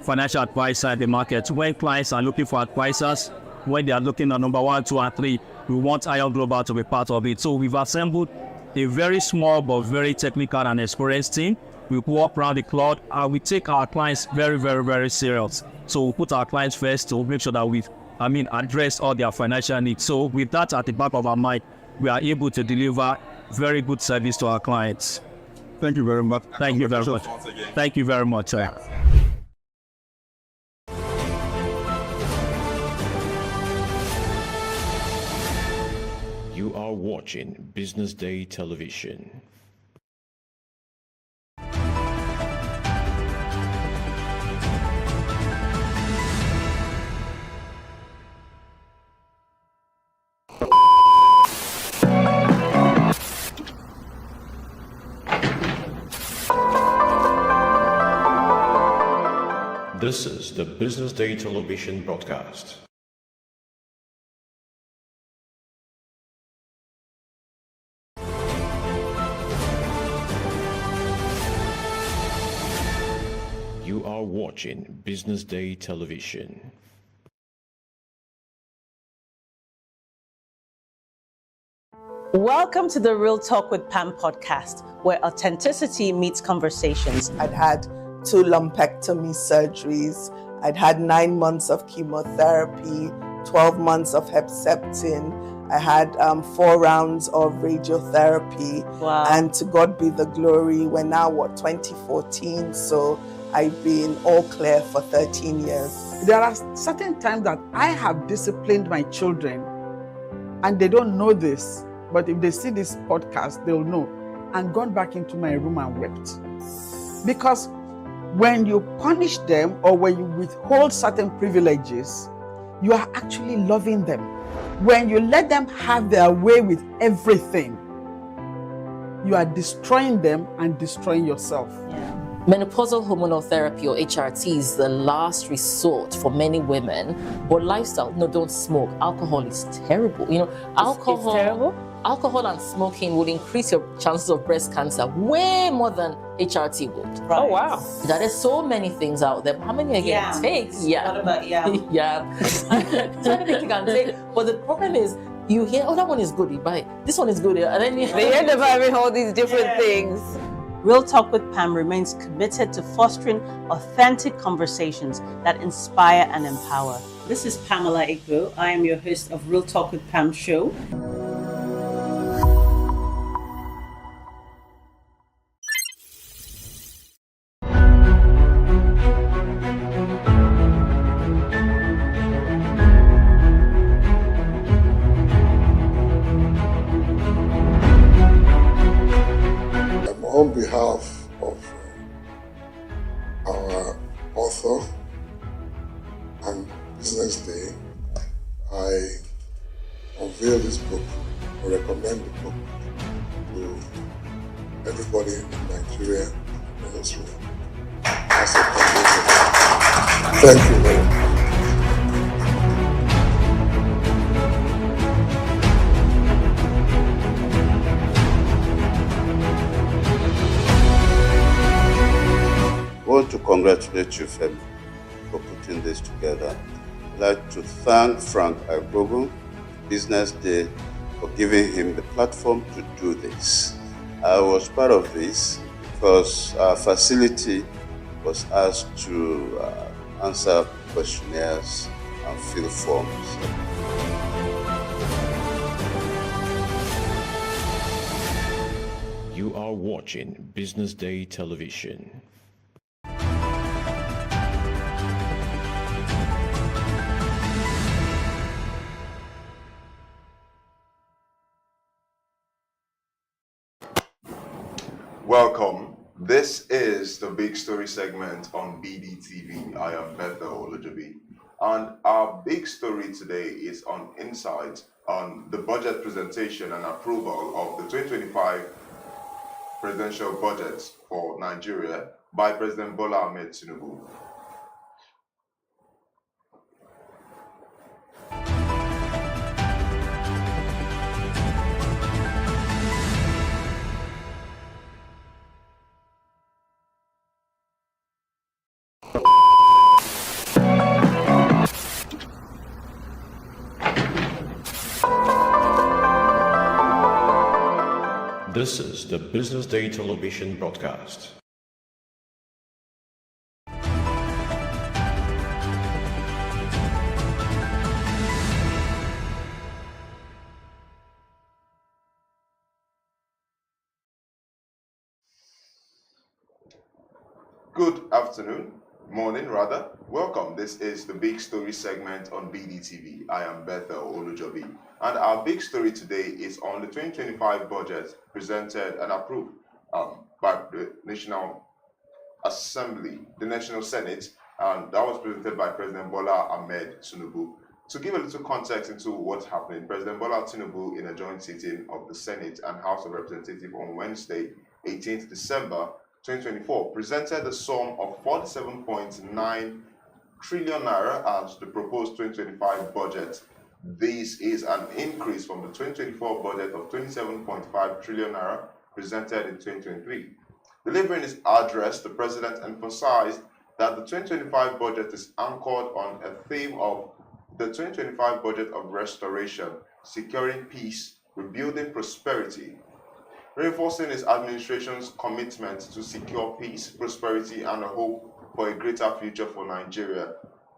K: financial advisor in the market. When clients are looking for advisors, when they are looking at number 1, 2, and 3, we want Ion Global to be part of it. So we've assembled a very small but very technical and experienced team. We walk around the cloud and we take our clients very, very, very serious. So we put our clients first to make sure that we address all their financial needs. So with that at the back of our mind, we are able to deliver very good service to our clients.
L: Thank you very much.
K: Thank you very much. Thank you very much, sir.
A: You are watching Business Day Television. This is the Business Day Television broadcast. You are watching Business Day Television.
F: Welcome to the Real Talk with Pam podcast, where authenticity meets conversations.
G: I'd had 2 lumpectomy surgeries. I'd had 9 months of chemotherapy, 12 months of Herceptin. I had 4 rounds of radiotherapy.
F: Wow.
G: And to God be the glory, we're now, 2014? So I've been all clear for 13 years.
H: There are certain times that I have disciplined my children, and they don't know this, but if they see this podcast, they'll know, and gone back into my room and wept. Because when you punish them or when you withhold certain privileges, you are actually loving them. When you let them have their way with everything, you are destroying them and destroying yourself.
S: Menopausal hormonal therapy, or HRT, is the last resort for many women. But lifestyle, don't smoke. Alcohol is terrible. Alcohol.
F: It's terrible?
S: Alcohol and smoking would increase your chances of breast cancer way more than HRT would.
F: Right. Oh, wow.
S: There are so many things out there. How many again? Take? Yeah.
F: What about
S: yeah. So many things you can take. But the problem is, you hear, that one is good, you buy it. This one is good, and then
F: they end up having all these different things. Real Talk with Pam remains committed to fostering authentic conversations that inspire and empower. This is Pamela Igbo. I am your host of Real Talk with Pam show.
T: Day, I unveil this book or recommend the book to everybody in Nigeria and elsewhere. As a foundation. Thank you very much.
U: I want to congratulate you, Femi, for putting this together. I'd like to thank Frank Agbogun, Business Day, for giving him the platform to do this. I was part of this because our facility was asked to answer questionnaires and fill forms.
A: You are watching Business Day Television.
O: Welcome. This is the Big Story segment on BDTV. I am Bethel Olujobi. And our big story today is on insights on the budget presentation and approval of the 2025 presidential budget for Nigeria by President Bola Ahmed Tinubu.
A: This is the Business Day Television broadcast.
O: Good afternoon, morning rather. Welcome. This is the Big Story segment on BDTV. I am Bethel Olujobi. And our big story today is on the 2025 budget presented and approved by the National Assembly, the National Senate, and that was presented by President Bola Ahmed Tinubu. To give a little context into what's happening, President Bola Tinubu, in a joint sitting of the Senate and House of Representatives on Wednesday, 18th December 2024, presented a sum of 47.9 trillion naira as the proposed 2025 budget. This is an increase from the 2024 budget of 27.5 trillion naira presented in 2023. Delivering his address, the president emphasized that the 2025 budget is anchored on a theme of the 2025 budget of restoration, securing peace, rebuilding prosperity, reinforcing his administration's commitment to secure peace, prosperity, and a hope for a greater future for Nigeria.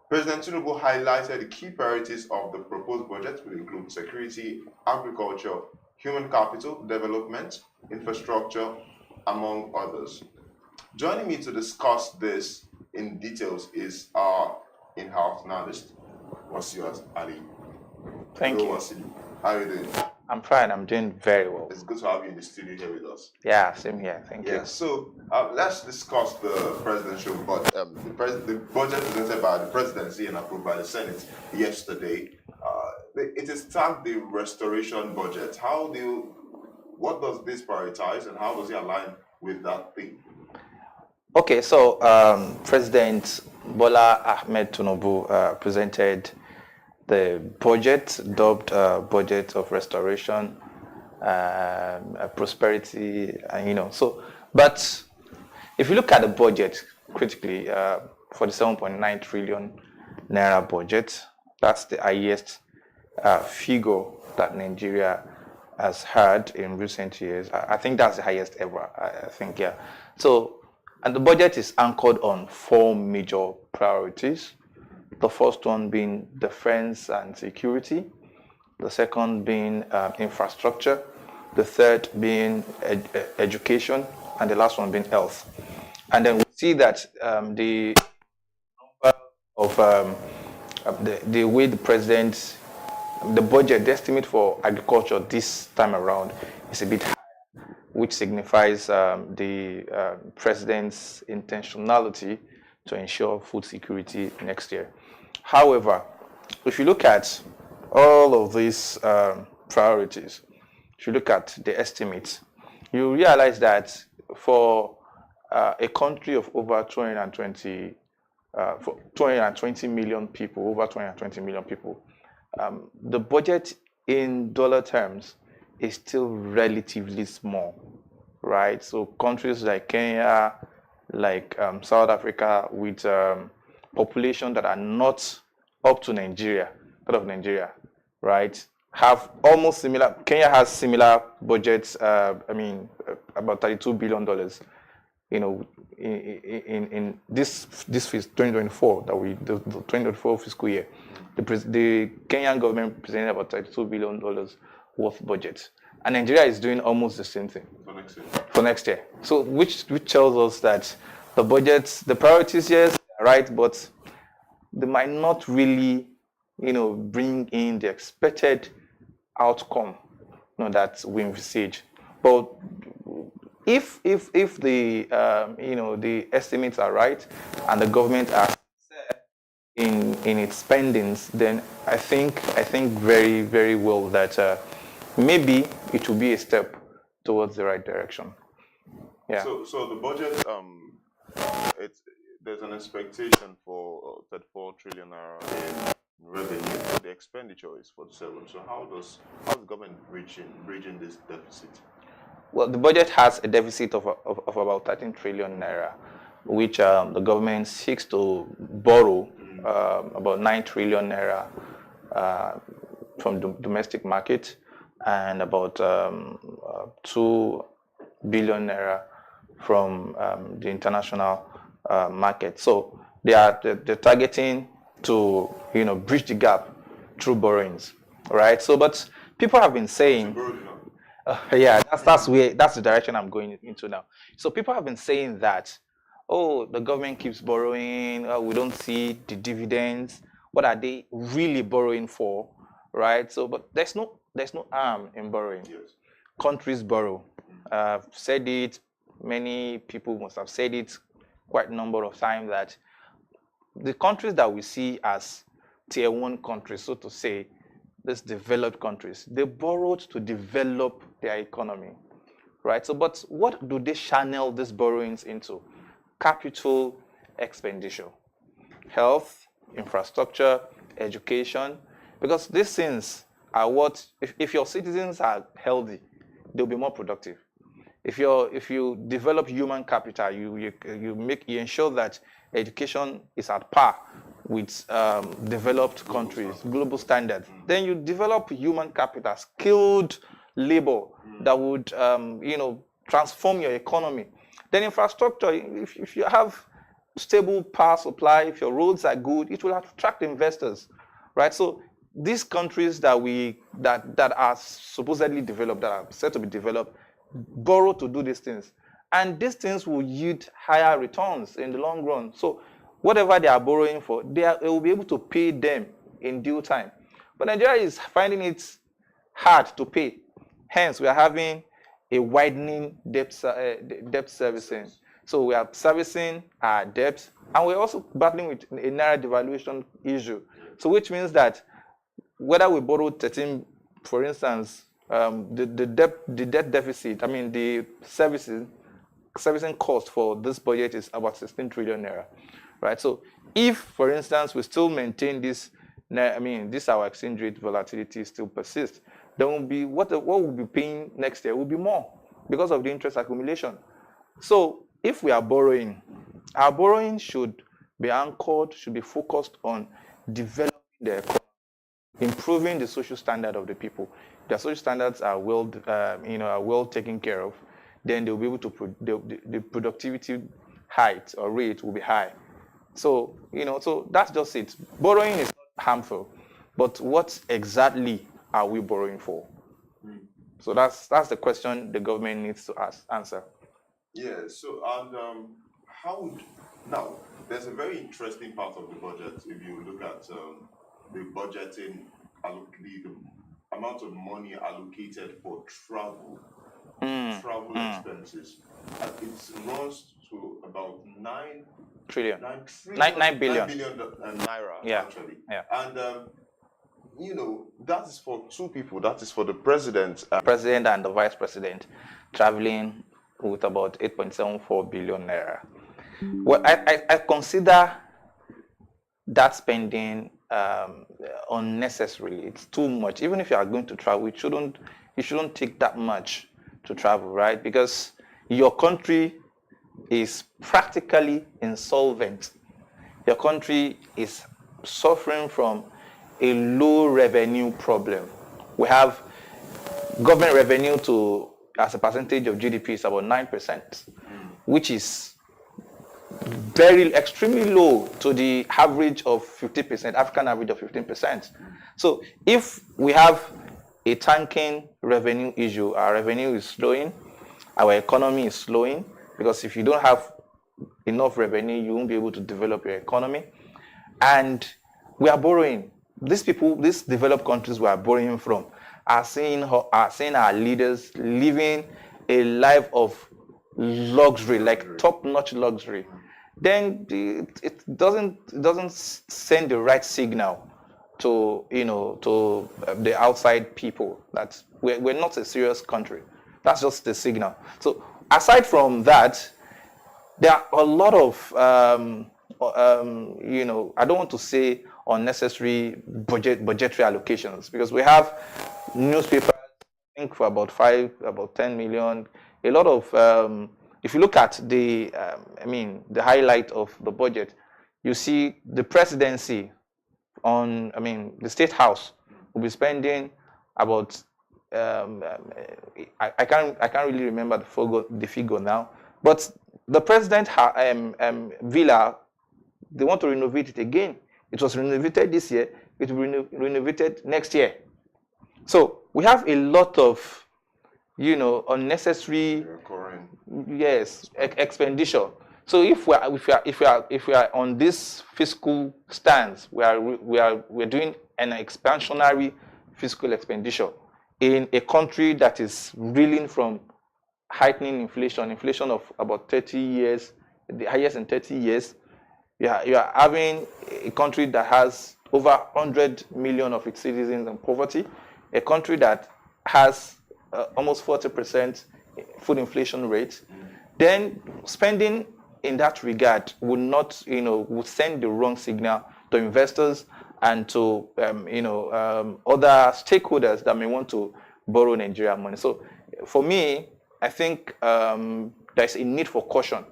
O: President Tinubu highlighted the key priorities of the proposed budget, which include security, agriculture, human capital, development, infrastructure, among others. Joining me to discuss this in details is our in-house analyst, Wasiu Ali.
P: Thank
O: Hello,
P: you.
O: Wasiu. How are you doing?
P: I'm fine. I'm doing very well.
O: It's good to have you in the studio here with us.
P: Yeah, same here. Thank you.
O: So let's discuss the presidential budget, the budget presented by the presidency and approved by the Senate yesterday. It is tagged the restoration budget. What does this prioritize, and how does it align with that theme?
P: Okay, so President Bola Ahmed Tinubu presented the budget, dubbed budget of restoration, prosperity, and but if you look at the budget critically, 47.9 trillion naira budget, that's the highest figure that Nigeria has had in recent years. I think that's the highest ever. I think, yeah. So, and the budget is anchored on four major priorities. The first one being defense and security, the second being infrastructure, the third being education, and the last one being health. And then we see that the number of the way the president, the budget, the estimate for agriculture this time around is a bit high, which signifies the president's intentionality to ensure food security next year. However, if you look at all of these priorities, if you look at the estimates, you realize that for a country of over 220 million people, over 220 million people, the budget in dollar terms is still relatively small, right? So countries like Kenya, like South Africa, with population that are not up to Nigeria, right, have almost similar. Kenya has similar budgets. About $32 billion. In this 2024 the 2024 fiscal year, the Kenyan government presented about $32 billion worth budget, and Nigeria is doing almost the same thing for next year. So which tells us that the budgets, the priorities, yes, are right, but they might not really, bring in the expected outcome, that we envisage. But if the the estimates are right and the government are in its spendings, then I think very, very well that maybe it will be a step towards the right direction. Yeah.
O: So the budget, there's an expectation for 34 trillion naira in revenue. The expenditure is 47. So how's the government bridging this deficit?
P: Well, the budget has a deficit of about 13 trillion naira, which the government seeks to borrow about 9 trillion naira from the domestic market and about 2 billion naira from the international market. So they're targeting to bridge the gap through borrowings, right? So, but people have been saying, that's the direction I'm going into now. So people have been saying that, oh, the government keeps borrowing, we don't see the dividends. What are they really borrowing for, right? So, but there's no harm in borrowing.
O: Yes.
P: Countries borrow. I've said it. Many people must have said it quite a number of times that the countries that we see as tier 1 countries, so to say, these developed countries, they borrowed to develop their economy, right? So, but what do they channel these borrowings into? Capital expenditure, health, infrastructure, education, because these things are what, if your citizens are healthy, they'll be more productive. If you develop human capital, you ensure that education is at par with developed countries, global standards, then you develop human capital, skilled labor that would transform your economy. Then infrastructure, if you have stable power supply, if your roads are good, it will attract investors, right? So these countries that are supposedly developed, that are said to be developed, borrow to do these things, and these things will yield higher returns in the long run. So whatever they are borrowing for, they will be able to pay them in due time. But Nigeria is finding it hard to pay. Hence, we are having a widening debt servicing. So we are servicing our debt, and we're also battling with a naira devaluation issue. So which means that whether we borrow 13, for instance, the debt deficit, the servicing cost for this budget is about 16 trillion naira, right? So if, for instance, we still maintain this, our exchange rate volatility still persists, then will be what we'll be paying next year will be more because of the interest accumulation. So if we are borrowing, our borrowing should be anchored, should be focused on developing the economy, improving the social standard of the people. Their social standards are well taken care of, then they'll be able to the productivity height or rate will be high. So so that's just it. Borrowing is not harmful, but what exactly are we borrowing for? So that's the question the government needs to answer.
O: Yeah. So now there's a very interesting part of the budget. If you look at the budgeting, the amount of money allocated for travel expenses, it runs to about 9 billion naira,
P: Yeah.
O: actually.
P: Yeah.
O: And that is for two people. That is for the president.
P: President and the vice president traveling with about 8.74 billion naira. Well, I consider that spending unnecessary. It's too much. Even if you are going to travel, you shouldn't take that much to travel, right? Because your country is practically insolvent. Your country is suffering from a low revenue problem. We have government revenue as a percentage of GDP is about 9%, which is extremely low to the average of 50%, African average of 15%. So if we have a tanking revenue issue, our revenue is slowing, our economy is slowing, because if you don't have enough revenue, you won't be able to develop your economy. And we are borrowing. These developed countries we are borrowing from are seeing our leaders living a life of luxury, like top-notch luxury. Then it doesn't send the right signal to the outside people that we're not a serious country. That's just the signal. So aside from that, there are a lot of I don't want to say unnecessary budgetary allocations, because we have newspapers, I think, for about 10 million. A lot of if you look at the highlight of the budget, you see the presidency the State House will be spending about I can't really remember the figure now, but the president villa, they want to renovate it again. It was renovated this year. It will be renovated next year. So we have a lot of unnecessary expenditure. So if we are on this fiscal stance, we're doing an expansionary fiscal expenditure in a country that is reeling from heightening inflation of about 30 years, the highest in 30 years. You are having a country that has over 100 million of its citizens in poverty, a country that has almost 40% food inflation rate. Then spending in that regard would send the wrong signal to investors and to other stakeholders that may want to borrow Nigerian money. So for me, I think there's a need for caution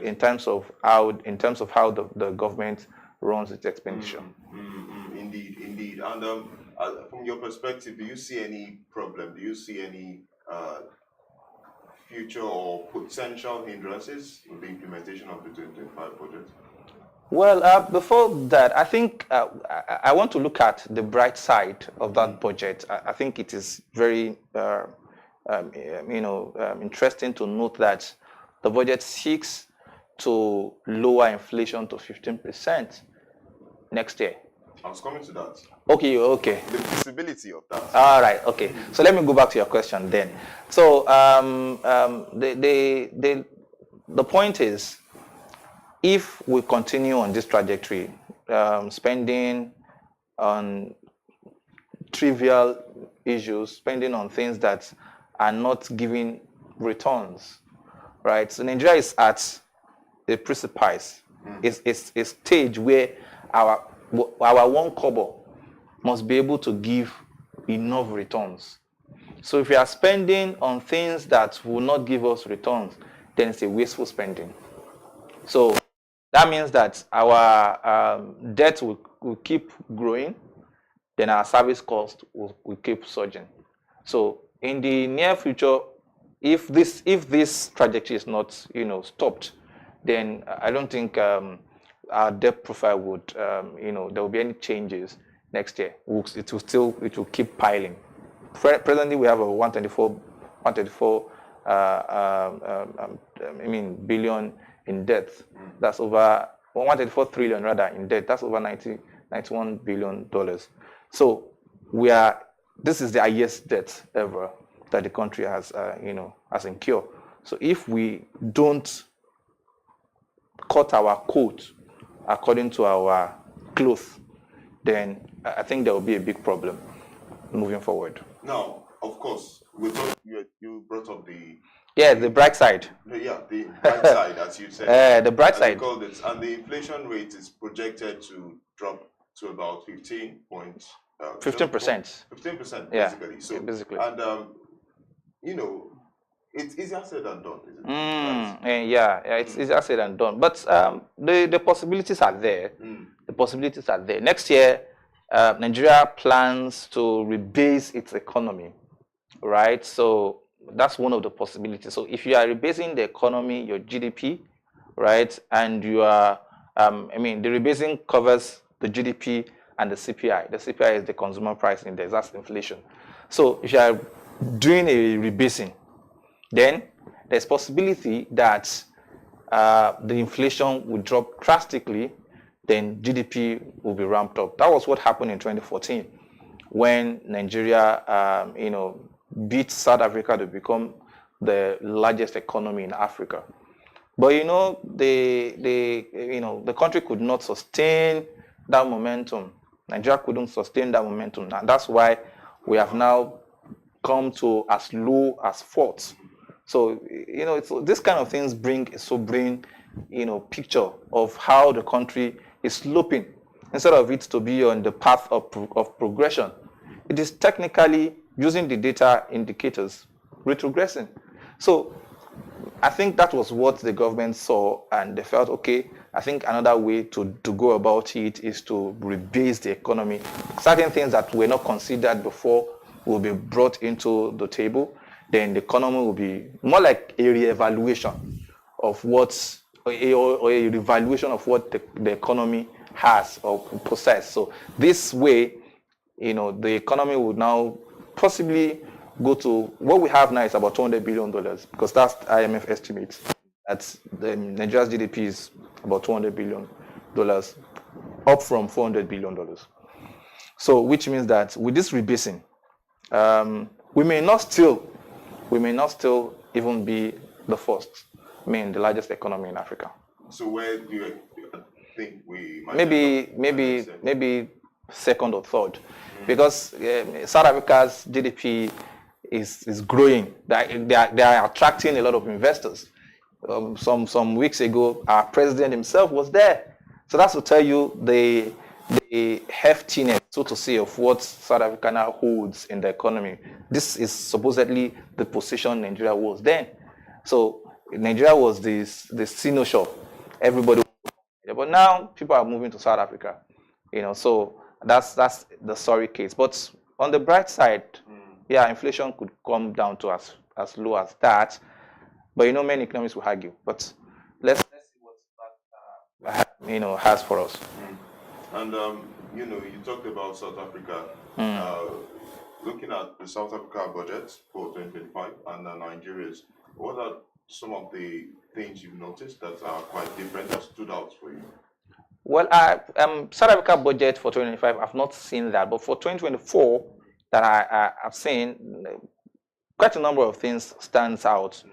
P: in terms of how the government runs its expenditure.
O: Indeed. And from your perspective, do you see any problem? Do you see any future or potential hindrances in the implementation of the 2025 budget?
P: Well, before that, I think I want to look at the bright side of that budget. I think it is very interesting to note that the budget seeks to lower inflation to 15% next year.
O: I was coming to that.
P: Okay.
O: The feasibility of that.
P: All right. Okay. So let me go back to your question then. So the point is, if we continue on this trajectory, spending on trivial issues, spending on things that are not giving returns, right? So Nigeria is at a precipice. It's a stage where our one kobo must be able to give enough returns. So if we are spending on things that will not give us returns, then it's a wasteful spending. So that means that our debt will keep growing, then our service cost will keep surging. So in the near future, if this trajectory is not stopped, then I don't think our debt profile would there will be any changes next year. It will keep piling. Presently, we have a 124 billion in debt. That's over 134 trillion rather in debt. That's over $91 billion. So this is the highest debt ever that the country has incurred. So if we don't cut our coat according to our clothes, then I think there will be a big problem moving forward.
O: Now, of course, you brought up the
P: bright side.
O: The bright side, as you said.
P: The bright
O: as
P: side.
O: You called it, and the inflation rate is projected to drop to about 15%.
P: 15%.
O: 15%,
P: Yeah,
O: basically. So,
P: basically.
O: And it's easier said than done, isn't it?
P: It's easier said than done. But the possibilities are there. The possibilities are there. Next year, Nigeria plans to rebase its economy, right? So that's one of the possibilities. So if you are rebasing the economy, your GDP, right, and you are, the rebasing covers the GDP and the CPI. The CPI is the consumer price index. That's inflation. So if you are doing a rebasing, then there's possibility that the inflation will drop drastically, then GDP will be ramped up. That was what happened in 2014 when Nigeria, beat South Africa to become the largest economy in Africa. But the country could not sustain that momentum. Nigeria couldn't sustain that momentum, and that's why we have now come to as low as 4th. So, this kind of things bring a sobering, picture of how the country is sloping. Instead of it to be on the path of progression, it is technically, using the data indicators, retrogressing. So, I think that was what the government saw, and they felt, okay, I think another way to go about it is to rebase the economy. Certain things that were not considered before will be brought into the table. Then the economy will be more like a reevaluation of or a revaluation of what the economy has or possess. So this way, the economy would now possibly go to what we have now is about $200 billion, because that's IMF estimates. That's Nigeria's GDP is about $200 billion, up from $400 billion. So which means that with this rebasing, we may not still even be the first, the largest economy in Africa.
O: So where do you think we might
P: maybe second or third, because South Africa's GDP is growing. They are attracting a lot of investors. Some weeks ago, our president himself was there. So that's to tell you the heftiness, so to say, of what South Africa now holds in the economy. This is supposedly the position Nigeria was then. So Nigeria was the sino shop. Everybody, but now people are moving to South Africa. So that's the sorry case. But on the bright side, inflation could come down to as low as that. But many economists will argue. But let's see what that has for us.
O: And you talked about South Africa. Looking at the South Africa budget for 2025 and Nigeria's, what are some of the things you've noticed that are quite different that stood out for you?
P: Well, South Africa budget for 2025, I've not seen that, but for 2024, that I've seen, quite a number of things stands out.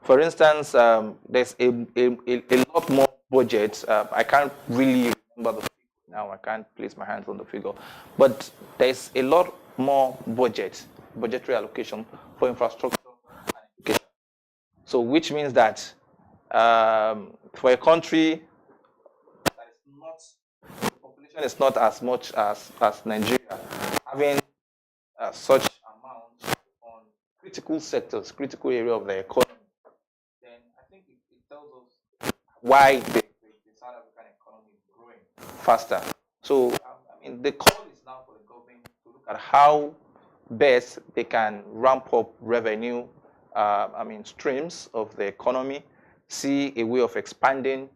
P: For instance, there's a lot more budget. I can't really remember the figure now. I can't place my hands on the figure, but there's a lot more budgetary allocation for infrastructure and education. So, which means that for a country that is not, the population is not as much as Nigeria, having such amount on critical sectors, critical area of the economy, then I think it tells us why the South African economy is growing faster. So, the call is now for the government to look at how best they can ramp up revenue, streams of the economy, see a way of expanding,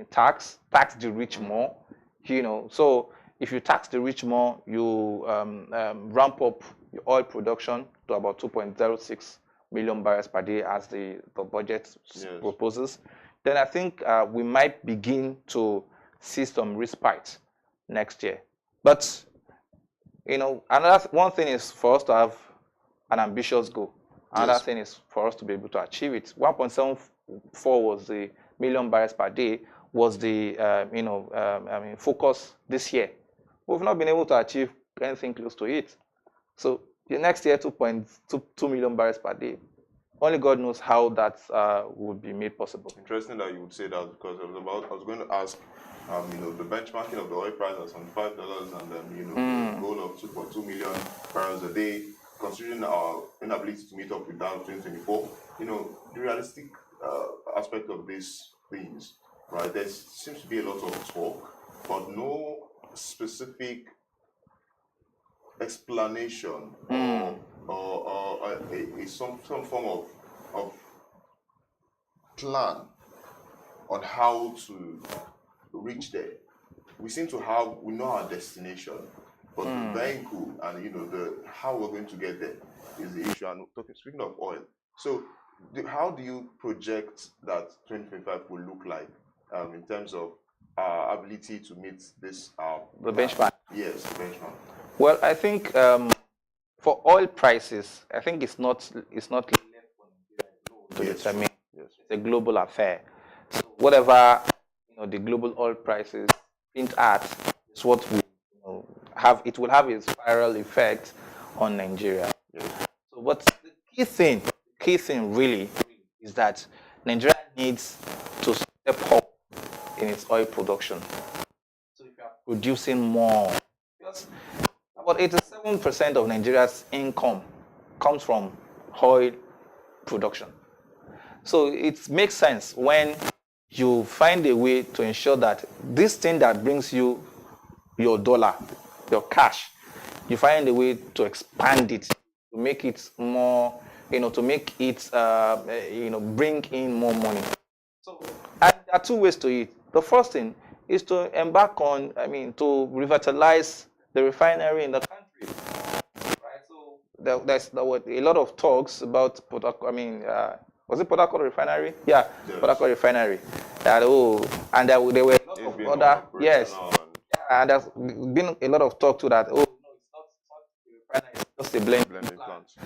P: tax the rich more, So if you tax the rich more, you ramp up your oil production to about 2.06 million barrels per day as the budget proposes. Then I think we might begin to see some respite next year. But one thing is for us to have an ambitious goal. Another thing is for us to be able to achieve it. 1.74 was the million barrels per day was the focus this year. we've not been able to achieve anything close to it. So the next year, 2.2 million barrels per day. Only God knows how that would be made possible.
O: Interesting that you would say that, because I was going to ask, the benchmarking of the oil price at $75 and the goal of 2.2 million barrels a day, considering our inability to meet up with that 2024. The realistic aspect of these things, right? There seems to be a lot of talk, but no specific explanation or some form of plan on how to reach there. We know our destination, but the vehicle and the how we're going to get there is the issue. And speaking of oil, so how do you project that 2025 will look like in terms of our ability to meet this
P: the benchmark?
O: Yes, the benchmark.
P: Well, I think for oil prices, I think it's not left to determine.
O: Yes.
P: It's a global affair. So whatever the global oil prices hint at is what we have. It will have a spiral effect on Nigeria.
O: Yes.
P: So, but the key thing really is that Nigeria needs to step up in its oil production. So if you are producing more, because about 87% of Nigeria's income comes from oil production. So it makes sense when you find a way to ensure that this thing that brings you your dollar, your cash, you find a way to expand it, to make it more, to make it, bring in more money. So, and there are two ways to it. The first thing is to embark on, to revitalize the refinery in the country. Right. So there were a lot of talks about was it Port Harcourt refinery? Yeah, yes. Port Harcourt refinery. And there were a lot of other, yes. And there's been a lot of talk to that. Oh, no, it's not a refinery, it's just a blending plant. So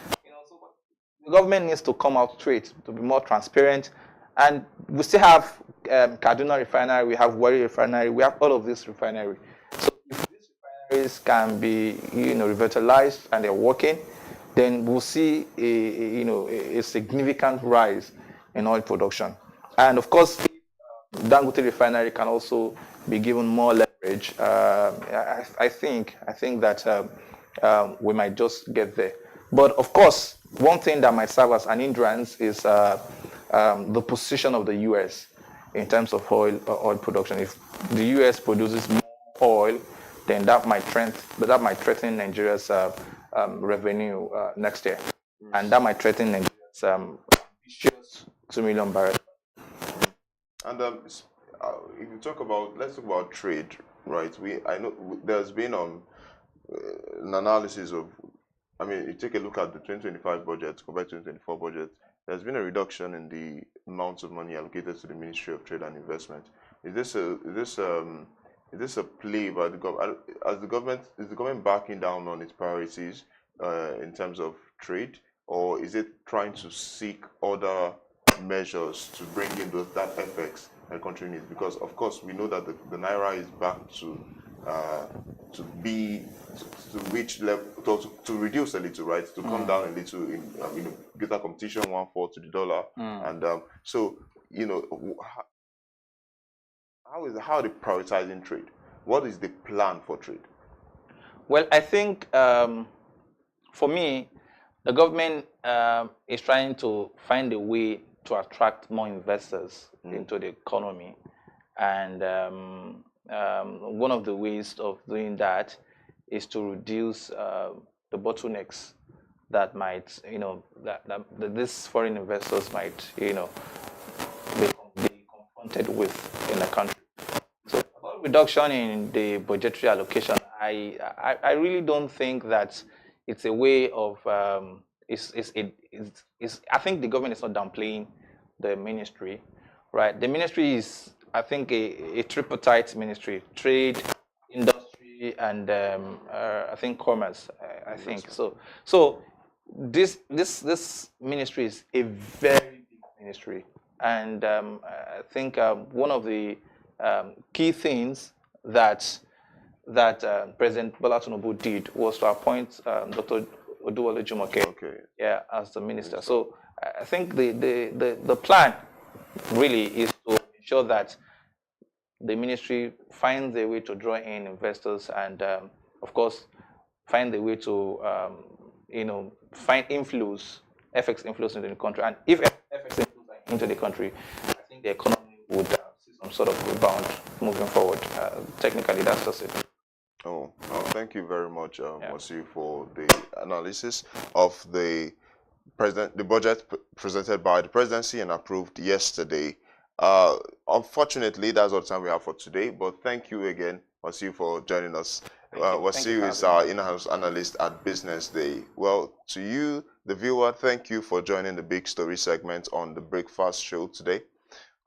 P: the government needs to come out straight, to be more transparent. And we still have Kaduna refinery, we have Warri refinery, we have all of this refinery. So if these refineries can be, revitalized and they're working, then we'll see a significant rise in oil production. And of course, Dangote refinery can also be given more leverage. I think that we might just get there. But of course, one thing that might serve as an hindrance is the position of the U.S. in terms of oil production. If the U.S. produces more oil, then that might threaten Nigeria's revenue next year, and that might threaten Nigeria's ambitious 2 million barrels.
O: And if you let's talk about trade, right? I know there's been an analysis of, you take a look at the 2025 budget compared to 2024 budget. There's been a reduction in the amount of money allocated to the Ministry of Trade and Investment. Is this a play by the government? Is the government backing down on its priorities in terms of trade, or is it trying to seek other measures to bring in that effects that country needs? Because of course we know that the naira is back to reach level, to reduce a little, right? To come down a little in greater competition, 1/4 to the dollar, and so how are they prioritizing trade? What is the plan for trade?
P: Well, I think for me, the government is trying to find a way to attract more investors into the economy, and one of the ways of doing that is to reduce the bottlenecks that might, that these foreign investors might, be confronted with in the country. So about reduction in the budgetary allocation, I really don't think that it's a way of I think the government is not downplaying the ministry, right? The ministry is, I think, a tripartite ministry: trade, industry, and I think commerce. I think so. So this ministry is a very big ministry, and I think one of the key things that that President Bola Tinubu did was to appoint Dr. Oduwole Jumoke as the minister. So I think the plan really is to ensure that the ministry finds a way to draw in investors and, of course, find a way to, find inflows, FX inflows into the country. And if FX inflows are into the country, I think the economy would see some sort of rebound moving forward. Technically, that's just it.
O: Oh, thank you very much, Monsieur, for the analysis of the budget presented by the presidency and approved yesterday. Unfortunately, that's all the time we have for today. But thank you again, Monsieur, for joining us. Monsieur is our in-house analyst at Business Day. Well, to you, the viewer, thank you for joining the Big Story segment on the Breakfast Show today.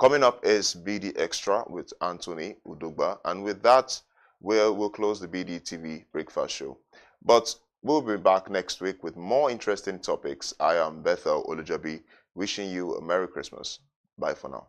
O: Coming up is BD Extra with Anthony Udugba, and with that, we'll close the BD TV Breakfast Show. But we'll be back next week with more interesting topics. I am Bethel Olujobi, wishing you a Merry Christmas. Bye for now.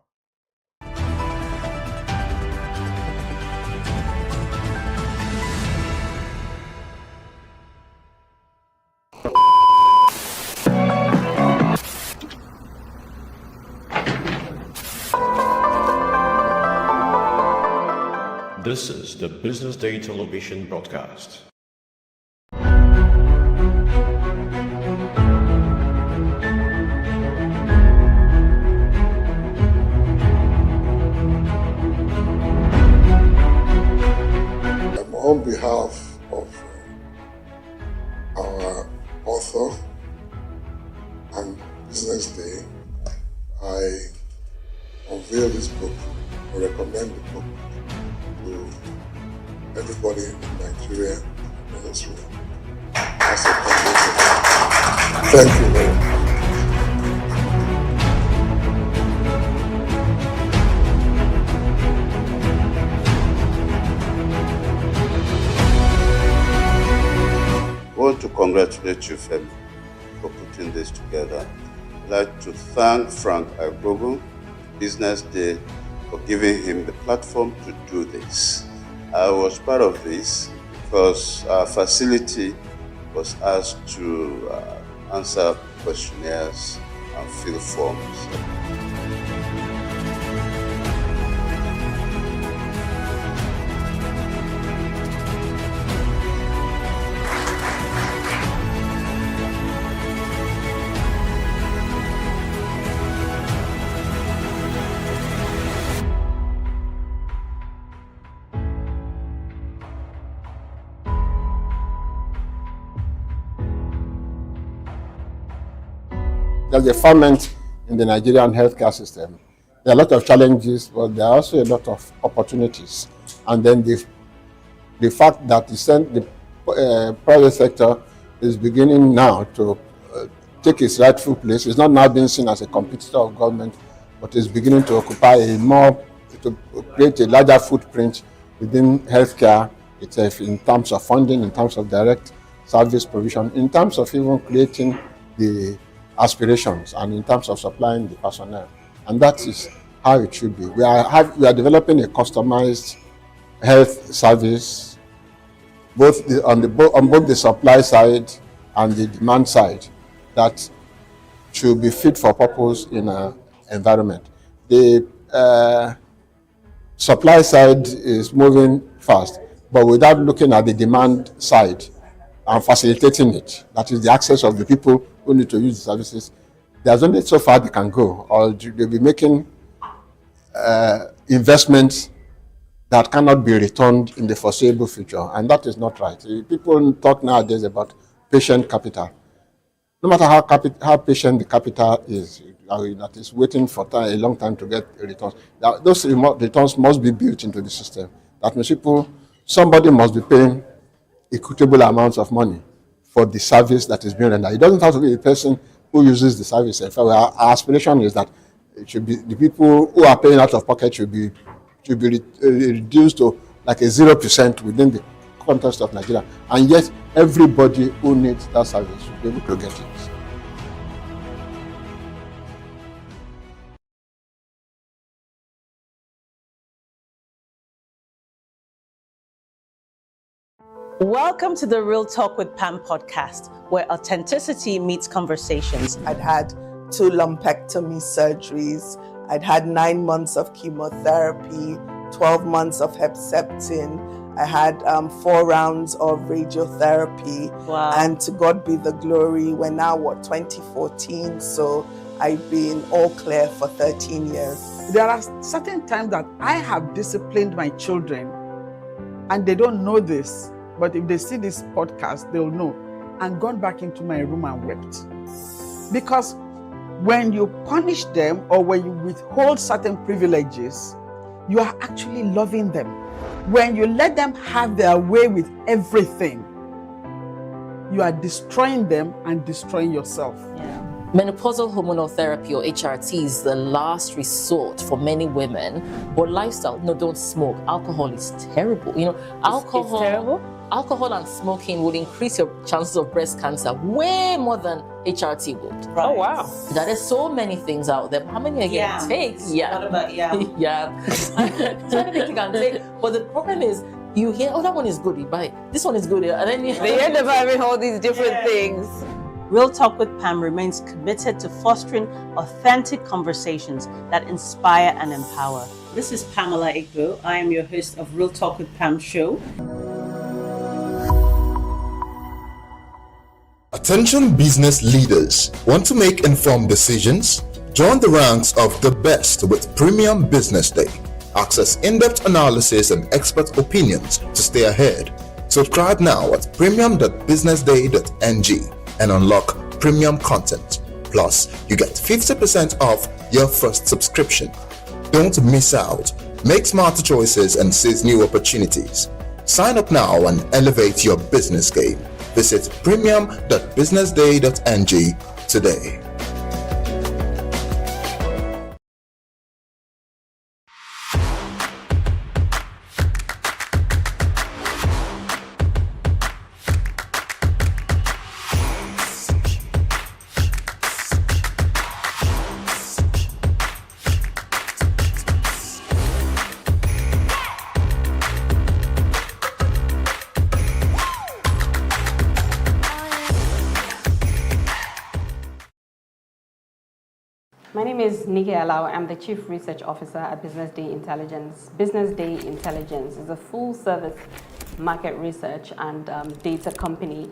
A: This is the Business Day television broadcast.
T: On behalf of our author and Business Day, I unveil this book, I recommend the book to everybody in Nigeria and elsewhere. As a foundation. Thank you very much.
U: I want to congratulate you, Femi, for putting this together. I'd like to thank Frank Agbogu, Business Day, for giving him the platform to do this. I was part of this because our facility was asked to answer questionnaires and fill forms.
E: There's a ferment in the Nigerian healthcare system. There are a lot of challenges, but there are also a lot of opportunities. And then the fact that the private sector is beginning now to take its rightful place. It's not now being seen as a competitor of government, but is beginning to occupy to create a larger footprint within healthcare itself in terms of funding, in terms of direct service provision, in terms of even creating the aspirations and in terms of supplying the personnel. And that is how it should be. We are developing a customized health service on both the supply side and the demand side that should be fit for purpose in an environment. The supply side is moving fast, but without looking at the demand side and facilitating it, that is the access of the people who need to use the services, there's only so far they can go, or they'll be making investments that cannot be returned in the foreseeable future, and that is not right. People talk nowadays about patient capital. No matter how patient the capital is, that is waiting for a long time to get returns, those returns must be built into the system. That means somebody must be paying equitable amounts of money for the service that is being rendered. It doesn't have to be the person who uses the service. In fact, our aspiration is that it should be the people who are paying out of pocket should be reduced to like a 0% within the context of Nigeria. And yet, everybody who needs that service should be able to get it.
F: Welcome to the Real Talk with Pam podcast, where authenticity meets conversations.
G: I'd had 2 lumpectomy surgeries. I'd had 9 months of chemotherapy, 12 months of Herceptin. I had 4 rounds of radiotherapy.
F: Wow.
G: And to God be the glory, we're now, 2014? So I've been all clear for 13 years.
H: There are certain times that I have disciplined my children, and they don't know this, but if they see this podcast, they'll know, and gone back into my room and wept. Because when you punish them or when you withhold certain privileges, you are actually loving them. When you let them have their way with everything, you are destroying them and destroying yourself.
S: Menopausal hormonal therapy, or HRT, is the last resort for many women who lifestyle. No, don't smoke. Alcohol is terrible. Alcohol.
F: It's terrible?
S: Alcohol and smoking would increase your chances of breast cancer way more than HRT would.
F: Right. Oh, wow.
S: There are so many things out there. How many are you going to take? Yeah.
F: What about yam?
S: Yeah. So many things you can take. But the problem is, you hear, oh, that one is good, you buy it. This one is good. And then
F: They end up having all these different things. Real Talk with Pam remains committed to fostering authentic conversations that inspire and empower. This is Pamela Igbo. I am your host of Real Talk with Pam show.
J: Attention business leaders. Want to make informed decisions? Join the ranks of the best with Premium Business Day. Access in-depth analysis and expert opinions to stay ahead. Subscribe now at premium.businessday.ng and unlock premium content. Plus, you get 50% off your first subscription. Don't miss out. Make smarter choices and seize new opportunities. Sign up now and elevate your business game. Visit premium.businessday.ng today.
N: My name is Nikki Alao. I'm the Chief Research Officer at BusinessDay Intelligence. BusinessDay Intelligence is a full-service market research and data company.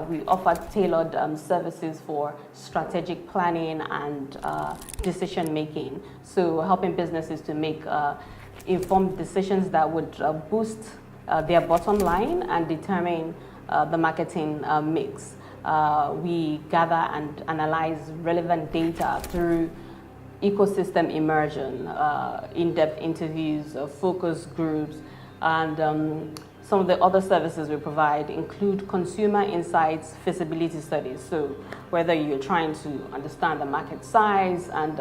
N: We offer tailored services for strategic planning and decision-making. So helping businesses to make informed decisions that would boost their bottom line and determine the marketing mix. We gather and analyze relevant data through ecosystem immersion, in-depth interviews, focus groups, and some of the other services we provide include consumer insights, feasibility studies. So whether you're trying to understand the market size and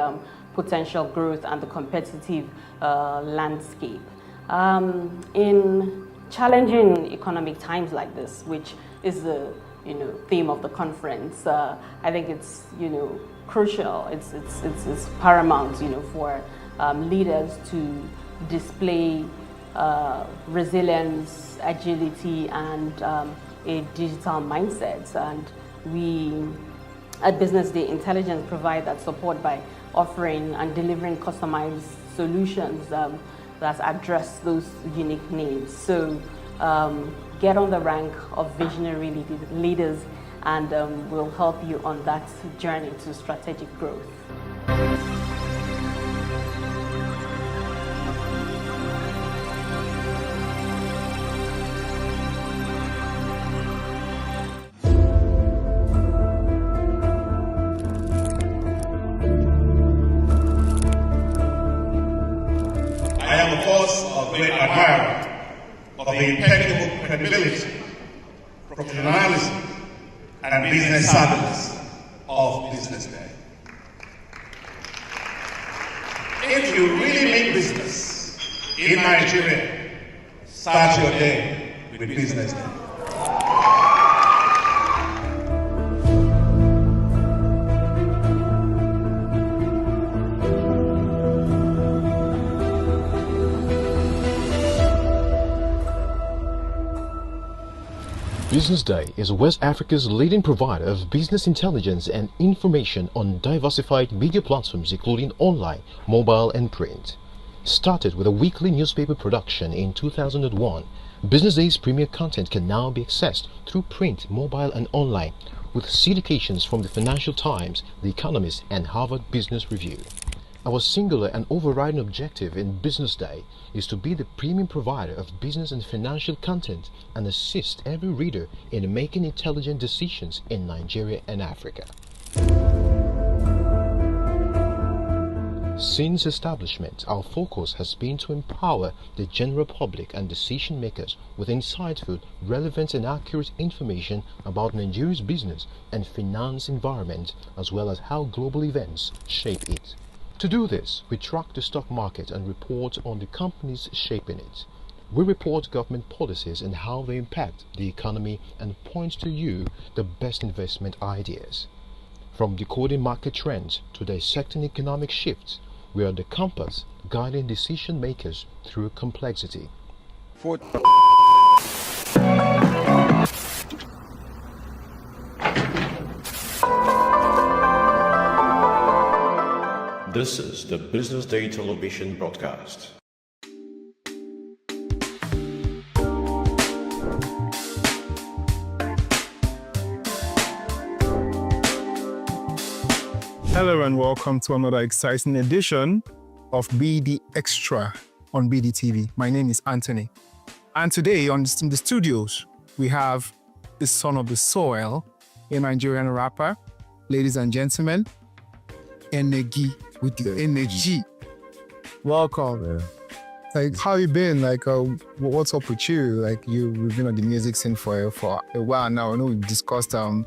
N: potential growth and the competitive landscape. In challenging economic times like this, which is the theme of the conference, I think it's crucial. It's paramount, for leaders to display resilience, agility, and a digital mindset. And we at BusinessDay Intelligence provide that support by offering and delivering customized solutions that address those unique needs. So get on the rank of visionary leaders, and we'll help you on that journey to strategic growth.
B: I am, of course, a great admirer of the impeccable credibility, professionalism, and business savviness of BusinessDay. If you really mean business in Nigeria, start your day with BusinessDay.
C: Business Day is West Africa's leading provider of business intelligence and information on diversified media platforms including online, mobile and print. Started with a weekly newspaper production in 2001, Business Day's premier content can now be accessed through print, mobile and online, with syndications from the Financial Times, The Economist and Harvard Business Review. Our singular and overriding objective in Business Day is to be the premium provider of business and financial content and assist every reader in making intelligent decisions in Nigeria and Africa. Since establishment, our focus has been to empower the general public and decision makers with insightful, relevant and accurate information about Nigeria's business and finance environment, as well as how global events shape it. To do this, we track the stock market and report on the companies shaping it. We report government policies and how they impact the economy and point to you the best investment ideas. From decoding market trends to dissecting economic shifts, we are the compass guiding decision makers through complexity.
A: This is the Business Day television broadcast.
Q: Hello and welcome to another exciting edition of BD Extra on BD TV. My name is Anthony. And today in the studios, we have the son of the soil, a Nigerian rapper. Ladies and gentlemen, Enegi with the energy. Welcome.
R: Yeah.
Q: Like, how you been? Like, what's up with you? Like, we've been on the music scene for a while now. I know we've discussed so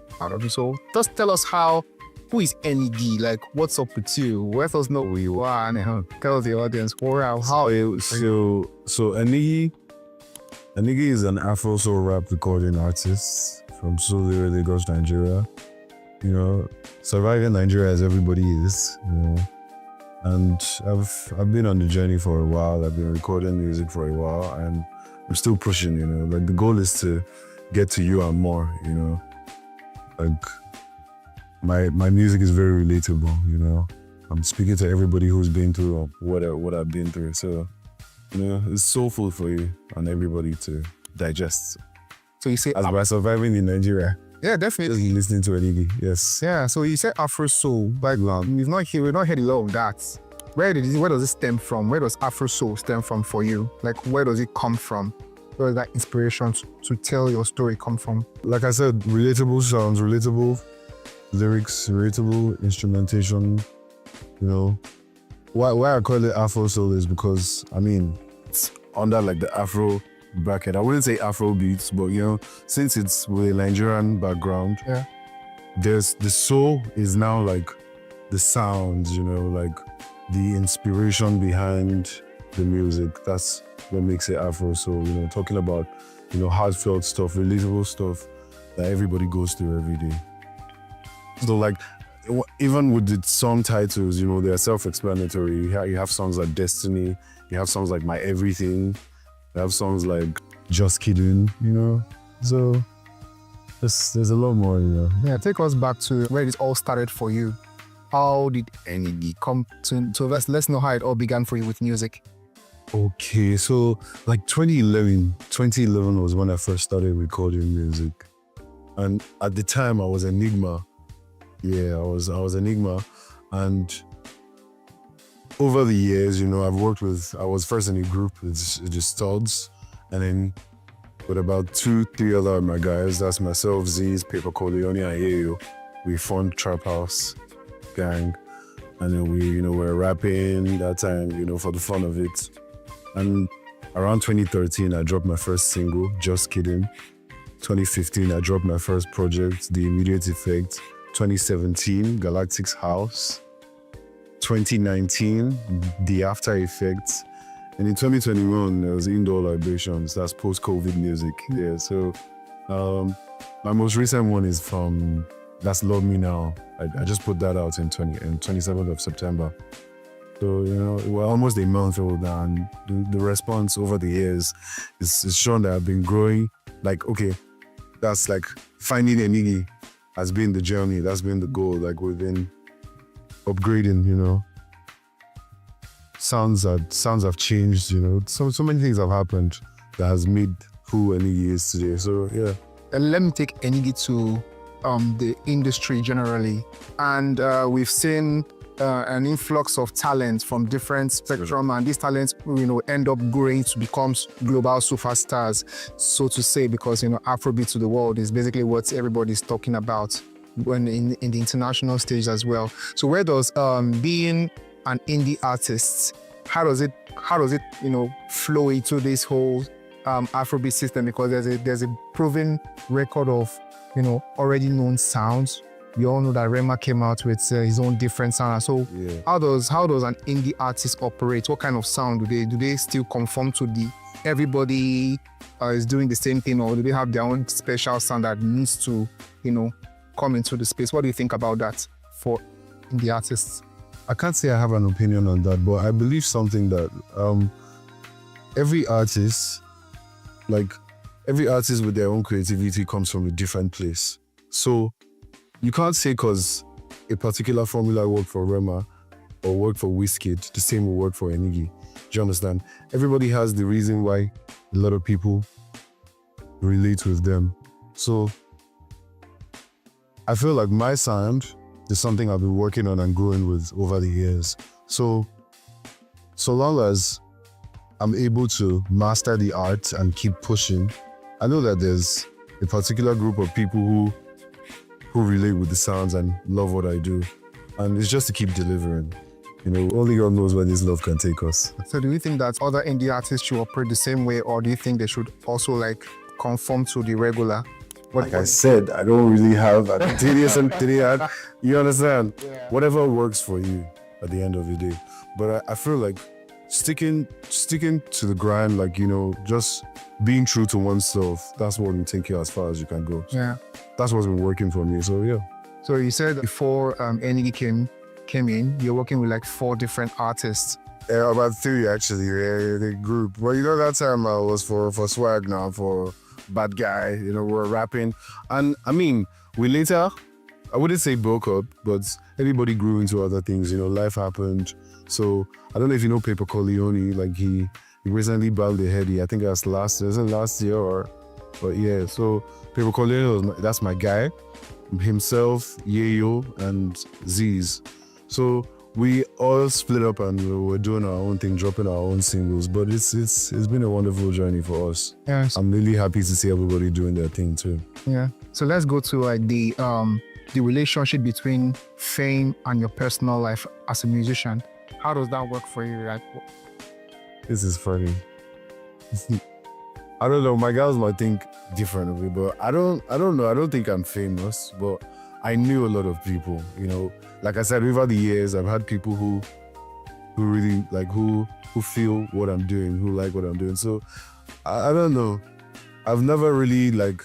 Q: just tell us who is Enegi? Like, what's up with you? Let us know who you are and tell the audience how.
R: So Enegi is an Afro soul rap recording artist from Sulu, Lagos, Nigeria. You know, surviving Nigeria as everybody is, you know. And I've been on the journey for a while. I've been recording music for a while and I'm still pushing, you know. Like the goal is to get to you and more, you know. Like my music is very relatable, you know. I'm speaking to everybody who's been through what I've been through. So, you know, it's soulful for you and everybody to digest.
Q: So you say
R: as by surviving in Nigeria.
Q: Yeah, definitely.
R: Just listening to Enegi, yes.
Q: Yeah, so you said Afro Soul background. We've not heard a lot of that. Where does it stem from? Where does Afro Soul stem from for you? Like, where does it come from? Where does that inspiration to tell your story come from?
R: Like I said, relatable sounds, relatable lyrics, relatable instrumentation. You know, why I call it Afro Soul is because, I mean, it's under like the Afro bracket. I wouldn't say Afro beats, but you know, since it's with a Nigerian background,
Q: yeah,
R: the soul is now like the sounds, you know, like the inspiration behind the music. That's what makes it Afro Soul, you know, talking about, you know, heartfelt stuff, relatable stuff that everybody goes through every day. So like, even with the song titles, you know, they're self-explanatory. You have songs like Destiny, you have songs like My Everything, you have songs like Just Kidding, you know? So there's a lot more, you know?
Q: Yeah, take us back to where it all started for you. How did Enegi come to let's know how it all began for you with music.
R: Okay, so like 2011 was when I first started recording music. And at the time I was Enigma. Yeah, I was Enigma. And over the years, you know, I was first in a group, it's just Studs, and then with about 2-3 other of my guys, that's myself, Z's, Paper Corleone, and Yeyo, we formed Trap House Gang, and then we, you know, were rapping that time, you know, for the fun of it. And around 2013, I dropped my first single, Just Kidding. 2015, I dropped my first project, The Immediate Effect. 2017, Galactic's House. 2019, The After Effects. And in 2021, there was Indoor Libations. That's post-COVID music. Yeah, so my most recent one is that's Love Me Now. I just put that out in 27th of September. So, you know, we're almost a month old now, and the response over the years is shown that I've been growing. Like, okay, that's like finding Enigi has been the journey. That's been the goal. Like we've been upgrading, you know. Sounds have changed, you know. So many things have happened that has made who Enigi is today. So yeah.
Q: Let me take Enigi to the industry generally. And we've seen an influx of talent from different spectrum, and these talents, you know, end up growing to become global superstars, so to say, because, you know, Afrobeat to the world is basically what everybody's talking about when in the international stage as well. So where does being an indie artist, how does it you know, flow into this whole Afrobeat system? Because there's a proven record of, you know, already known sounds. You all know that Rema came out with his own different sound. So how does an indie artist operate? What kind of sound do they still conform to the everybody is doing the same thing, or do they have their own special sound that needs to, you know, come into the space? What do you think about that for indie artists?
R: I can't say I have an opinion on that, but I believe something that every artist with their own creativity comes from a different place. So you can't say because a particular formula worked for Rema or worked for Wizkid, the same will work for Enigi. Do you understand? Everybody has the reason why a lot of people relate with them. So I feel like my sound is something I've been working on and growing with over the years. So long as I'm able to master the art and keep pushing, I know that there's a particular group of people who relate with the sounds and love what I do. And it's just to keep delivering. You know, only God knows where this love can take us.
Q: So do you think that other indie artists should operate the same way, or do you think they should also like conform to the regular?
R: Like I said, I don't really have a tedious and tedious. You understand? Yeah. Whatever works for you at the end of the day. But I feel like sticking to the grind, like, you know, just being true to oneself, that's what will take you as far as you can go.
Q: Yeah.
R: That's what's been working for me, so yeah.
Q: So you said before Enigi came in, you're working with like 4 different artists.
R: Yeah, about 3 actually, the group. Well, you know, that time I was for Swag now, for Bad Guy, you know, we're rapping. And I mean, we later, I wouldn't say broke up, but everybody grew into other things, you know, life happened. So I don't know if you know Paper Corleone, like he recently bowed the head. I think that's last year but yeah, so Paper Corleone, that's my guy. Himself, Yayo, and Z's. So we all split up and we're doing our own thing, dropping our own singles. But it's been a wonderful journey for us.
Q: Yes.
R: I'm really happy to see everybody doing their thing too.
Q: Yeah. So let's go to like the relationship between fame and your personal life as a musician. How does that work for you? Like,
R: this is funny. I don't know. My girls might think differently, but I don't know. I don't think I'm famous, but I knew a lot of people. You know, like I said, over the years, I've had people who really like who feel what I'm doing, who like what I'm doing. So I don't know. I've never really like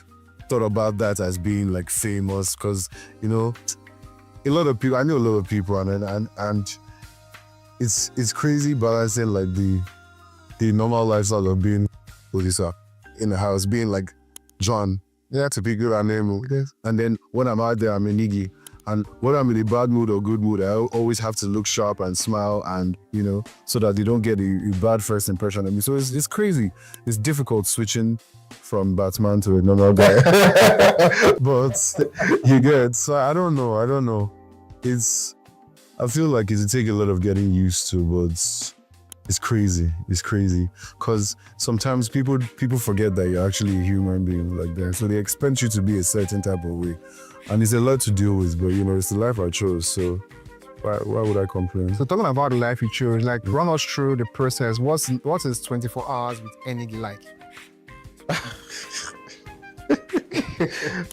R: thought about that as being like famous, because, you know, a lot of people. I know a lot of people, and it's crazy balancing like the normal lifestyle of being producer in the house, being like John, yeah, to be good at name. And then when I'm out there, I'm Enigi. And when I'm in a bad mood or good mood, I always have to look sharp and smile, and, you know, so that they don't get a bad first impression of me. So it's crazy. It's difficult switching from Batman to a normal guy. But you get, so I don't know. I feel like it'll take a lot of getting used to, but it's crazy. Because sometimes people forget that you're actually a human being like that. So they expect you to be a certain type of way. And it's a lot to deal with, but, you know, it's the life I chose. So why would I complain?
Q: So talking about the life you chose, like, run us through the process. What is 24 hours with Enigi like?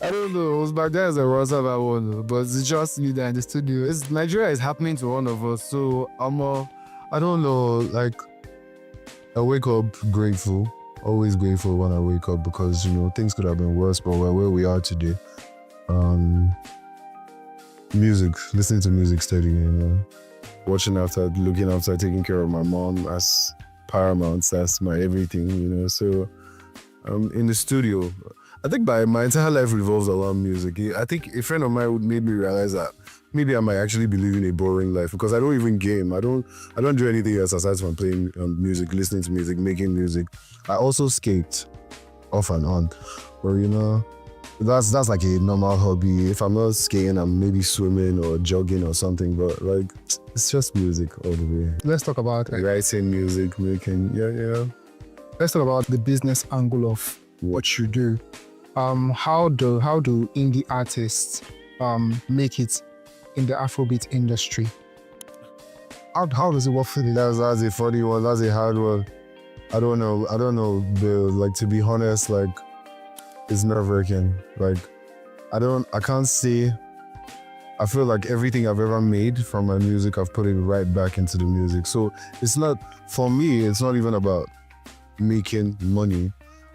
R: I don't know. It was back then as a roster that one, but it's just me there in the studio. Nigeria is happening to one of us, so I don't know, like, I wake up grateful, always grateful when I wake up, because, you know, things could have been worse, but we're where we are today. Music, listening to music steady, you know, looking after, taking care of my mom, that's paramount, that's my everything, you know. So in the studio, I think my entire life revolves around music. I think a friend of mine made me realize that maybe I might actually be living a boring life because I don't even game. I don't do anything else aside from playing music, listening to music, making music. I also skate off and on, or that's like a normal hobby. If I'm not skating, I'm maybe swimming or jogging or something. But like, it's just music all the way.
Q: Let's talk about
R: writing, music, making. Yeah.
Q: Let's talk about the business angle of what you do. How do indie artists make it in the Afrobeat industry? How does it work for you?
R: That's a funny one. That's a hard one. I don't know, Bill. Like, to be honest, like, it's nerve-wracking. Like, I can't say. I feel like everything I've ever made from my music, I've put it right back into the music. So it's not, for me, it's not even about making money.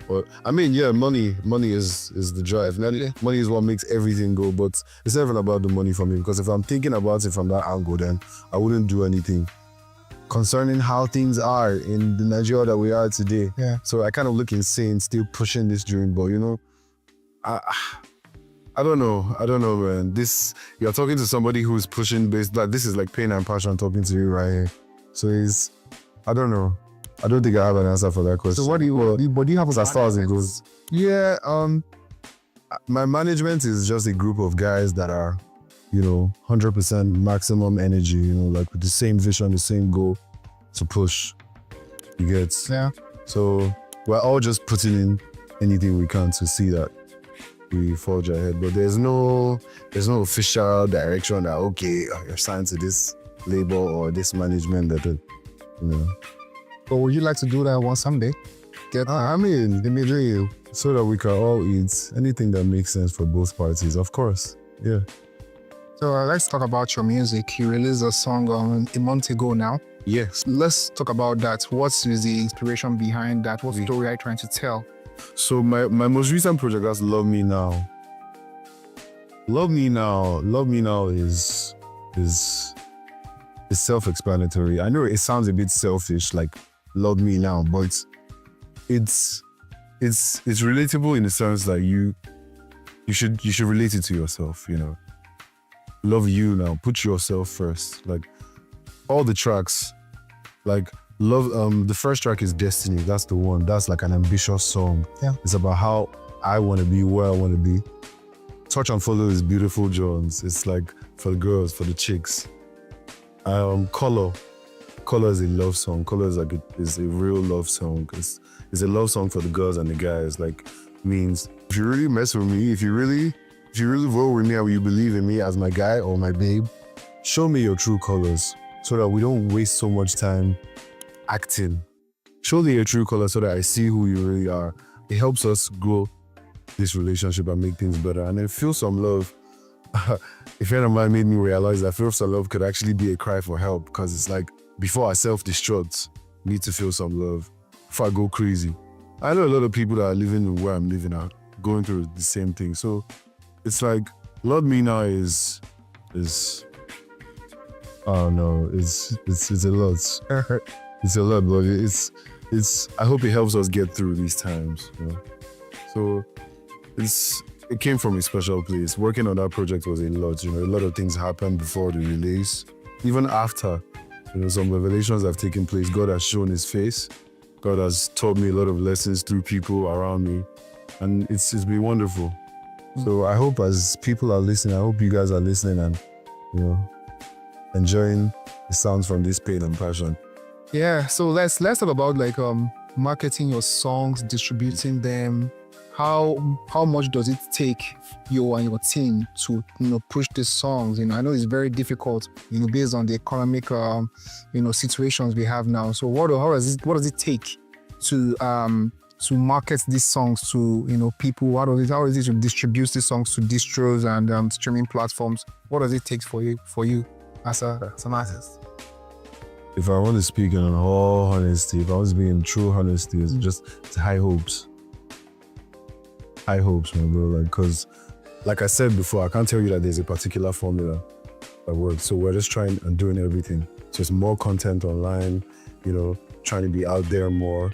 R: But I mean, yeah, money is the drive. Money is what makes everything go, but it's not even about the money for me, because if I'm thinking about it from that angle, then I wouldn't do anything concerning how things are in the Nigeria that we are today.
Q: Yeah.
R: So I kind of look insane still pushing this dream, but I don't know, man. You're talking to somebody who's pushing based, like, this is like pain and passion talking to you right here. So I don't know. I don't think I have an answer for that question.
Q: So what do you have
R: as far as it goes? Yeah, my management is just a group of guys that are, 100% maximum energy, like with the same vision, the same goal to push. You get?
Q: Yeah.
R: So we're all just putting in anything we can to see that we forge ahead. But there's no official direction that, okay, you're signed to this label or this management that,
Q: But would you like to do that one someday?
R: I mean, the dream, so that we can all eat anything that makes sense for both parties, of course. Yeah.
Q: So let's talk about your music. You released a song a month ago now.
R: Yes.
Q: Let's talk about that. What is the inspiration behind that? What story are you trying to tell?
R: So my most recent project, that's Love Me Now. Love Me Now is self-explanatory. I know it sounds a bit selfish, like love me now, but it's relatable in the sense that you should relate it to yourself, Love you now. Put yourself first. Like all the tracks, like love. The first track is Destiny. That's the one. That's like an ambitious song.
Q: Yeah.
R: It's about how I want to be, where I want to be. Touch and Follow is Beautiful Jones. It's like for the girls, for the chicks. Color is a love song. Color is a real love song. It's a love song for the girls and the guys. Like, means if you really mess with me, if you really roll with me and you believe in me as my guy or my babe, show me your true colors so that we don't waste so much time acting. Show me your true colors so that I see who you really are. It helps us grow this relationship and make things better. And then Feel Some Love. A friend of mine made me realize that Feel Some Love could actually be a cry for help, because it's like, before I self-destruct, I need to feel some love before I go crazy. I know a lot of people that are living where I'm living are going through the same thing. So it's like, Love Me Now is I don't know, it's a lot. It's a lot, but it's I hope it helps us get through these times, So it came from a special place. Working on that project was a lot, a lot of things happened before the release. Even after, some revelations have taken place. God has shown his face. God has taught me a lot of lessons through people around me. And it's been wonderful. So I hope as people are listening, I hope you guys are listening and, enjoying the sounds from this pain and passion.
Q: Yeah, so let's talk about like marketing your songs, distributing them. How much does it take you and your team to push these songs? I know it's very difficult, based on the economic situations we have now. So what does it take to market these songs to people? How is it to distribute these songs to distros and streaming platforms? What does it take for you as an artist?
R: If I want to speak in all honesty, if I was being true honesty, it's high hopes. High hopes, my bro. Like, because, like I said before, I can't tell you that there's a particular formula that works. So we're just trying and doing everything. Just more content online, trying to be out there more,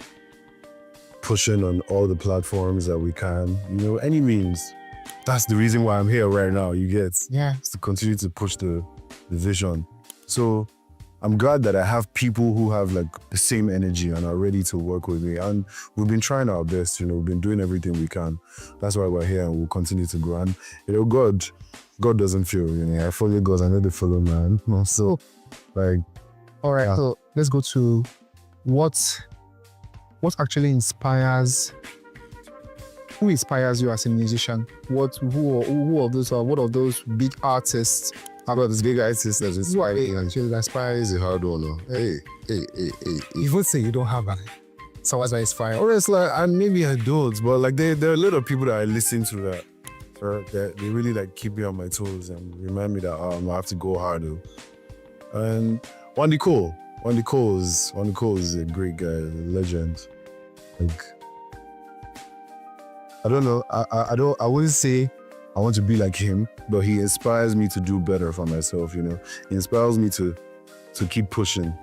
R: pushing on all the platforms that we can, any means. That's the reason why I'm here right now, you get?
Q: Yeah.
R: It's to continue to push the vision. So I'm glad that I have people who have like the same energy and are ready to work with me. And we've been trying our best, we've been doing everything we can. That's why we're here and we'll continue to grow. And God doesn't fail, I follow God, I know they follow man. So
Q: all right, so let's go to what actually inspires. Who inspires you as a musician? What of those big artists?
R: How about this big artist that inspire you?
Q: Inspire
R: is a hard one. Hey.
Q: You would say you don't have any. So what's inspired?
R: Or it's like, and maybe I don't, but like there are a lot of people that I listen to that they really like keep me on my toes and remind me that I have to go harder. And Wande Cole is a great guy, a legend. Like, I don't know. I wouldn't say I want to be like him, but he inspires me to do better for myself. He inspires me to keep pushing.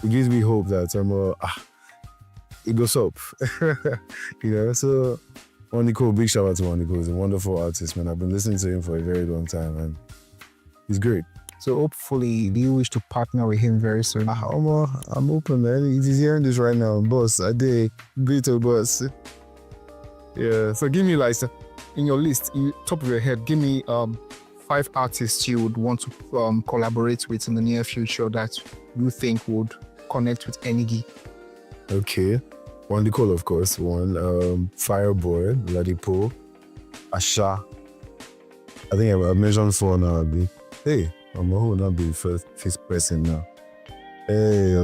R: It gives me hope that it goes up. So Wande Cole, big shout out to Wande Cole. He's a wonderful artist, man. I've been listening to him for a very long time, and he's great.
Q: So hopefully, do you wish to partner with him very soon?
R: I'm open, man. He's hearing this right now, boss. I did Beto boss. Yeah.
Q: So give me in your list, top of your head, give me 5 artists you would want to collaborate with in the near future that you think would connect with Enigi.
R: Okay. Wande Cole, of course. One. Fireboy, Ladipo, Asha. I think I've mentioned 4 now. Hey, I'm a whole not be first person now. Hey.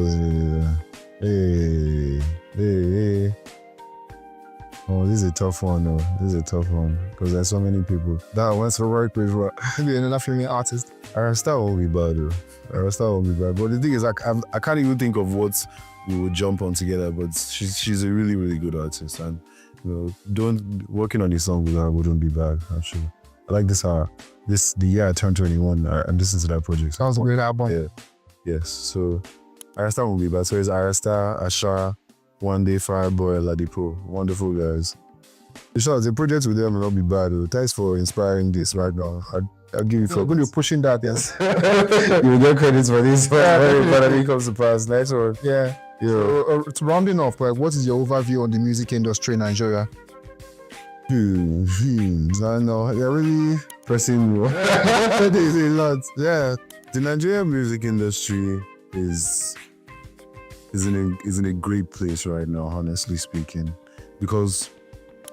R: Oh, this is a tough one, though. This is a tough one because there's so many people that I want to work with.
Q: Maybe another female artist.
R: Arasta won't be bad, though. But the thing is, I can't even think of what we would jump on together. But she's a really, really good artist, and working on the song with her wouldn't be bad. Actually, I like this. The year I turned 21, and listen to that project.
Q: Sounds a great album.
R: Yeah. Yes. So Arasta won't be bad. So it's Arasta, Ashara, Wande, Fireboy, Ladipo. Wonderful guys. The project with them will not be bad. Thanks for inspiring this right now. I'll give you for good. You're pushing that, yes. You will get credit for this. But when it comes to pass, nice one.
Q: Yeah. So, to rounding off, what is your overview on the music industry in Nigeria?
R: I know. They're really pressing me. There's a lot. Yeah. The Nigerian music industry is in a great place right now, honestly speaking, because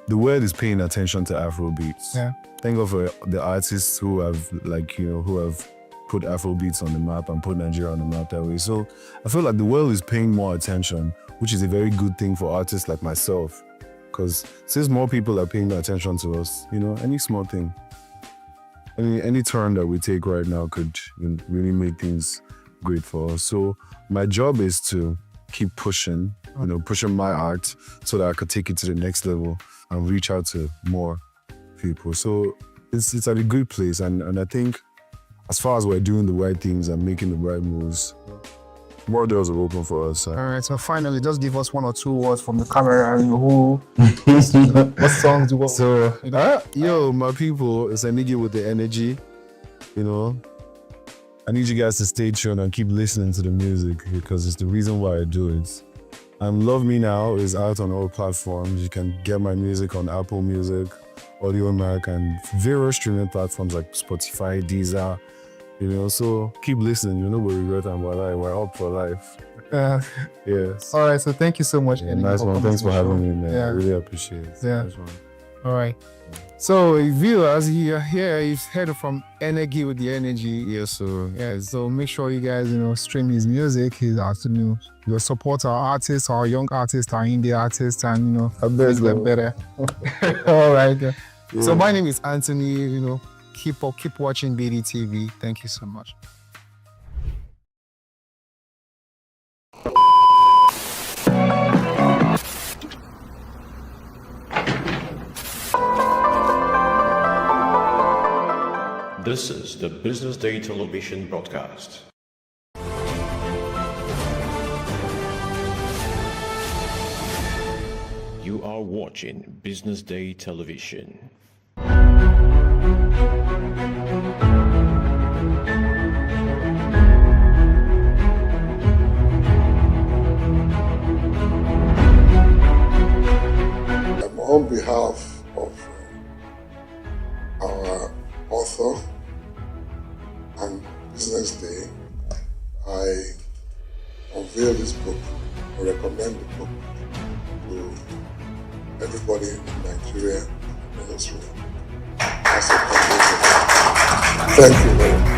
R: the world is paying attention to Afrobeats.
Q: Yeah.
R: Thank God for the artists who have put Afrobeats on the map and put Nigeria on the map that way. So I feel like the world is paying more attention, which is a very good thing for artists like myself. Because since more people are paying attention to us, any small thing, any turn that we take right now could really make things great for us. So my job is to keep pushing, pushing my art so that I could take it to the next level and reach out to more people. So it's at a good place, and I think as far as we're doing the right things and making the right moves, more doors are open for us.
Q: All right, so finally, just give us 1 or 2 words from the camera. What songs do you want?
R: So, my people, it's Enigi with the energy. I need you guys to stay tuned and keep listening to the music because it's the reason why I do it. Love Me Now is out on all platforms. You can get my music on Apple Music, Audio Mac, and various streaming platforms like Spotify, Deezer. So keep listening. We regret and we're up for life. Yes.
Q: All right. So thank you so much.
R: Yeah, nice one. Thanks for having me, man. I really appreciate it.
Q: Yeah.
R: Nice one.
Q: All right. So viewers, you've heard from Enigi with the energy.
R: Yes, sir.
Q: Yeah. So make sure you guys, stream his music. He's you support our artists, our young artists, our indie artists, and make them better. All right. Yeah. So my name is Anthony. Keep watching BDTV. Thank you so much.
A: This is the Business Day television broadcast. You are watching Business Day Television.
T: On behalf of our author and Business Day, I unveil this book or recommend the book to everybody in Nigeria and elsewhere. As a contribution. Thank you very much.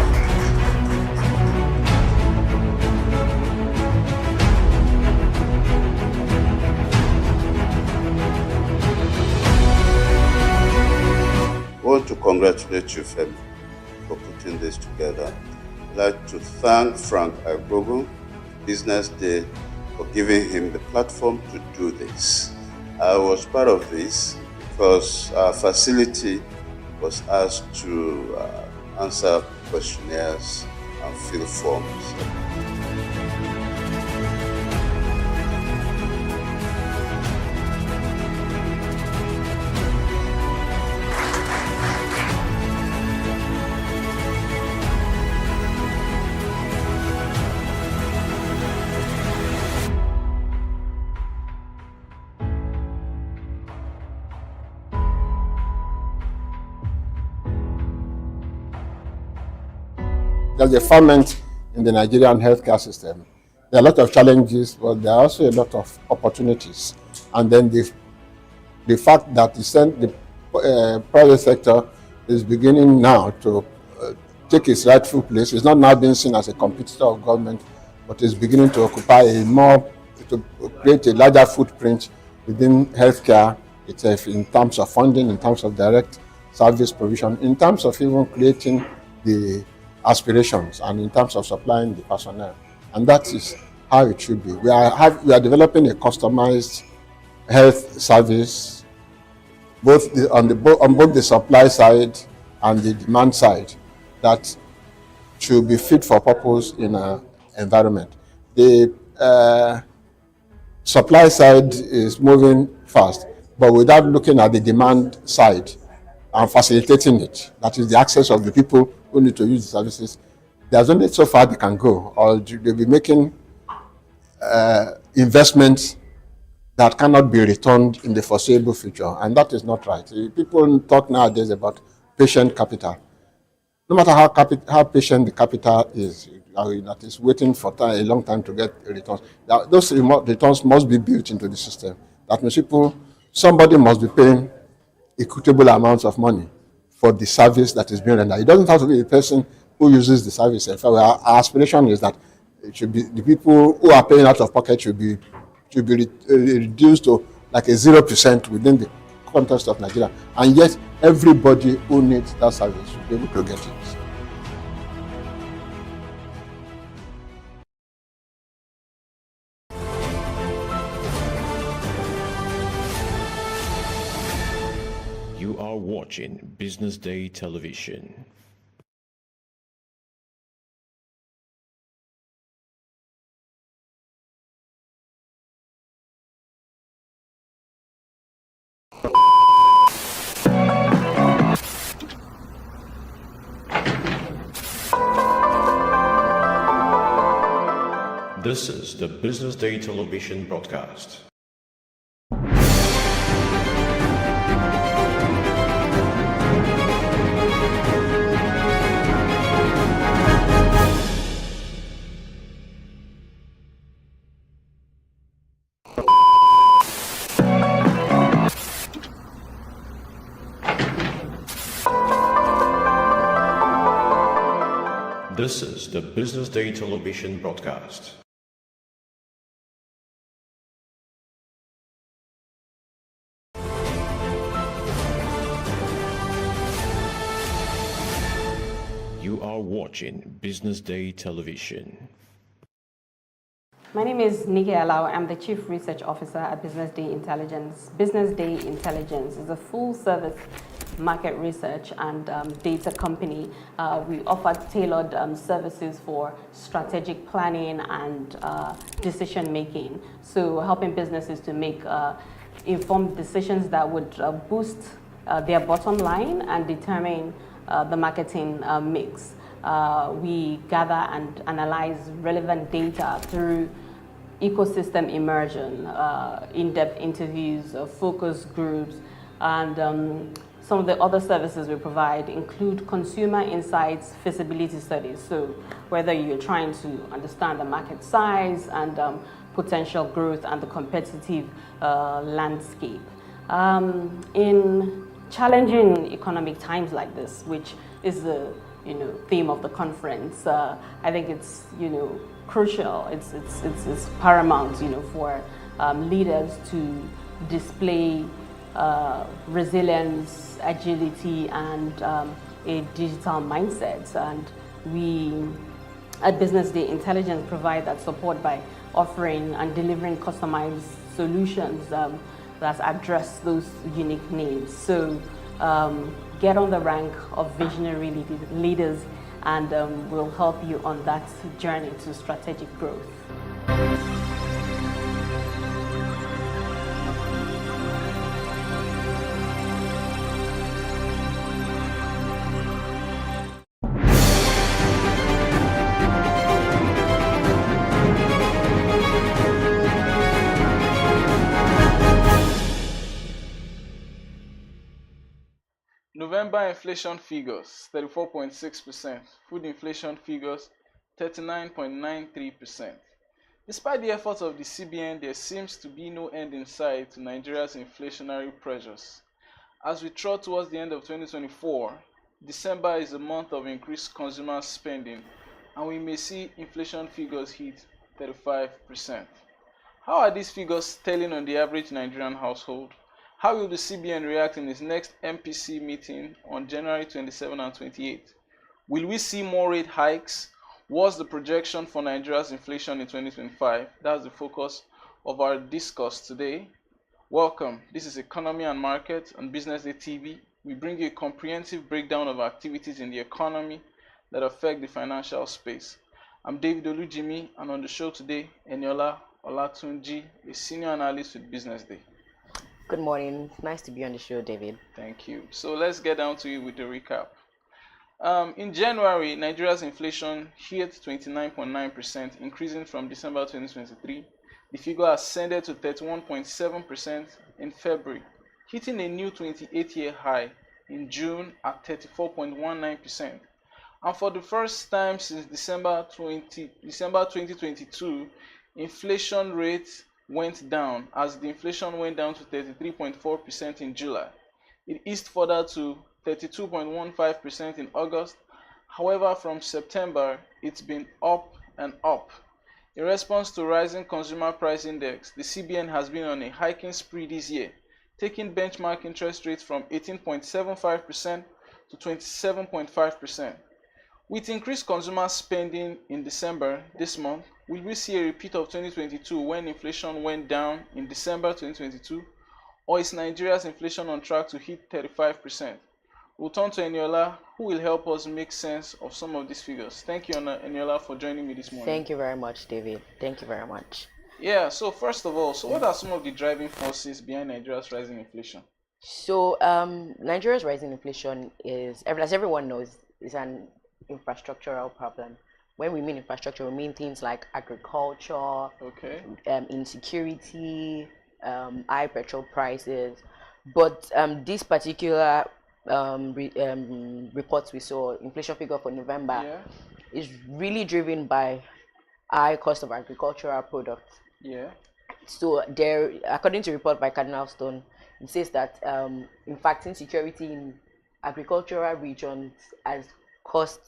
U: I want to congratulate you, Femi, for putting this together. I'd like to thank Frank Agbogu, Business Day, for giving him the platform to do this. I was part of this because our facility was asked to answer questionnaires and fill forms.
E: There's a ferment in the Nigerian healthcare system. There are a lot of challenges, but there are also a lot of opportunities. And then the fact that the private sector is beginning now to take its rightful place. It's not now being seen as a competitor of government, but is beginning to occupy to create a larger footprint within healthcare itself in terms of funding, in terms of direct service provision, in terms of even creating the aspirations and in terms of supplying the personnel. And that is how it should be. We are developing a customized health service on both the supply side and the demand side that should be fit for purpose in an environment. The supply side is moving fast, but without looking at the demand side and facilitating it, that is the access of the people who need to use the services. There's only so far they can go, or they'll be making investments that cannot be returned in the foreseeable future, and that is not right. People talk nowadays about patient capital. No matter how patient the capital is, that is waiting for a long time to get returns, those returns must be built into the system. That means somebody must be paying equitable amounts of money for the service that is being rendered. It doesn't have to be the person who uses the service. In fact, our aspiration is that it should be the people who are paying out of pocket should be reduced to like a 0% within the context of Nigeria. And yet, everybody who needs that service should be able to get it.
A: You are watching Business Day Television. This is the Business Day Television broadcast. This is the Business Day Television broadcast. You are watching Business Day Television.
N: My name is Nikki Alao. I'm the Chief Research Officer at Business Day Intelligence. Business Day Intelligence is a full-service market research and data company. We offer tailored services for strategic planning and decision making. So helping businesses to make informed decisions that would boost their bottom line and determine the marketing mix. We gather and analyze relevant data through ecosystem immersion, in-depth interviews, focus groups, and some of the other services we provide include consumer insights feasibility studies. So whether you're trying to understand the market size and potential growth and the competitive landscape. In challenging economic times like this, which is the theme of the conference, I think it's crucial. It's paramount for leaders to display resilience, agility, and a digital mindset. And we at Business Day Intelligence provide that support by offering and delivering customized solutions that address those unique needs. So get on the rank of visionary leaders, and we'll help you on that journey to strategic growth.
D: November inflation figures 34.6%, food inflation figures 39.93%. Despite the efforts of the CBN, there seems to be no end in sight to Nigeria's inflationary pressures. As we trot towards the end of 2024, December is a month of increased consumer spending, and we may see inflation figures hit 35%. How are these figures telling on the average Nigerian household? How will the CBN react in its next MPC meeting on January 27 and 28? Will we see more rate hikes? What's the projection for Nigeria's inflation in 2025? That's the focus of our discourse today. Welcome. This is Economy and Market on Business Day TV. We bring you a comprehensive breakdown of activities in the economy that affect the financial space. I'm David Olujimi, and on the show today, Eniola Olatunji, a senior analyst with Business Day.
I: Good morning. Nice to be on the show, David.
D: Thank you. So let's get down to it with the recap. In January, Nigeria's inflation hit 29.9%, increasing from December 2023. The figure ascended to 31.7% in February, hitting a new 28-year high in June at 34.19%. And for the first time since December 2022, inflation rate went down, as the inflation went down to 33.4% in July. It eased further to 32.15% in August. However, from September, it's been up and up. In response to rising consumer price index, the CBN has been on a hiking spree this year, taking benchmark interest rates from 18.75% to 27.5%. With increased consumer spending in December this month, will we see a repeat of 2022 when inflation went down in December 2022? Or is Nigeria's inflation on track to hit 35%? We'll turn to Eniola, who will help us make sense of some of these figures. Thank you, Eniola, for joining me this morning.
I: Thank you very much, David. Thank you very much.
D: Yeah, so first of all, what are some of the driving forces behind Nigeria's rising inflation?
I: So Nigeria's rising inflation is, as everyone knows, is an infrastructural problem. When we mean infrastructure, we mean things like agriculture, insecurity, high petrol prices. But this particular reports we saw, inflation figure for November, is really driven by high cost of agricultural products.
D: Yeah.
I: So there, according to a report by Cardinal Stone, it says that in fact insecurity in agricultural regions has caused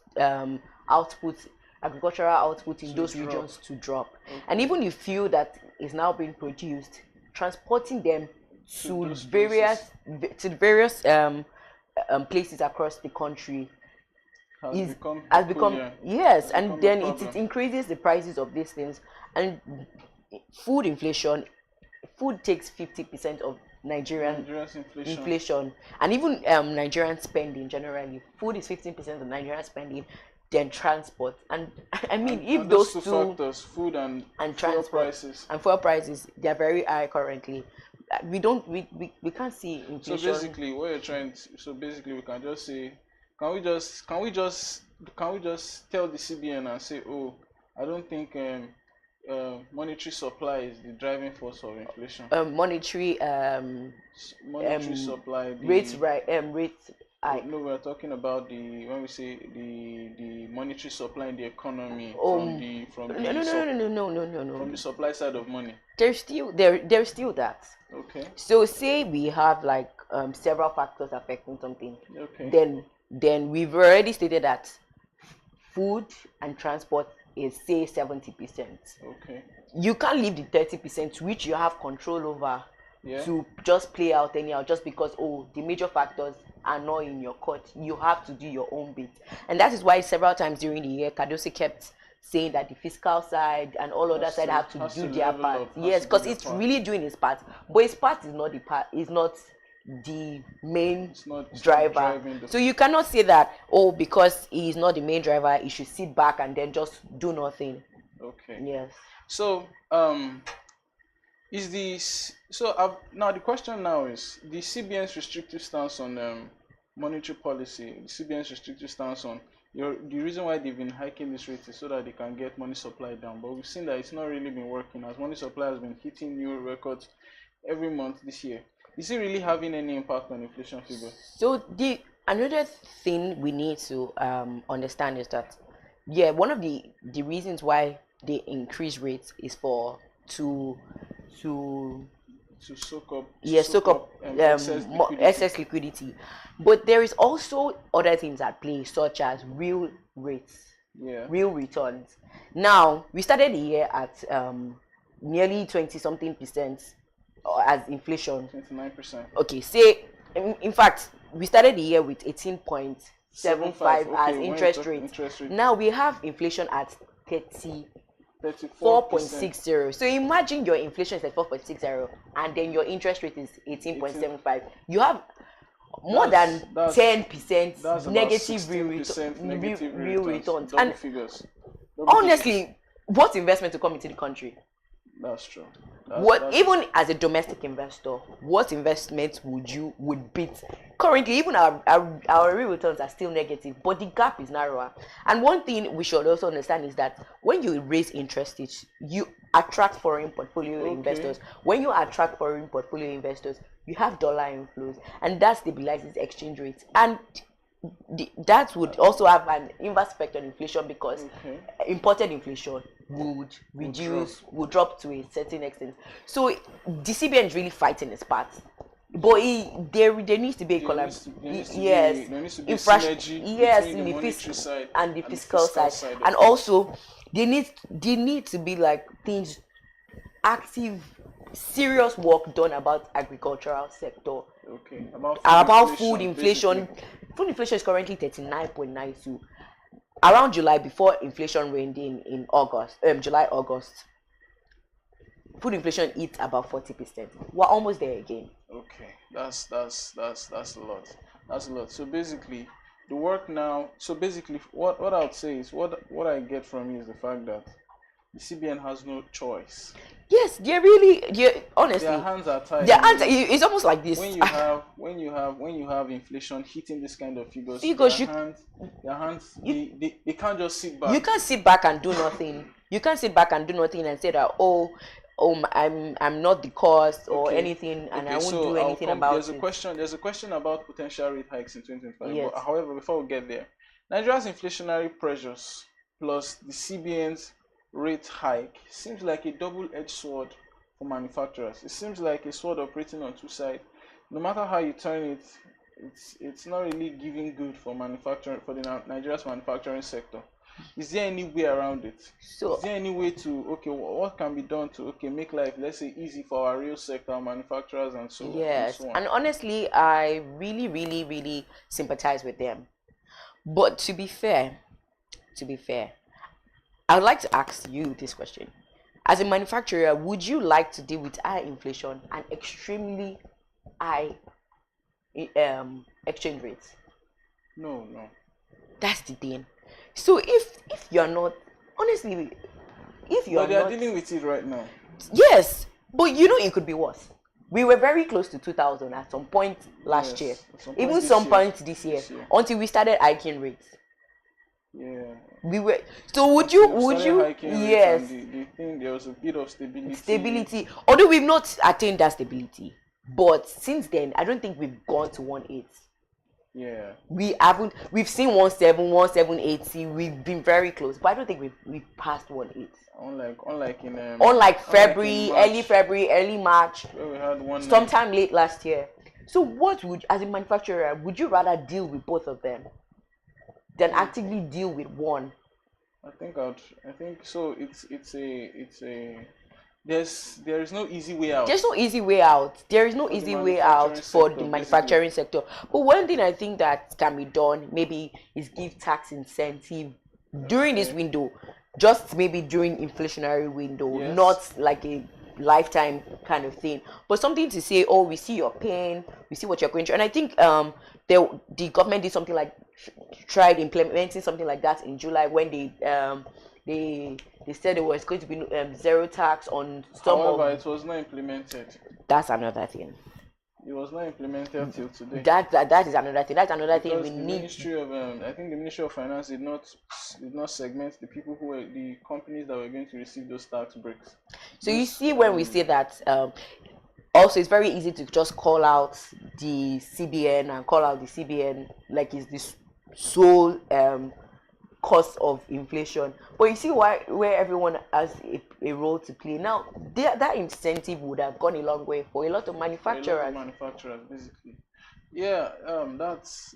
I: agricultural output in those regions to drop. And even the fuel that is now being produced, transporting them to various places across the country has become yes, and then it increases the prices of these things. And food inflation, food takes 50% of Nigerian inflation, and even Nigerian spending generally. Food is 15% of Nigerian spending, then transport. And I mean, if those two
D: factors, food and transport
I: prices, and fuel prices, they are very high currently. we can't see inflation.
D: So basically, what you're trying to, so basically, we can just say, can we just tell the CBN and say, oh, I don't think monetary supply is the driving force of inflation.
I: Monetary
D: supply.
I: Rates
D: No, we're talking about when we say the monetary supply in the economy
I: from
D: the supply side of money.
I: There's still that.
D: Okay.
I: So say we have like several factors affecting something.
D: Okay.
I: Then we've already stated that food and transport is say 70%.
D: Okay.
I: You can't leave the 30% which you have control over to just play out anyhow just because the major factors are not in your court. You have to do your own bit. And that is why several times during the year Cardoso kept saying that the fiscal side and all other side have to do their part. Yes, because it's really doing its part. But its part is not the main driver. So you cannot say that, because he is not the main driver, he should sit back and then just do nothing.
D: Okay.
I: Yes.
D: So now the question now is the CBN's restrictive stance on monetary policy. The CBN's restrictive stance on the reason why they've been hiking this rate is so that they can get money supply down. But we've seen that it's not really been working, as money supply has been hitting new records every month this year. Is it really having any impact on inflation figures?
I: So another thing we need to understand is that one of the reasons why they increase rates is to
D: soak up
I: excess liquidity. But there is also other things at play, such as real rates, real returns. Now we started the year at nearly 20-something% as inflation.
D: 29%.
I: Okay, say in fact we started the year with 18.75 as interest rate. Now we have inflation at 34.60. So imagine your inflation is at 4.60 and then your interest rate is 18.75. You have more than 10% negative real returns. And honestly, what investment to come into the country?
D: That's true.
I: Even as a domestic investor, what investment would beat? Currently, even our real returns are still negative, but the gap is narrower. And one thing we should also understand is that when you raise interest rates, you attract foreign portfolio investors. When you attract foreign portfolio investors, you have dollar inflows, and that stabilizes exchange rates. And that would also have an inverse effect on inflation because imported inflation would drop to a certain extent. So the CBN is really fighting its part, but there needs to be a collaboration.
D: There needs to be synergy between the monetary side
I: and the fiscal side. And also they need to be like things active, serious work done about agricultural sector.
D: Okay.
I: About food inflation. Food inflation is currently 39.92. Around July, before inflation reigned in August, July, August, food inflation hit about 40%. We're almost there again.
D: Okay, that's a lot. That's a lot. So basically, the work now. So basically, what I would say is what I get from you is the fact that the CBN has no choice.
I: Yes, honestly,
D: their hands are tied.
I: It's almost like this.
D: When you have inflation hitting this kind of figures, their hands they can't just sit back.
I: You can't sit back and do nothing. You can't sit back and do nothing and say that I'm not the cause or anything, and I won't do anything about it.
D: There's a question about potential rate hikes in 2025.
I: Yes.
D: But, however, before we get there, Nigeria's inflationary pressures plus the CBN's rate hike seems like a double-edged sword for manufacturers. It seems like a sword operating on two sides. No matter how you turn it, it's not really giving good for manufacturing, for the Nigeria's manufacturing sector. Is there any way around it? Is there any way to what can be done to make life, let's say, easy for our real sector, our manufacturers, and so on?
I: Yes, and honestly, I really, really, really sympathize with them. But to be fair, I would like to ask you this question. As a manufacturer, would you like to deal with high inflation and extremely high exchange rates?
D: No.
I: That's the thing. So if you're not, honestly, if you're
D: not... But they are dealing with it right now.
I: Yes, but it could be worse. We were very close to 2,000 at some point last year, even some point this year, until we started hiking rates.
D: Yeah.
I: We were. So would you? Yes.
D: The thing, there was a bit of stability.
I: Stability. Although we've not attained that stability, but since then, I don't think we've gone to 1.8.
D: Yeah.
I: We haven't. We've seen 1.7, 1.780. We've been very close, but I don't think we've passed 1.8.
D: Unlike
I: February, early February, early March,
D: where we had 1.9.
I: sometime late last year. So what would, as a manufacturer, would you rather deal with both of them than actively deal with one?
D: I think so. There is no easy way out.
I: There's no easy way out. There is no easy way out for the manufacturing sector. But one thing I think that can be done maybe is give tax incentive during this window, just maybe during inflationary window, not like a lifetime kind of thing, but something to say, oh, we see your pain, we see what you're going through. And I think the government did something like tried implementing something like that in July when they said there was going to be zero tax on some.
D: However, it was not implemented.
I: That's another thing.
D: It was not implemented till today.
I: That is another thing. That's another thing we
D: the
I: need.
D: Ministry of I think the Ministry of Finance did not segment the people who were the companies that were going to receive those tax breaks.
I: So you see, when we say that, also it's very easy to just call out the CBN and call out the CBN like it's this sole cost of inflation. But you see where everyone has a role to play. Now, that incentive would have gone a long way for a lot of manufacturers.
D: Basically. Yeah, that's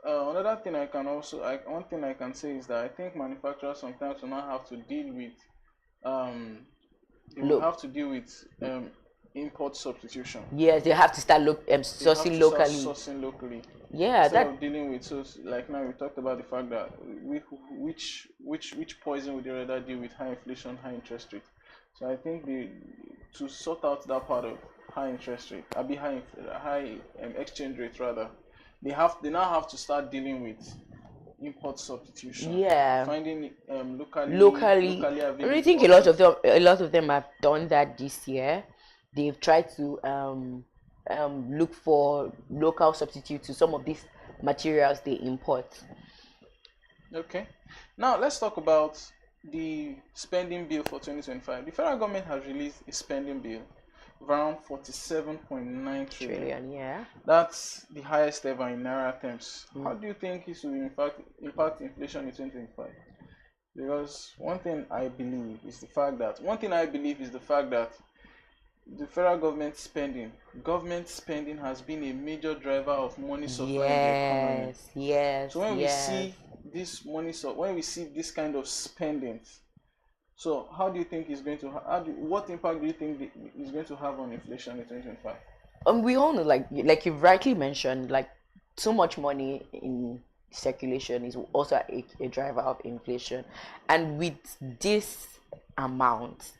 D: another thing I can also one thing I can say is that I think manufacturers sometimes will not have to deal with they will have to deal with import substitution.
I: Yes, they have to start sourcing
D: locally.
I: Yeah,
D: instead of dealing with, so like now we talked about the fact that which poison would they rather deal with: high inflation, high interest rate. So I think to sort out that part of high interest rate, high exchange rate rather, they now have to start dealing with import substitution.
I: Yeah,
D: finding
I: locally available. I think a lot of them have done that this year. They've tried to look for local substitute to some of these materials they import.
D: Okay, now let's talk about the spending bill for 2025. The federal government has released a spending bill of around 47.9 trillion.
I: Yeah,
D: that's the highest ever in naira terms. How do you think this will impact inflation in 2025? Because one thing I believe is the fact that the federal government spending has been a major driver of money supply in the economy.
I: Yes.
D: So when we see this money, when we see this kind of spending, so how do you think it's going to? What impact do you think is going to have on inflation in 2025?
I: We all know, like you've rightly mentioned, like too much money in circulation is also a driver of inflation, and with this amount,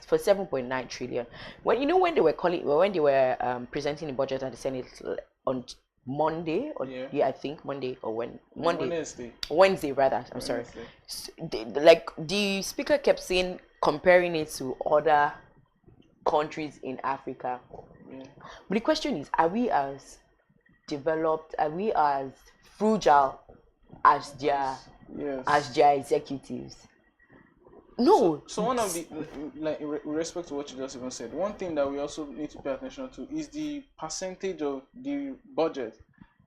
I: for 7.9 trillion. When they were presenting the budget at the Senate on Monday, I think Monday or Wednesday rather. I'm sorry. The speaker kept saying, comparing it to other countries in Africa. Yeah. But the question is, are we as developed? Are we as frugal as their executives? No.
D: So one of the, with respect to what you just even said, one thing that we also need to pay attention to is the percentage of the budget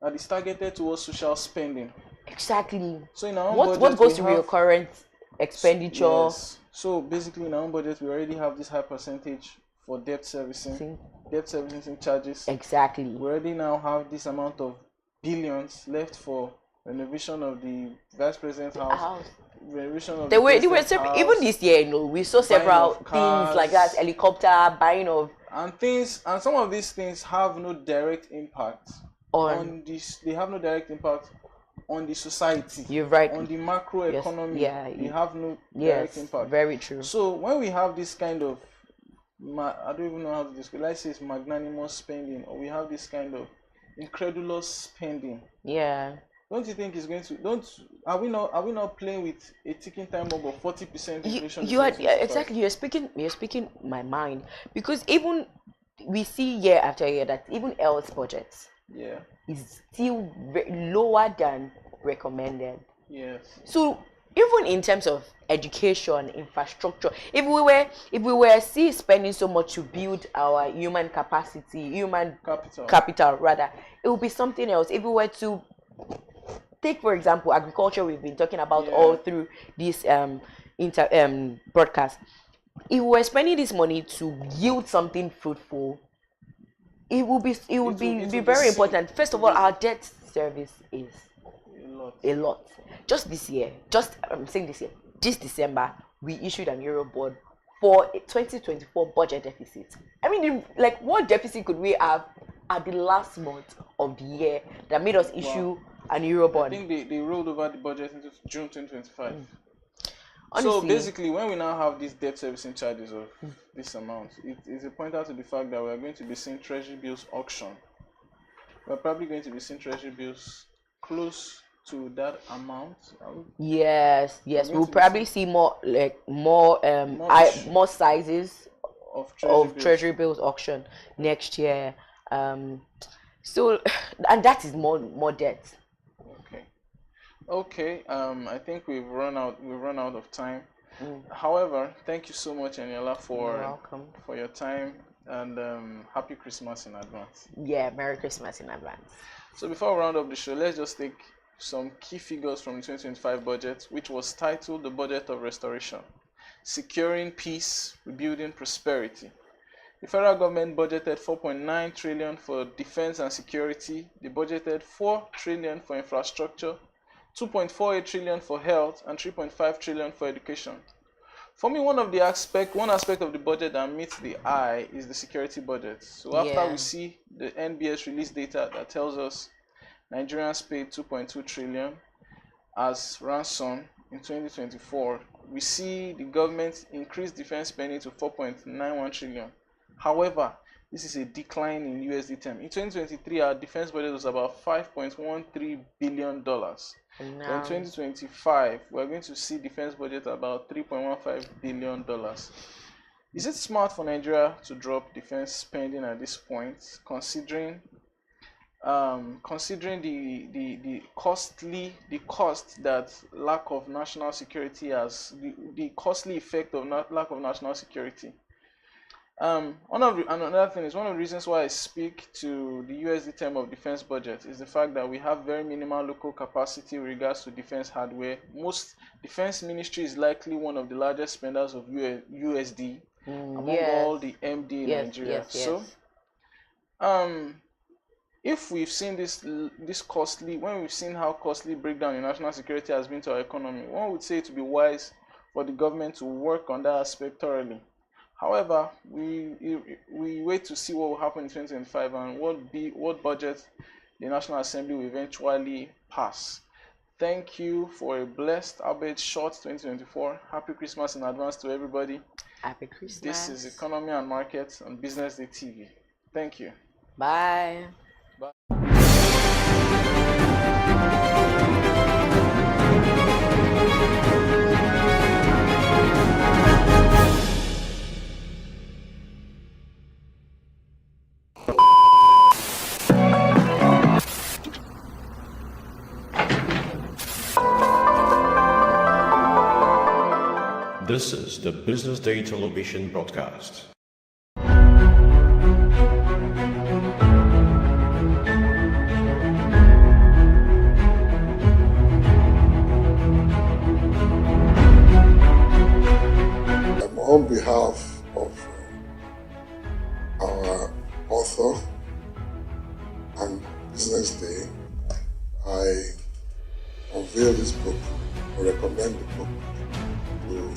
D: that is targeted towards social spending.
I: Exactly.
D: So in our own
I: what
D: budget,
I: goes to your current expenditure?
D: Yes. So basically, in our own budget, we already have this high percentage for debt servicing charges.
I: Exactly.
D: We already now have this amount of billions left for renovation of the vice president's house. Renovation of
I: they were even this year, we saw several things like that, helicopter buying of
D: and some of these things have no direct impact on this. They have no direct impact on the society.
I: You're right.
D: On the macro economy. They have no direct impact.
I: Very true.
D: So when we have this kind of, I don't even know how to describe, let's say it's magnanimous spending, or we have this kind of incredulous spending.
I: Yeah.
D: Don't you think it's going to? Are we not playing with a ticking time bomb of 40% inflation?
I: Exactly. You're speaking my mind, because even we see year after year that even health budgets is still lower than recommended.
D: Yes.
I: So even in terms of education, infrastructure, if we were still spending so much to build our human capacity, human capital rather, it would be something else. If we were to take, for example, agriculture, we've been talking about all through this broadcast. If we were spending this money to yield something fruitful, it would be very important. First of all, our debt service is a lot. Just this year, I'm saying this year, this December, we issued an Eurobond for a 2024 budget deficit. I mean, like, what deficit could we have at the last month of the year that made us issue an Eurobond?
D: I think they rolled over the budget into June 2025. So basically, when we now have these debt servicing charges of this amount, it is a pointer to the fact that we are going to be seeing treasury bills auction. We're probably going to be seeing treasury bills close to that amount.
I: Yes, we'll probably see more sizes of treasury bills auction next year. So, and that is more debt.
D: Okay. I think we've run out of time. However, thank you so much, Eniola, for your time, and happy Christmas in advance.
I: Yeah, Merry Christmas in advance.
D: So before we round up the show, let's just take some key figures from the 2025 budget, which was titled the Budget of Restoration: Securing Peace, Rebuilding Prosperity. The federal government budgeted 4.9 trillion for defense and security. They budgeted 4 trillion for infrastructure, 2.48 trillion for health, and 3.5 trillion for education. For me, one aspect of the budget that meets the eye is the security budget. So after we see the NBS release data that tells us Nigerians paid 2.2 trillion as ransom in 2024, we see the government increase defense spending to 4.91 trillion. However, this is a decline in USD term. In 2023, our defense budget was about $5.13 billion. In 2025, we're going to see defense budget about $3.15 billion. Is it smart for Nigeria to drop defense spending at this point, considering the cost that lack of national security has, the costly effect of lack of national security? Another thing is, one of the reasons why I speak to the USD term of defense budget is the fact that we have very minimal local capacity with regards to defense hardware. Most defense ministry is likely one of the largest spenders of USD among all the MD in Nigeria. So, if we've seen this costly, when we've seen how costly breakdown in national security has been to our economy, one would say it would be wise for the government to work on that aspect thoroughly. However, we wait to see what will happen in 2025 and what budget the National Assembly will eventually pass. Thank you for a blessed, albeit short 2024. Happy Christmas in advance to everybody.
I: Happy Christmas.
D: This is Economy and Markets on BusinessDay TV. Thank you.
I: Bye.
A: This is the Business Day television broadcast.
T: On behalf of our author and Business Day, I unveil this book, or recommend the book to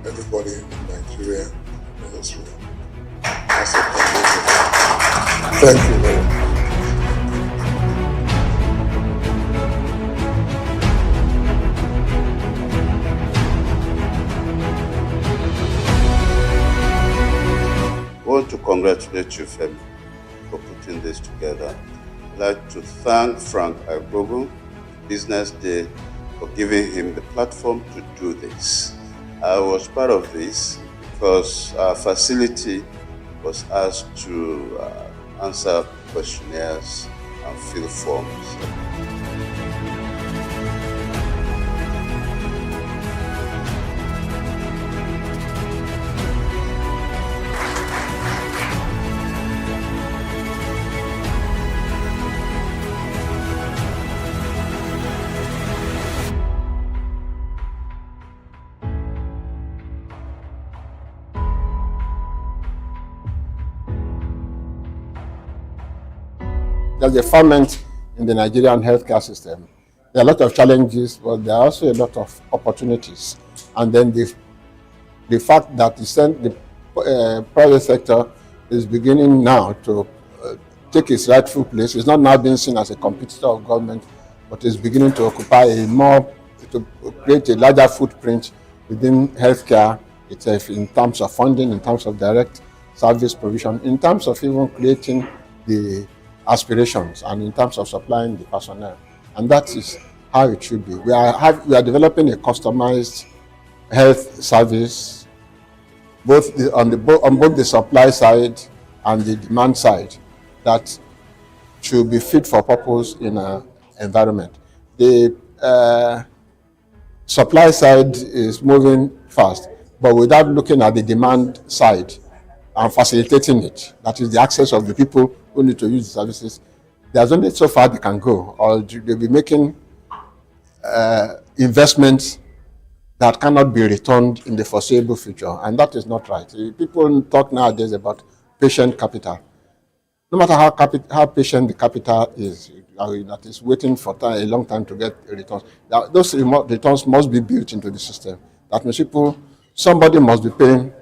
T: everybody in Nigeria and elsewhere. Thank you very much.
U: I want to congratulate you, Femi, for putting this together. I'd like to thank Frank Agbogu, Business Day, for giving him the platform to do this. I was part of this because our facility was asked to answer questionnaires and fill forms.
E: There's a ferment in the Nigerian healthcare system. There are a lot of challenges, but there are also a lot of opportunities. And then the fact that the private sector is beginning now to take its rightful place. It's not now being seen as a competitor of government, but is beginning to occupy to create a larger footprint within healthcare itself in terms of funding, in terms of direct service provision, in terms of even creating the aspirations, and in terms of supplying the personnel. And that is how it should be. We are developing a customized health service, on both the supply side and the demand side, that should be fit for purpose in an environment. The supply side is moving fast, but without looking at the demand side and facilitating it, that is the access of the people who need to use the services. There's only so far they can go, or they'll be making investments that cannot be returned in the foreseeable future, and that is not right. People talk nowadays about patient capital. No matter how patient the capital is, that is waiting for a long time to get returns, those returns must be built into the system. That means somebody must be paying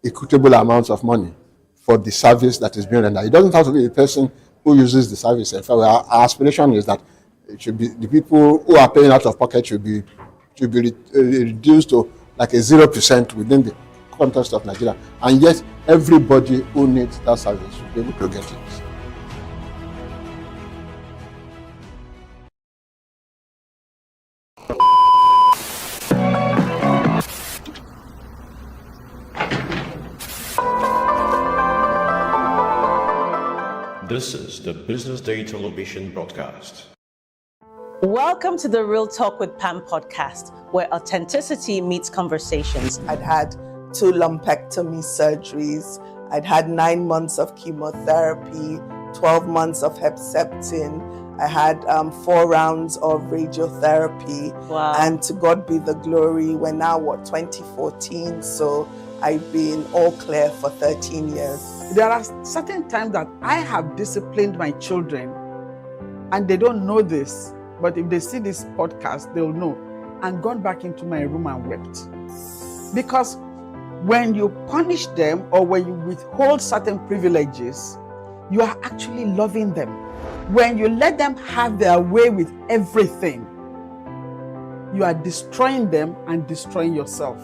E: equitable amounts of money for the service that is being rendered. It doesn't have to be the person who uses the service. In fact, our aspiration is that it should be the people who are paying out of pocket should be reduced to like a 0% within the context of Nigeria. And yet, everybody who needs that service should be able to get it.
A: This is the Business Day television broadcast.
F: Welcome to the Real Talk with Pam podcast, where authenticity meets conversations.
G: I'd had 2 lumpectomy surgeries. I'd had 9 months of chemotherapy, 12 months of Herceptin. I had 4 rounds of radiotherapy.
F: Wow.
G: And to God be the glory, we're now, 2014? So I've been all clear for 13 years.
H: There are certain times that I have disciplined my children, and they don't know this, but if they see this podcast, they'll know, and gone back into my room and wept. Because when you punish them or when you withhold certain privileges, you are actually loving them. When you let them have their way with everything, you are destroying them and destroying yourself.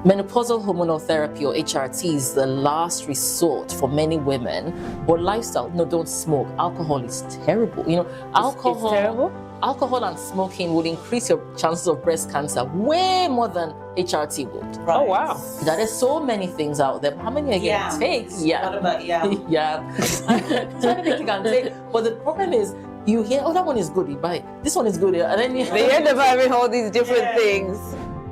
S: Menopausal hormonal therapy, or HRT, is the last resort for many women. But lifestyle, don't smoke. Alcohol is terrible. Alcohol.
F: It's terrible?
S: Alcohol and smoking would increase your chances of breast cancer way more than HRT would.
F: Right. Oh, wow.
S: There are so many things out there. How many are you going to take? Yeah.
F: What about yam?
S: Yeah. So many things you can take. But the problem is, you hear, that one is good, you buy it. This one is good, and then you
F: end up having all these different things.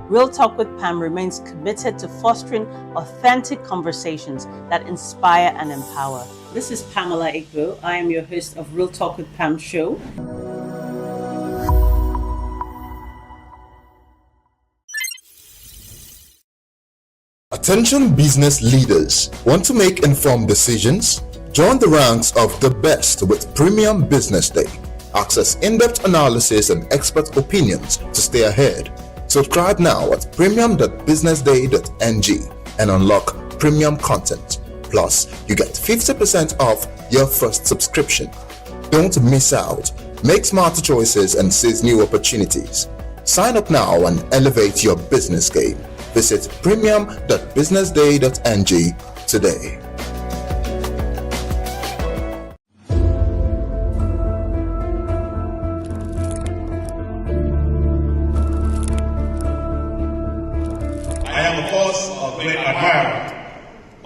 F: Real Talk with Pam remains committed to fostering authentic conversations that inspire and empower. This is Pamela Igbo. I am your host of Real Talk with Pam show.
J: Attention business leaders. Want to make informed decisions? Join the ranks of the best with Premium Business Day. Access in-depth analysis and expert opinions to stay ahead. Subscribe now at premium.businessday.ng and unlock premium content. Plus, you get 50% off your first subscription. Don't miss out. Make smarter choices and seize new opportunities. Sign up now and elevate your business game. Visit premium.businessday.ng today.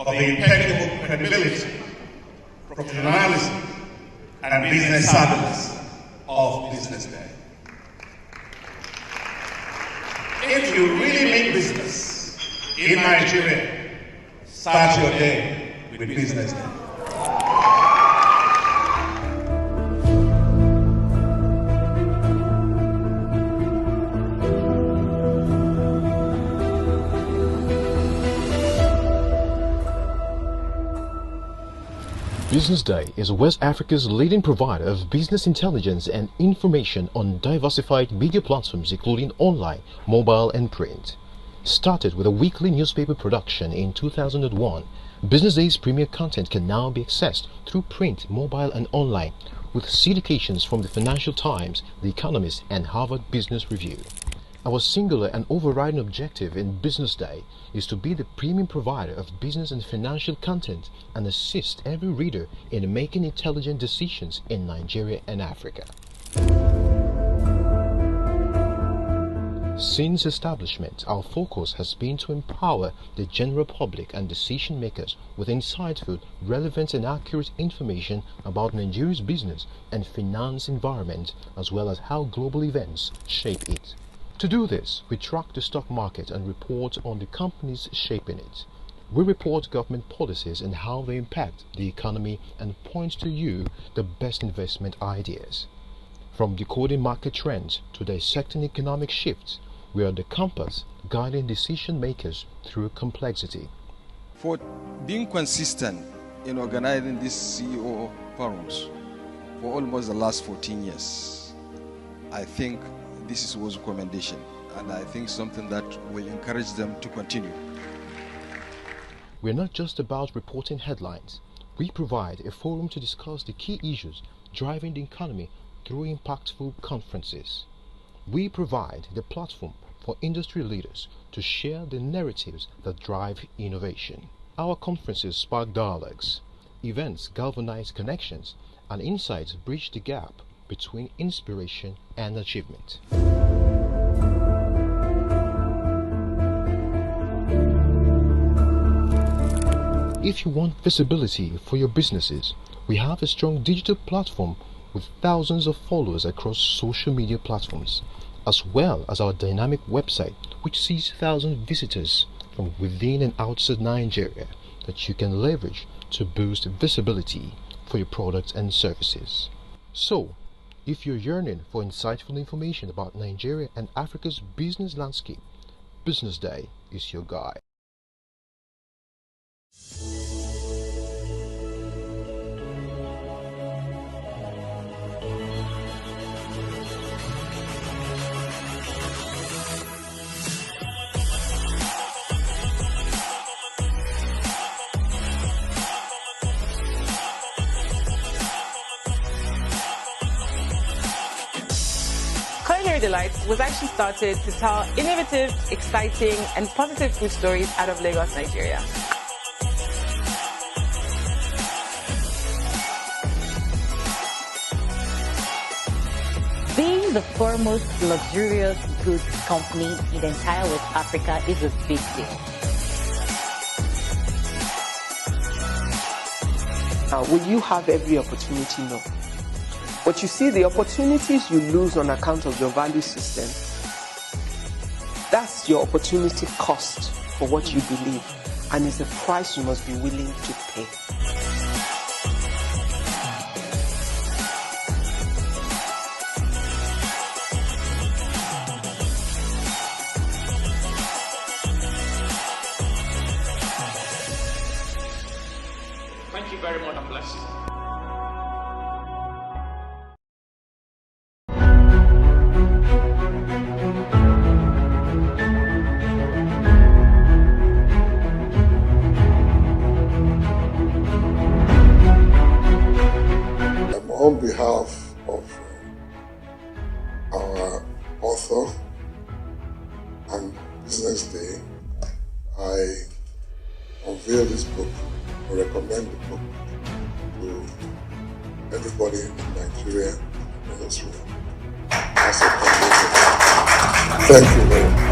B: of the impeccable credibility, professionalism, and business savviness of Business Day. If you really mean business in Nigeria, start your day with Business Day.
C: Business Day is West Africa's leading provider of business intelligence and information on diversified media platforms including online, mobile and print. Started with a weekly newspaper production in 2001, Business Day's premier content can now be accessed through print, mobile and online, with syndications from the Financial Times, The Economist and Harvard Business Review. Our singular and overriding objective in Business Day is to be the premium provider of business and financial content and assist every reader in making intelligent decisions in Nigeria and Africa. Since establishment, our focus has been to empower the general public and decision makers with insightful, relevant and accurate information about Nigeria's business and finance environment, as well as how global events shape it. To do this, we track the stock market and report on the companies shaping it. We report government policies and how they impact the economy and point to you the best investment ideas. From decoding market trends to dissecting economic shifts, we are the compass guiding decision makers through complexity.
M: For being consistent in organizing these CEO forums for almost the last 14 years, I think this is a recommendation, and I think something that will encourage them to continue.
C: We're not just about reporting headlines. We provide a forum to discuss the key issues driving the economy through impactful conferences. We provide the platform for industry leaders to share the narratives that drive innovation. Our conferences spark dialogues, events galvanize connections, and insights bridge the gap between inspiration and achievement. If you want visibility for your businesses, we have a strong digital platform with thousands of followers across social media platforms, as well as our dynamic website which sees thousands of visitors from within and outside Nigeria that you can leverage to boost visibility for your products and services. So, if you're yearning for insightful information about Nigeria and Africa's business landscape, Business Day is your guide.
V: Delights was actually started to tell innovative, exciting, and positive food stories out of Lagos, Nigeria.
W: Being the foremost luxurious goods company in the entire West Africa is a big deal.
X: Will you have every opportunity? No. But you see, the opportunities you lose on account of your value system, that's your opportunity cost for what you believe, and it's a price you must be willing to pay.
D: Thank you very much and bless you.
T: On behalf of our author and Business Day, I unveil this book or recommend the book to everybody in Nigeria and Israel. Thank you very much.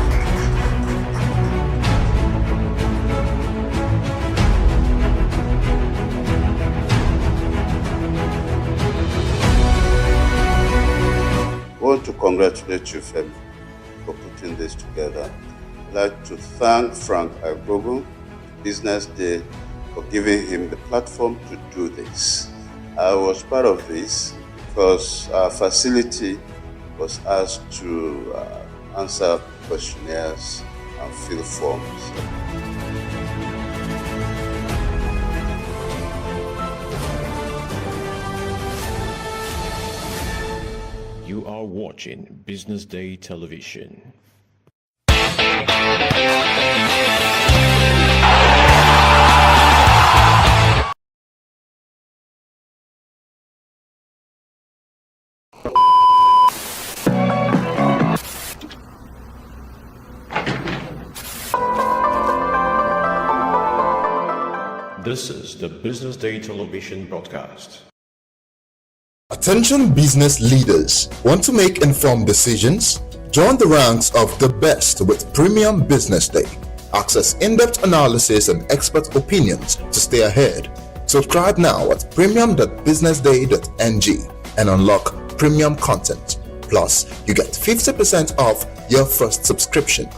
U: congratulate you, Femi, for putting this together. I'd like to thank Frank Agbogu, Business Day, for giving him the platform to do this. I was part of this because our facility was asked to answer questionnaires and fill forms.
A: You are watching Business Day Television. This is the Business Day Television broadcast.
J: Attention business leaders. Want to make informed decisions? Join the ranks of the best with Premium Business Day. Access in-depth analysis and expert opinions to stay ahead. Subscribe now at premium.businessday.ng and unlock premium content. Plus, you get 50% off your first subscription.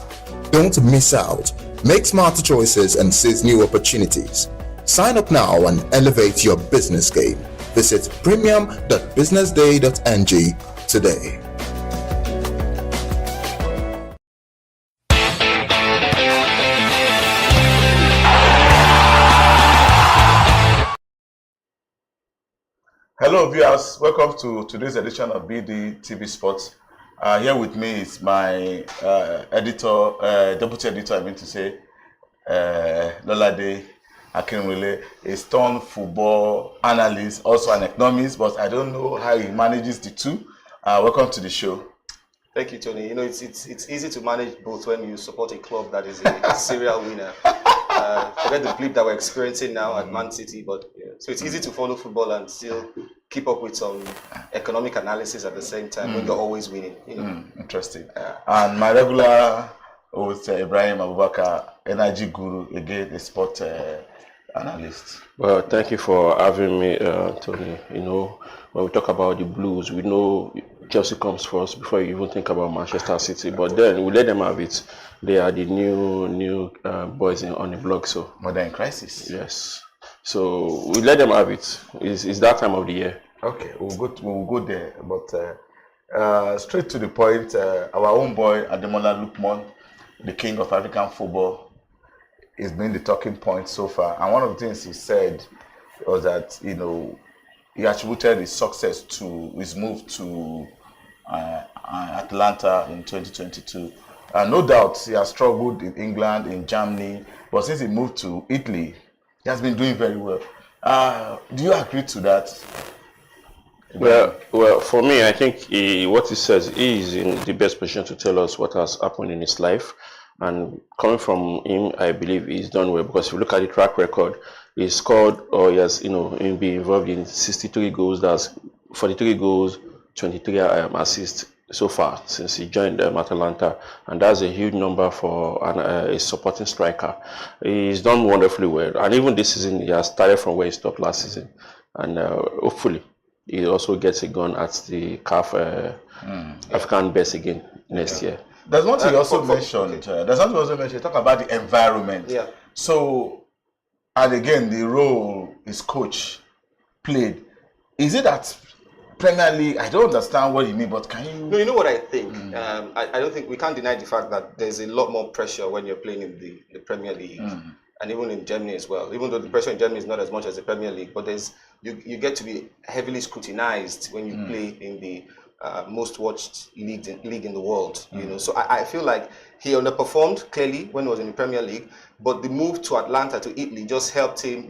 J: Don't miss out. Make smarter choices and seize new opportunities. Sign up now and elevate your business game. Visit premium.businessday.ng today.
K: Hello viewers, welcome to today's edition of BD TV Sports. Here with me is my deputy editor, Lolade Akinwele, a stern football analyst, also an economist, but I don't know how he manages the two. Welcome to the show.
L: Thank you, Tony. You know, it's easy to manage both when you support a club that is a serial winner. Forget the blip that we're experiencing now at Man City, but yeah. So it's easy to follow football and still keep up with some economic analysis at the same time when you're always winning. You know?
K: Interesting. And my regular host, Ibrahim Abubakar, energy guru, again, a sport analyst.
O: Well, thank you for having me, Tony. You know, when we talk about the Blues, we know Chelsea comes first before you even think about Manchester City. But then we let them have it. They are the new boys on the block. So
K: modern crisis.
O: Yes. So we let them have it. It's that time of the year.
K: Okay, we'll go there. But straight to the point, our own boy Ademola Lookman, the king of African football, has been the talking point so far. And one of the things he said was that, you know, he attributed his success to his move to Atlanta in 2022. No doubt he has struggled in England, in Germany, but since he moved to Italy, he has been doing very well. Do you agree to that?
O: Well, for me, I think what he says, he is in the best position to tell us what has happened in his life. And coming from him, I believe he's done well, because if you look at the track record, he scored, or he has, been involved in 63 goals. That's 43 goals, 23 assists so far since he joined Atalanta, and that's a huge number for a supporting striker. He's done wonderfully well, and even this season he has started from where he stopped last season, and hopefully he also gets a gun at the CAF African best again next year.
K: There's one thing you also mentioned. Talk about the environment.
L: Yeah.
K: So, and again, the role his coach played. Is it that Premier League? I don't understand what you mean, but can you?
L: No, you know what I think. I don't think we can't deny the fact that there's a lot more pressure when you're playing in the Premier League, and even in Germany as well. Even though the pressure in Germany is not as much as the Premier League, but you get to be heavily scrutinized when you play in the most watched league in the world, you know. So I feel like he underperformed clearly when he was in the Premier League, but the move to Atlanta, to Italy, just helped him,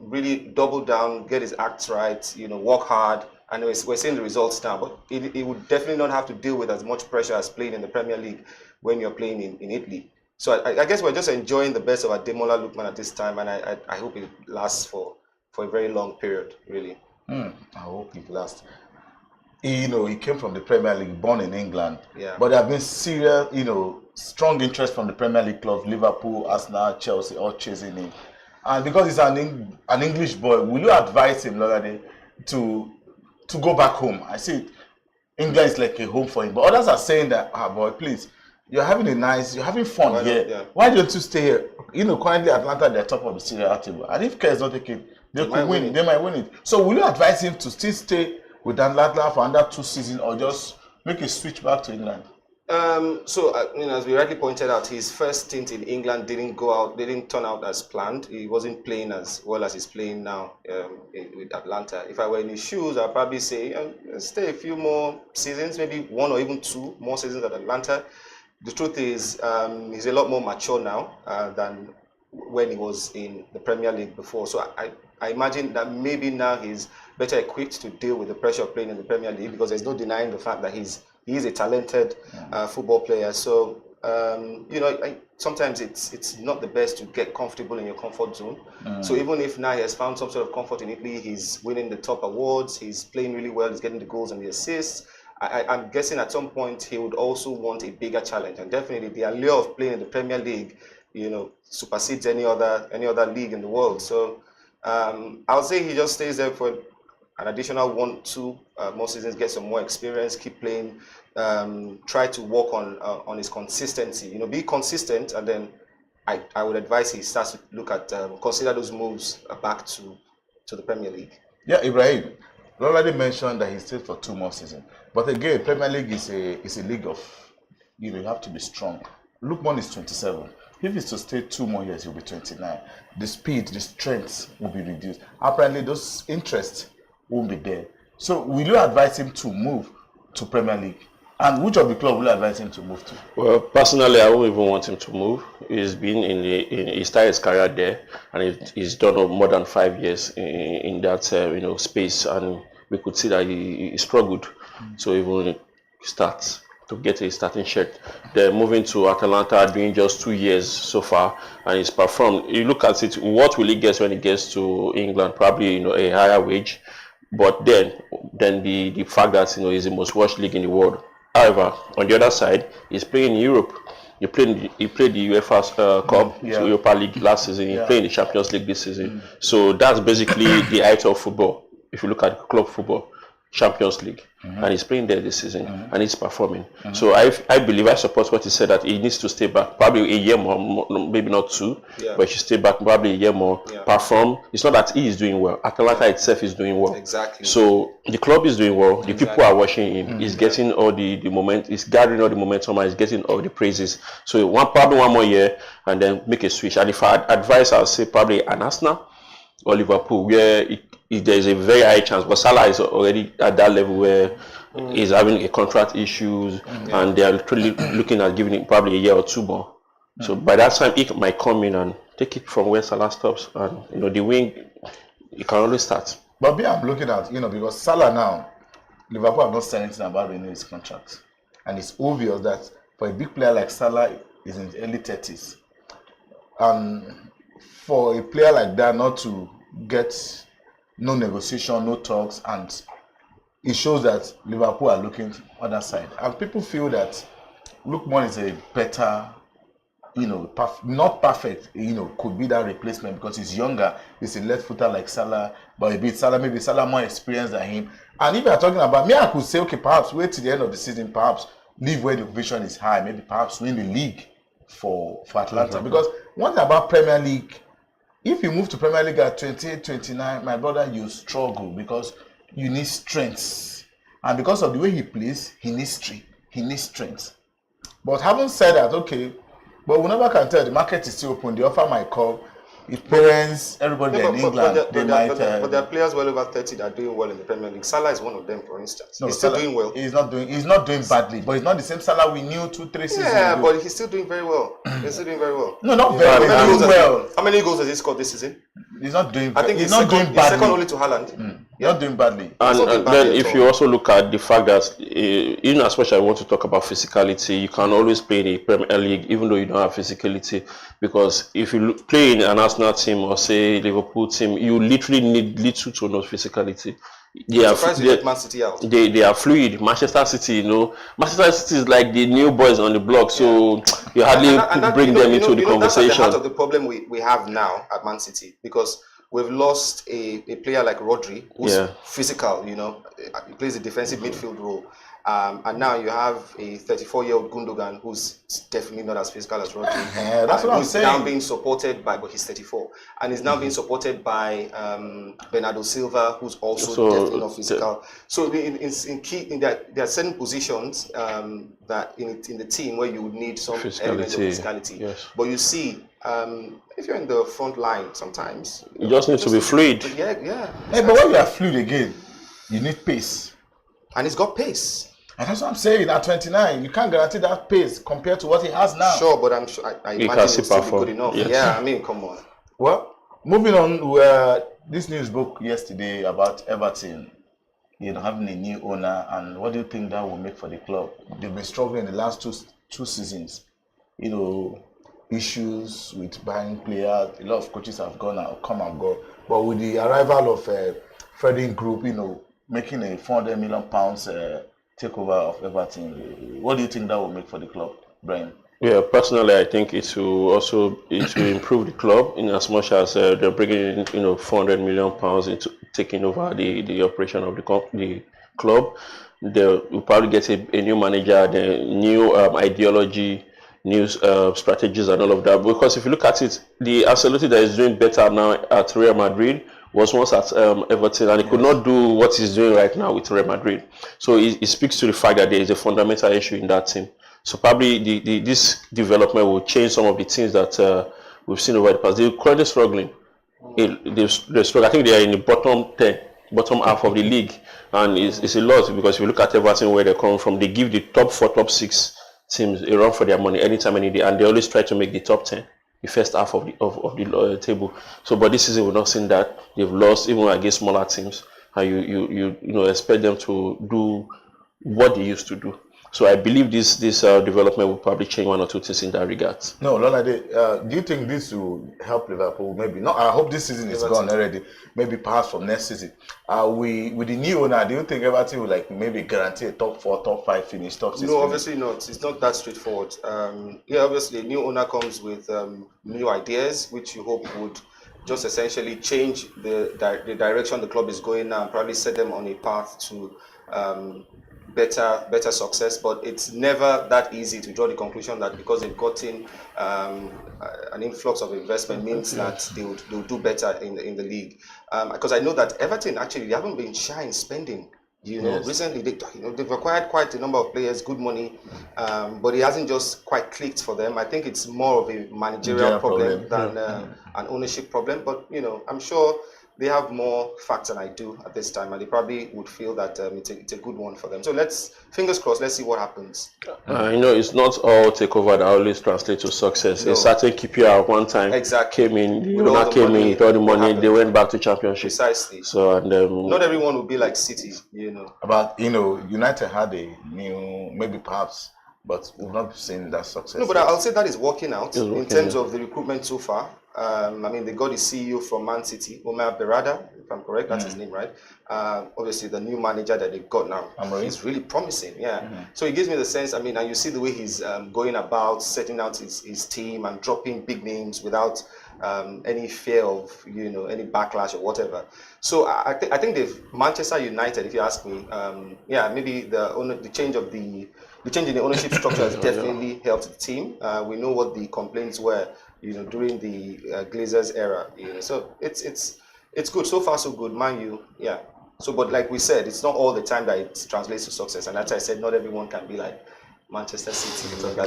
L: really double down, get his acts right, work hard, and we're seeing the results now. But he would definitely not have to deal with as much pressure as playing in the Premier League when you're playing in Italy. So I guess we're just enjoying the best of Ademola Lookman at this time, and I hope it lasts for a very long period, really.
K: I hope it lasts. He came from the Premier League, born in England.
L: Yeah.
K: But there have been serious, strong interest from the Premier League clubs, Liverpool, Arsenal, Chelsea, all chasing him. And because he's an English boy, will you advise him, Lolade, to go back home? I see England is like a home for him. But others are saying that, boy, please, you're having fun here. Yeah. Why don't you stay here? Currently Atlanta, they're top of the Serie A table. And if Care is not taking, they could win. They might win it. So will you advise him to still stay with Atlanta for another 2 seasons, or just make a switch back to England?
L: As we rightly pointed out, his first stint in England didn't turn out as planned. He wasn't playing as well as he's playing now with Atlanta. If I were in his shoes, I'd probably say stay a few more seasons, maybe 1 or even 2 more seasons at Atlanta. The truth is, he's a lot more mature now than when he was in the Premier League before. So I imagine that maybe now he's better equipped to deal with the pressure of playing in the Premier League, because there's no denying the fact that he is a talented football player. So sometimes it's not the best to get comfortable in your comfort zone. So even if now he has found some sort of comfort in Italy, he's winning the top awards, he's playing really well, he's getting the goals and the assists. I'm guessing at some point he would also want a bigger challenge, and definitely the allure of playing in the Premier League, supersedes any other league in the world. So I'll say he just stays there for an additional 1-2 more seasons, get some more experience, keep playing, try to work on his consistency. Be consistent, and then I would advise he starts to look at consider those moves back to the Premier League.
K: Yeah, Ibrahim, you already mentioned that he stayed for 2 more seasons, but again, Premier League is a league of you have to be strong. Lookman is 27. If he's to stay 2 more years, he'll be 29. The speed, the strength will be reduced. Apparently, those interests won't be there. So, will you advise him to move to Premier League? And which of the club will you advise him to move to?
O: Well, personally, I won't even want him to move. He's been he started his career there, and he's done more than 5 years in that space, and we could see that he struggled. So even starts to get a starting shirt. They're moving to Atalanta, doing just 2 years so far, and he's performed. You look at it, what will he get when he gets to England? Probably a higher wage, but then the fact that he's the most watched league in the world. However, on the other side, he's playing in Europe. He played the UEFA Cup, Europa League last season. He played the Champions League this season. So that's basically the height of football. If you look at club football, Champions League, and he's playing there this season, and he's performing. So I support what he said, that he needs to stay back probably a year more, maybe not 2, but he should stay back probably a year more, perform. It's not that he is doing well. Atalanta itself is doing well.
L: Exactly.
O: So the club is doing well. The people are watching him. He's getting all the moment. He's gathering all the momentum, and he's getting all the praises. So probably 1 more year, and then make a switch. And if I advise, I'll say probably an Arsenal or Liverpool, where there is a very high chance, but Salah is already at that level where he's having a contract issues, and they are literally looking at giving him probably a year or 2 more. So by that time, he might come in and take it from where Salah stops, and the wing, it can always start.
K: But I'm looking at because Salah now, Liverpool have not said anything about renewing his contract, and it's obvious that for a big player like Salah, is in his early 30s, and for a player like that not to get no negotiation, no talks, and it shows that Liverpool are looking on that side. And people feel that Lookman is a better, not perfect, could be that replacement because he's younger. He's a left footer like Salah, but maybe Salah more experienced than him. And if you're talking about me, I could say, okay, perhaps wait till the end of the season, perhaps leave where the vision is high, maybe perhaps win the league for Atlanta. Because one thing about Premier League, if you move to Premier League at 28, 29, my brother, you struggle because you need strength. And because of the way he plays, he needs strength. But having said that, okay, but we never can tell, the market is still open, the offer might come. If parents, everybody in England,
L: but there are players well over 30 that are doing well in the Premier League. Salah is one of them, for instance. He's still doing well.
K: He's not doing badly, but it's not the same Salah we knew 2-3 seasons ago.
L: Yeah, but he's still doing very well. He's still doing very well.
K: No, not very well.
L: How many goals has he scored this season?
K: He's not doing.
L: I think
K: he's not doing badly.
L: Second only to Haaland.
K: Not doing badly.
O: And then if you also look at the fact that even as much as I want to talk about physicality, you can always play in the Premier League even though you don't have physicality, because if you play in an Arsenal team or say Liverpool team, you literally need little to no physicality. They are fluid. Manchester City, Manchester City is like the new boys on the block, so you hardly bring them into the conversation. That's at the
L: heart of the problem we have now at Man City, because we've lost a player like Rodri, who's physical, he plays a defensive midfield role. And now you have a 34-year-old Gundogan who's definitely not as physical as Rodri.
K: That's what I'm saying.
L: Now being supported by, but he's 34, and he's now being supported by Bernardo Silva, who's also definitely not physical. So there are certain positions that in the team where you would need some element of physicality.
O: Yes.
L: But you see, if you're in the front line, sometimes
O: you just need to be fluid.
L: Yeah.
K: Hey, but when you are fluid again, you need pace.
L: And he's got pace.
K: And that's what I'm saying. At 29, you can't guarantee that pace compared to what he has now.
L: Sure, but I'm sure I imagine it's still be good enough. Yes. Yeah, I mean, come on.
K: Well, moving on, this news broke yesterday about Everton, having a new owner, and what do you think that will make for the club? They've been struggling in the last two seasons. Issues with buying players. A lot of coaches have come and gone. But with the arrival of Freding Group, making a £400 million takeover of Everton, what do you think that will make for the club, Brian?
O: Yeah, personally, I think it will improve the club in as much as they're bringing in, £400 million into taking over the operation of the club. They will probably get a new manager, the new ideology, new strategies, and all of that. Because if you look at it, the Ancelotti that is doing better now at Real Madrid was once at Everton, and he could not do what he's doing right now with Real Madrid. So it speaks to the fact that there is a fundamental issue in that team. So probably this development will change some of the things that we've seen over the past. They're currently struggling. They're struggling. I think they are in the bottom half of the league, and it's a lot, because if you look at Everton, where they come from, they give the top 4, top 6 teams a run for their money anytime, any day, and they always try to make the top 10. The first half of the table. So, but this season we've not seen that. They've lost even against smaller teams, and you expect them to do what they used to do. So I believe this development will probably change one or two things in that regard.
K: No, Lolade, do you think this will help Liverpool? Maybe not. I hope this season is gone already. Maybe perhaps from next season. With the new owner, do you think Everton will maybe guarantee a top 4, top 5 finish, top 6?
L: No, obviously not. It's not that straightforward. Obviously, a new owner comes with new ideas, which you hope would just essentially change the direction the club is going now, and probably set them on a path to better success. But it's never that easy to draw the conclusion that because they've gotten an influx of investment means that they'll do better in the league. Because I know that Everton, actually, they haven't been shy in spending.
K: Yes.
L: Recently they've acquired quite a number of players, good money, but it hasn't just quite clicked for them. I think it's more of a managerial problem than an ownership problem. But I'm sure they have more facts than I do at this time, and they probably would feel that it's a good one for them. So fingers crossed, let's see what happens.
O: It's not all takeover that always translates to success. No. A certain KPR at one time came in, with all the money, they went back to championship.
L: Precisely.
O: So
L: not everyone will be like City,
K: About United had a new, maybe perhaps, but we've not seen that success.
L: No, but I'll say that is working out in terms of the recruitment so far. They got the CEO from Man City, Omar Berrada, if I'm correct, that's his name, right? Obviously, the new manager that they've got now, he's really promising, So it gives me the sense, and you see the way he's going about setting out his team and dropping big names without any fear of, any backlash or whatever. So I think Manchester United, if you ask me, maybe the change in the ownership structure has definitely helped the team. We know what the complaints were, during the Glazers era. So it's good. So far, so good. Man U, So, but like we said, it's not all the time that it translates to success. And as I said, not everyone can be like Manchester City.
O: I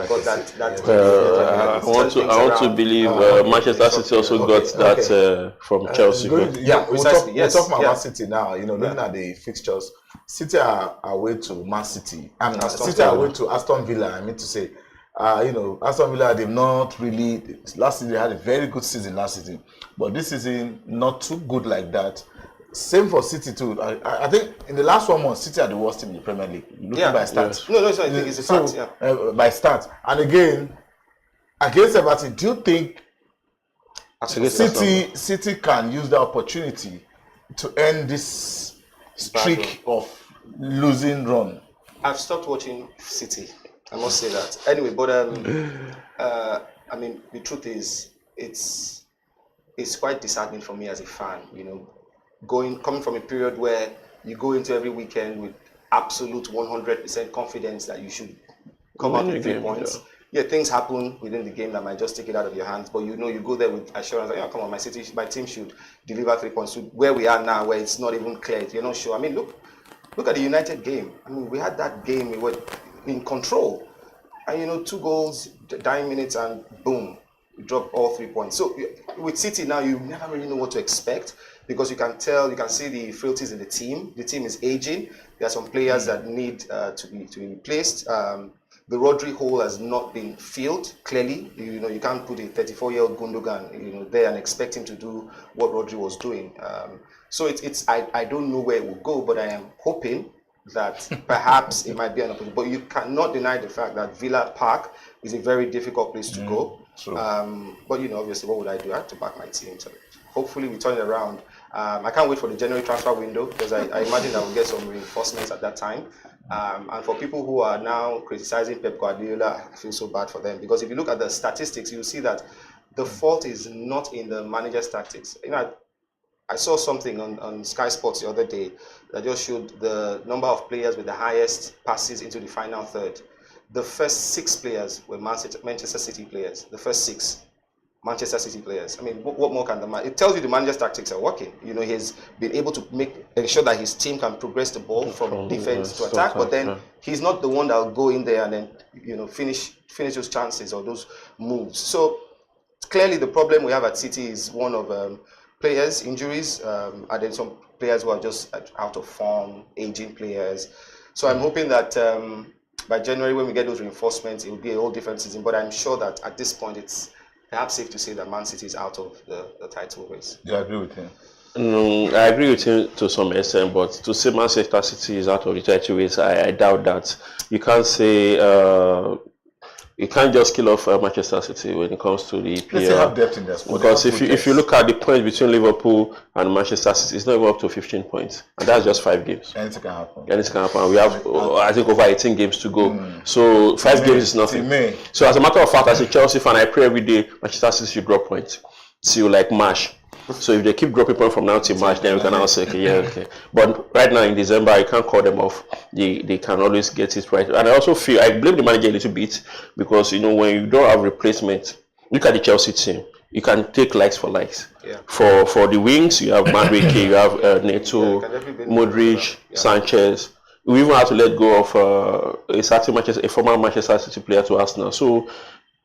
O: want to believe Manchester City also got that from Chelsea.
K: We'll talk about Man City now. Looking at the fixtures, City are away to Man City. City are away to Aston Villa. I mean to say, Aston Villa, they've not really. Last season they had a very good season last season, but this season not too good like that. Same for City too. I think in the last 1 month, City are the worst team in the Premier League. Looking by stats.
L: No, I think it's a fact.
K: By stats, and again against Everton, do you think City can use the opportunity to end this streak of losing run?
L: I've stopped watching City. I must say that. Anyway, but the truth is, it's quite disheartening for me as a fan. Coming from a period where you go into every weekend with absolute 100% confidence that you should come out with 3 points. Yeah, things happen within the game that might just take it out of your hands, but you know you go there with assurance that, come on, my team should deliver 3 points. Where we are now, where it's not even clear, you're not sure. I mean, look at the United game. I mean, we had that game, we were in control. And 2 goals, dying minutes, and boom, we dropped all 3 points. So with City now, you never really know what to expect, because you can see the frailties in the team. The team is aging. There are some players that need to be replaced. The Rodri hole has not been filled clearly. You can't put a 34-year-old Gundogan there and expect him to do what Rodri was doing. So I don't know where it will go, but I am hoping that perhaps it might be an opportunity. But you cannot deny the fact that Villa Park is a very difficult place to go. But obviously, what would I do? I have to back my team. So hopefully we turn it around. I can't wait for the January transfer window, because I imagine I will get some reinforcements at that time. And for people who are now criticizing Pep Guardiola, I feel so bad for them, because if you look at the statistics, you'll see that the fault is not in the manager's tactics. I saw something on Sky Sports the other day that just showed the number of players with the highest passes into the final third. The first 6 players were Manchester City players. The first 6 Manchester City players. I mean, what more can the man? It tells you the manager's tactics are working. He's been able to ensure that his team can progress the ball from defense to attack, but then he's not the one that will go in there and then finish those chances or those moves. So clearly, the problem we have at City is one of players, injuries, and then some players who are just out of form, aging players. So I'm hoping that by January, when we get those reinforcements, it will be a whole different season. But I'm sure that at this point, it's perhaps safe to say that Man City is out of the title race.
K: Do you agree with him?
O: No, I agree with him to some extent, but to say Manchester City is out of the title race, I doubt that. You can't say you can't just kill off Manchester City when it comes to the PL.
K: They have depth in their squad.
O: Because if you look at the points between Liverpool and Manchester City, it's not even up to 15 points, and that's just 5 games.
K: Anything can happen.
O: Anything can happen. We have, I think, over 18 games to go. So 5 games is nothing. So as a matter of fact, as a Chelsea fan, I pray every day Manchester City should drop points till like March. So if they keep dropping points from now till March, then we can now say, okay. But right now in December, I can't call them off. They can always get it right. And I also feel, I blame the manager a little bit, because, when you don't have replacement, look at the Chelsea team. You can take likes for likes. Yeah. For the wings, you have Madueke, you have Neto, Modric, Sanchez. We even have to let go of a former Manchester City player to Arsenal. So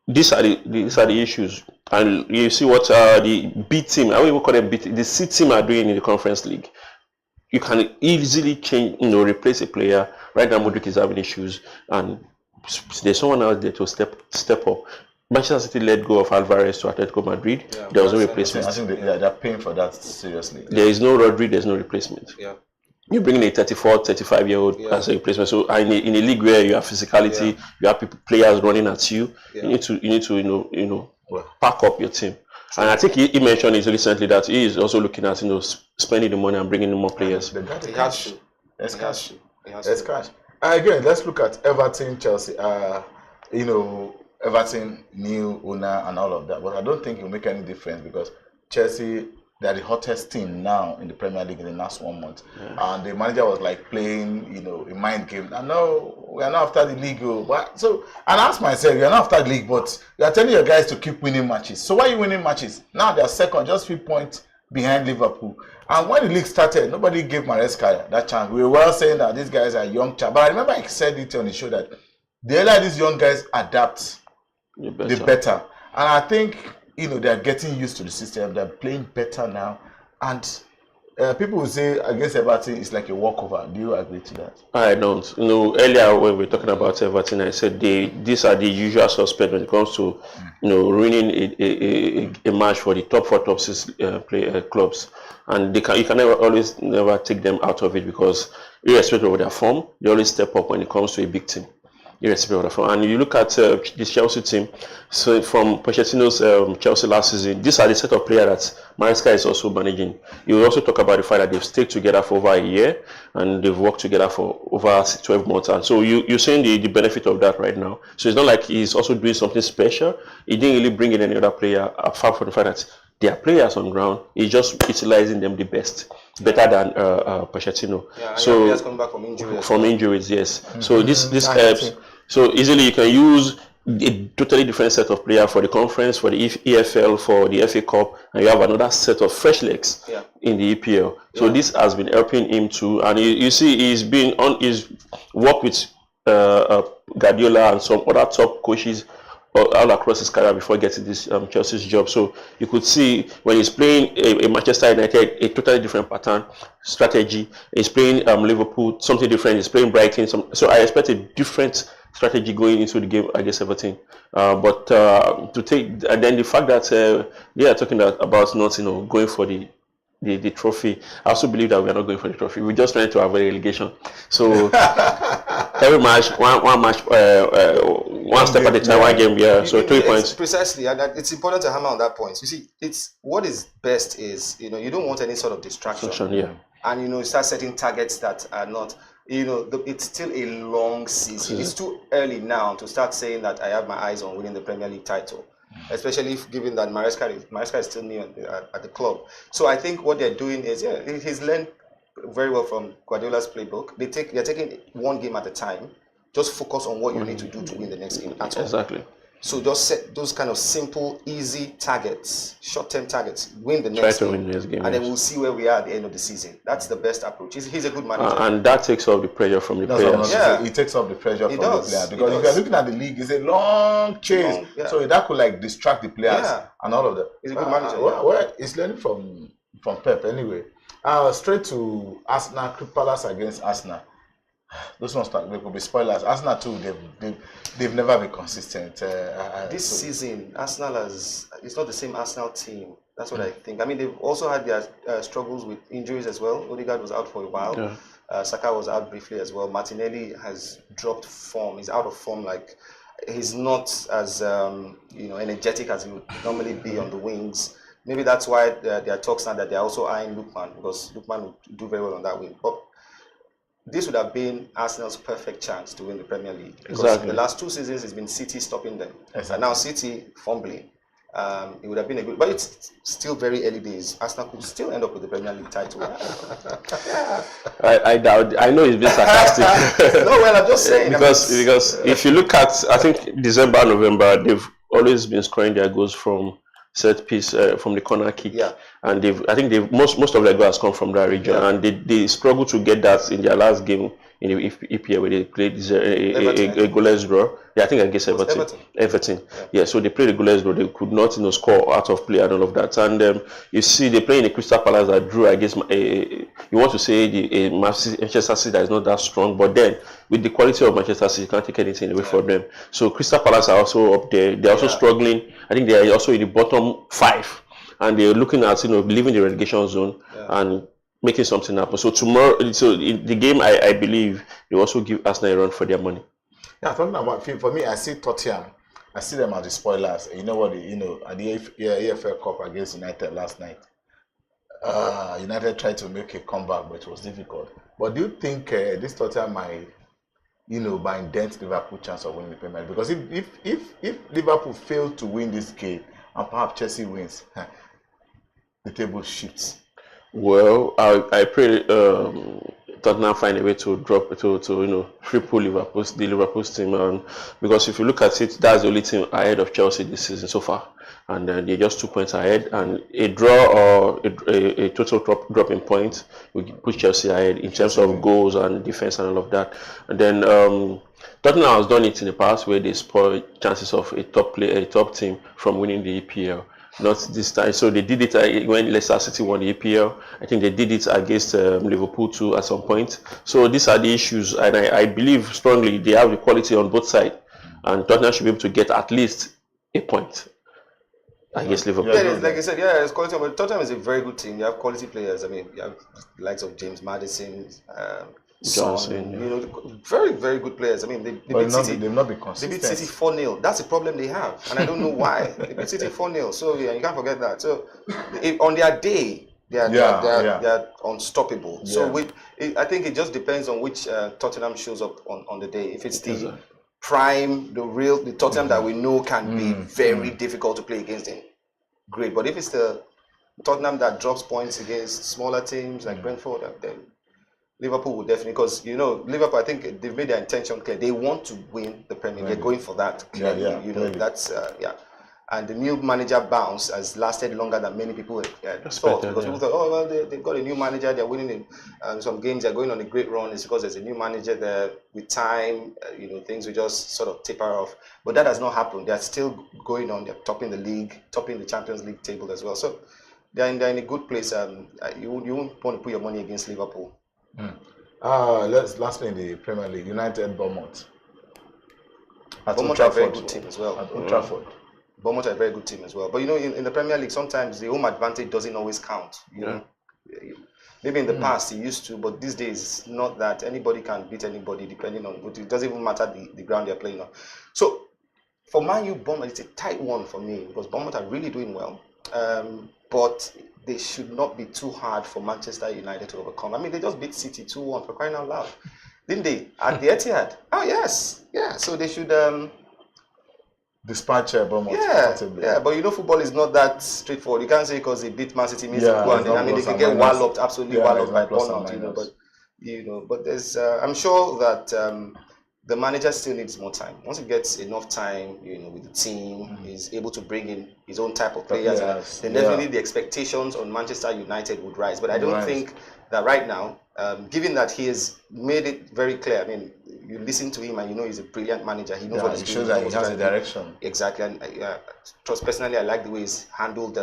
O: these are the issues. And you see what the B team, I won't call them B team, the C team are doing in the Conference League. You can easily change, replace a player. Right now, Modric is having issues, and there's someone else there to step up. Manchester City let go of Alvarez to Atletico Madrid. Yeah, there was no replacement.
K: I think they're paying for that seriously.
O: There is no Rodri, there's no replacement. Yeah. You bring in a 34, 35-year-old as a replacement. So in a league where you have physicality, you have players running at you. You need to pack up your team. And I think he mentioned it recently that he is also looking at spending the money and bringing in more players.
K: He has to. There's cash. There's cash. Again, let's look at Everton, Chelsea. Everton, new owner and all of that. But I don't think it will make any difference, because Chelsea, they're the hottest team now in the Premier League in the last 1 month. Yeah. And the manager was like playing, a mind game. I know we are not after the league. And I asked myself, you're not after the league, but you are telling your guys to keep winning matches. So why are you winning matches? Now they're second, just 3 points behind Liverpool. And when the league started, nobody gave Maresca that chance. We were well saying that these guys are young chaps. But I remember I said it on the show that the earlier these young guys adapt, the better. And I think, they're getting used to the system. They're playing better now. And people will say against Everton, it's like a walkover. Do you agree to that?
O: I don't. Earlier when we were talking about Everton, I said these are the usual suspects when it comes to, ruining a match for the top 4, top 6 clubs. And you can never take them out of it, because irrespective of their form, they always step up when it comes to a big team. And you look at this Chelsea team, so from Pochettino's Chelsea last season, these are the set of players that Maresca is also managing. You also talk about the fact that they've stayed together for over a year, and they've worked together for over 12 months. And so you're seeing the benefit of that right now. So it's not like he's also doing something special. He didn't really bring in any other player, apart from the fact that their players on ground. He's just utilizing them the best, better than Pochettino.
L: Yeah, and
O: so
L: players coming back from injuries.
O: Injuries, yes. So this helps. So easily you can use a totally different set of players for the conference, for the EFL, for the FA Cup, and you have another set of fresh legs in the EPL. So this has been helping him too, and you see he's worked with Guardiola and some other top coaches all across his career before getting this Chelsea's job. So you could see when he's playing a Manchester United, a totally different pattern, strategy. He's playing Liverpool, something different. He's playing Brighton. So I expect a different strategy going into the game against Everton. But to take, and then the fact that they are talking about not going for the trophy. I also believe that we are not going for the trophy. We're just trying to avoid relegation. So every match, one match, one step at a time, one game. Yeah. So 3 points.
L: Precisely, and it's important to hammer on that point. You see, it's what is best is you don't want any sort of distraction.
O: Yeah.
L: And you start setting targets that are not. It's still a long season. It's too early now to start saying that I have my eyes on winning the Premier League title. Especially given that Maresca is still new at the club. So I think what they're doing is, he's learned very well from Guardiola's playbook. They're taking one game at a time. Just focus on what you need to do to win the next game. That's all.
O: Exactly.
L: So just set those kind of simple, easy targets, short-term targets. Win the
O: Try
L: next
O: to
L: game,
O: win the next game,
L: and then we'll see where we are at the end of the season. That's the best approach. He's a good manager,
O: and that takes off the pressure from the players.
K: Yeah, it takes off the pressure from the players because if you're looking at the league, it's a long chase, so that could distract the players and all of that.
L: He's a good manager.
K: Well, he's learning from Pep anyway. Straight to Arsenal, Palace against Arsenal. Those ones they could be spoilers. Arsenal too. They've never been consistent.
L: This season, Arsenal it's not the same Arsenal team. That's what I think. I mean, they've also had their struggles with injuries as well. Odegaard was out for a while.
O: Yeah.
L: Saka was out briefly as well. Martinelli has dropped form. He's out of form. He's not as energetic as he would normally be on the wings. Maybe that's why there are talks now that they're also eyeing Lookman, because Lookman would do very well on that wing. But this would have been Arsenal's perfect chance to win the Premier League. Because in the last 2 seasons, it's been City stopping them. And now City fumbling. It would have been a good, but it's still very early days. Arsenal could still end up with the Premier League title.
O: I doubt. I know it's been sarcastic.
L: No, well, I'm just saying.
O: because if you look at, I think December, November, they've always been scoring their goals from set piece, from the corner kick.
L: Yeah.
O: And most of their goals has come from that region, and they struggled to get that in their last game in the EPL where they played a goalless draw. Yeah, I think against Everton. Yeah, so they played a goalless draw. They could not score out of play and all of that. And you see, they play in a Crystal Palace that drew against you want to say a Manchester City that is not that strong, but then with the quality of Manchester City, you can't take anything away from them. So Crystal Palace are also up there. They're also struggling. I think they are also in the bottom 5, and they're looking at leaving the relegation zone and making something happen. So tomorrow, so in the game, I believe they also give Arsenal a run for their money.
K: Yeah, talking about for me, I see Tottenham. I see them as the spoilers. You know what? At the EFL Cup against United last night, United tried to make a comeback, but it was difficult. But do you think this Tottenham might, might dent Liverpool's chance of winning the Premier League? Because if Liverpool fail to win this game and perhaps Chelsea wins, the table shifts.
O: Well, I pray Tottenham find a way to drop to triple the Liverpool's team, because if you look at it, that's the only team ahead of Chelsea this season so far, and they're just 2 points ahead, and a draw or a total drop in points will put Chelsea ahead in terms of goals and defense and all of that. And then Tottenham has done it in the past where they spoil chances of a top team from winning the EPL. Not this time. So they did it when Leicester City won the EPL. I think they did it against Liverpool too at some point. So these are the issues, and I believe strongly they have the quality on both sides, and Tottenham should be able to get at least a point against Liverpool.
L: Yeah, like I said, it's quality. But Tottenham is a very good team. You have quality players. I mean, you have the likes of James Maddison,
O: Johnson,
L: very, very good players. I mean, they beat City.
K: They've not been consistent.
L: They beat City 4-0. That's the problem they have, and I don't know why. They beat City 4-0. So you can't forget that. So on their day, they are unstoppable. Yeah. So I think it just depends on which Tottenham shows up on the day. If it's the prime, the Tottenham that we know can be very difficult to play against them, great. But if it's the Tottenham that drops points against smaller teams like Brentford, and then Liverpool will definitely, because Liverpool, I think they've made their intention clear. They want to win the Premier League. They're going for that. Clearly. That's And the new manager bounce has lasted longer than many people thought, because people thought, oh well, they've got a new manager, they're winning in some games, they're going on a great run. It's because there's a new manager there. With time, things will just sort of taper off. But that has not happened. They're still going on. They're topping the league, topping the Champions League table as well. So they're in a good place. You won't want to put your money against Liverpool.
K: Lastly in the Premier League, United Bournemouth.
L: Bournemouth are a very good team as well.
K: At Old Trafford.
L: Bournemouth are a very good team as well. But in the Premier League, sometimes the home advantage doesn't always count. You know, maybe in the past it used to, but these days it's not that. Anybody can beat anybody depending on. But it doesn't even matter the ground they're playing on. So for Man U, Bournemouth, it's a tight one for me because Bournemouth are really doing well. But they should not be too hard for Manchester United to overcome. I mean, they just beat City 2-1 for crying out loud, didn't they? At the Etihad. Oh yes, yeah. So they should
K: dispatch Bournemouth.
L: Yeah. But football is not that straightforward. You can't say because they beat Man City means they go and I mean, they can get walloped, absolutely walloped by Bournemouth. But there's, I'm sure that the manager still needs more time. Once he gets enough time, with the team, he's able to bring in his own type of players. Then definitely the expectations on Manchester United would rise. But I don't think that right now, given that he has made it very clear. I mean, you listen to him and he's a brilliant manager. He knows what he's doing.
K: Shows that he has a direction.
L: Exactly. And personally, I like the way he's handled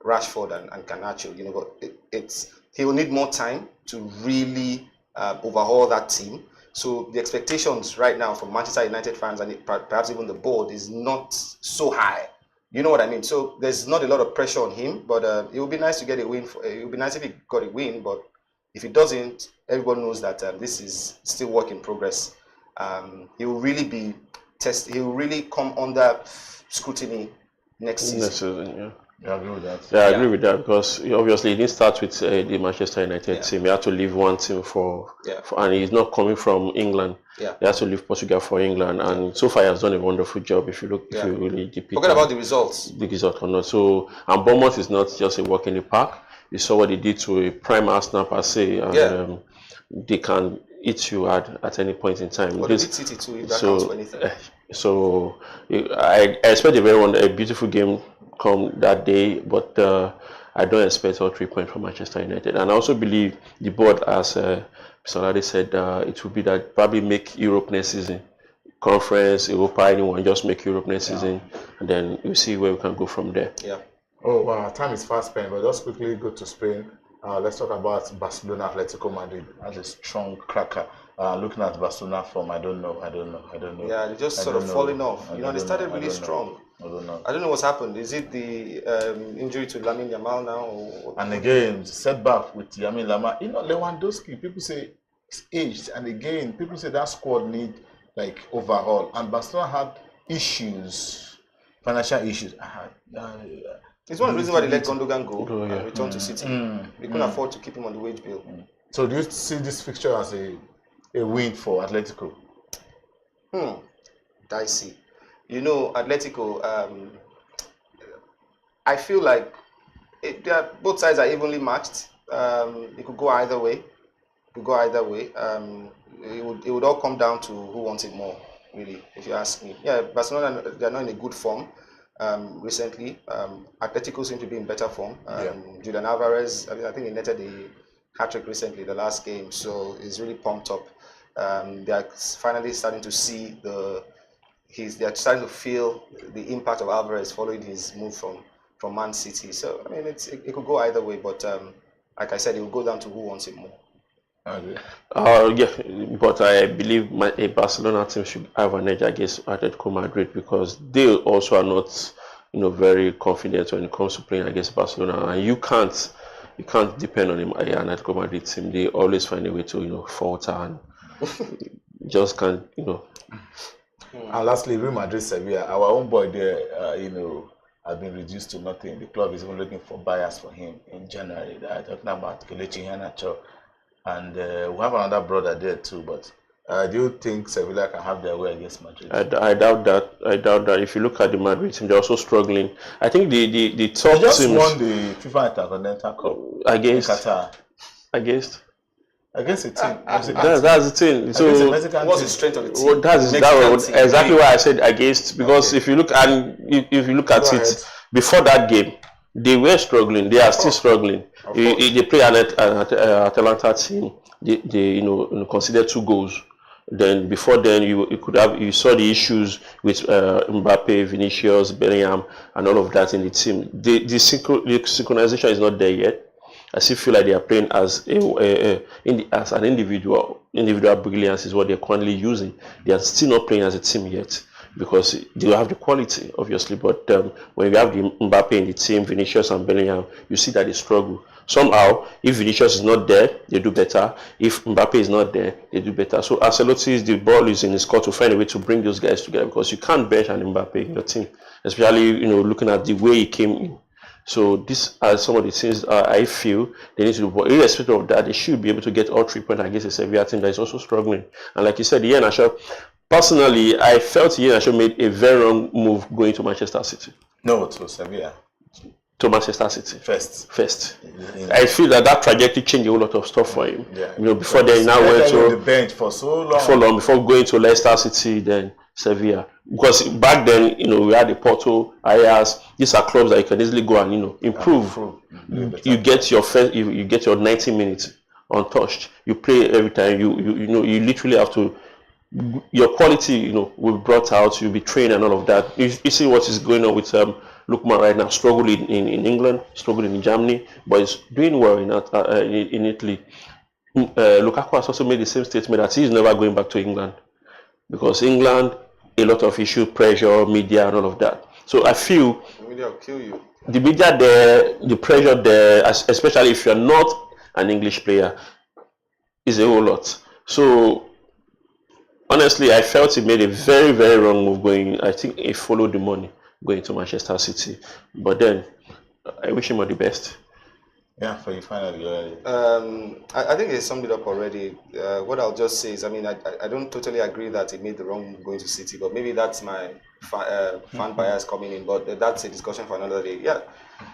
L: Rashford and Garnacho. But he will need more time to really overhaul that team. So the expectations right now from Manchester United fans and perhaps even the board is not so high. You know what I mean? So there's not a lot of pressure on him, but it would be nice to get a win. It would be nice if he got a win, but if he doesn't, everyone knows that this is still work in progress. He will really be tested. He will really come under scrutiny next season.
K: I agree with that.
O: Yeah, I agree with that because obviously he didn't start with the Manchester United team. He had to leave one team for and he's not coming from England.
L: Yeah.
O: He has to leave Portugal for England, and so far he has done a wonderful job. If you look, if you really deep
L: forget about the results.
O: The result or not. So, and Bournemouth is not just a walk in the park. You saw what they did to a prime Arsenal per se, and they can eat you at any point in time.
L: Well, they beat City too, if that counts for anything.
O: So I expect a beautiful game come that day, but I don't expect all 3 points from Manchester United. And I also believe the board, as Mr. Lade said, it will be that probably make Europe next season. Conference, Europa, anyone, just make Europe next season, and then we'll see where we can go from there.
L: Yeah.
K: Oh, wow, time is fast spent, but just quickly go to Spain. Let's talk about Barcelona, Atletico Madrid. That's a strong cracker. Looking at Barcelona from, I don't know.
L: Yeah, they're just sort of falling off. They started really strong.
K: I don't know.
L: I don't know what's happened. Is it the injury to Lamine Yamal now? Or
K: and again, setback with Lamine Yamal. Lewandowski, people say it's aged. And again, people say that squad need overhaul. And Barcelona had issues, financial issues.
L: It's one reason why they let Gundogan go and return to City. They couldn't afford to keep him on the wage bill.
K: So do you see this fixture as a win for Atletico?
L: Dicey. Atletico, I feel like both sides are evenly matched. It could go either way. It would all come down to who wants it more, really, if you ask me. Yeah, Barcelona, they're not in a good form recently. Atletico seem to be in better form. Julian Alvarez, I think he netted a hat-trick recently, the last game, so he's really pumped up. They're finally starting to see they're starting to feel the impact of Alvarez following his move from Man City. So, I mean, it could go either way, but like I said, it will go down to who wants it more.
O: But I believe a Barcelona team should have an edge against Atletico Madrid because they also are not, very confident when it comes to playing against Barcelona. And you can't depend on an Atletico Madrid team. They always find a way to, falter and just can't,
K: And lastly, Real Madrid Sevilla, our own boy there, has been reduced to nothing. The club is even looking for buyers for him in January. They're talking about Kelechi Iheanacho. And we have another brother there too, but Do you think Sevilla can have their way against Madrid?
O: I doubt that. I doubt that. If you look at the Madrid team, they're also struggling. I think the top
K: they just
O: teams
K: won the FIFA Intercontinental Cup
O: against
K: Qatar.
O: Against
K: a team.
O: That's the thing. So
L: what's the strength of the team?
O: Well, that was exactly why I said against, because if you look at it before that game, they were struggling. They are still struggling. They play an Atalanta team. They considered 2 goals. Then before then, you saw the issues with Mbappe, Vinicius, Bellingham, and all of that in the team. The synchronization is not there yet. I still feel like they are playing as an individual. Individual brilliance is what they're currently using. They are still not playing as a team yet because they have the quality, obviously. But when you have the Mbappe in the team, Vinicius and Bellingham, you see that they struggle. Somehow, if Vinicius is not there, they do better. If Mbappe is not there, they do better. So Ancelotti's the ball is in his court to find a way to bring those guys together, because you can't bench an Mbappe in your team, especially looking at the way he came in. So these are some of the things I feel they need to do. But irrespective of that, they should be able to get all 3 points against a Sevilla team that is also struggling. And like you said, personally, I felt Iheanacho made a very wrong move going to Manchester City.
K: No, to Sevilla.
O: To Manchester City.
K: First.
O: I feel that trajectory changed a whole lot of stuff for him.
K: Yeah.
O: Before then, now went to
K: the bench for so long.
O: Before going to Leicester City, then Sevilla. Because back then, we had the Porto, Ajax. These are clubs that you can easily go and improve. You get your you get your 90 minutes untouched. You play every time. You literally have to. Your quality, will be brought out. You'll be trained and all of that. You see what is going on with Lukman right now, struggling in England, struggling in Germany, but he's doing well in Italy. Lukaku has also made the same statement that he's never going back to England, because England, a lot of issue, pressure, media, and all of that. So I feel
L: the media will kill you.
O: The media there, the pressure there, especially if you're not an English player, is a whole lot. So honestly, I felt he made a very, very wrong move going. I think he followed the money going to Manchester City. But then, I wish him all the best.
K: Yeah, for you finally.
L: I think he summed it up already. What I'll just say is, I don't totally agree that he made the wrong move going to City, but maybe that's my fan bias coming in. But that's a discussion for another day. Yeah,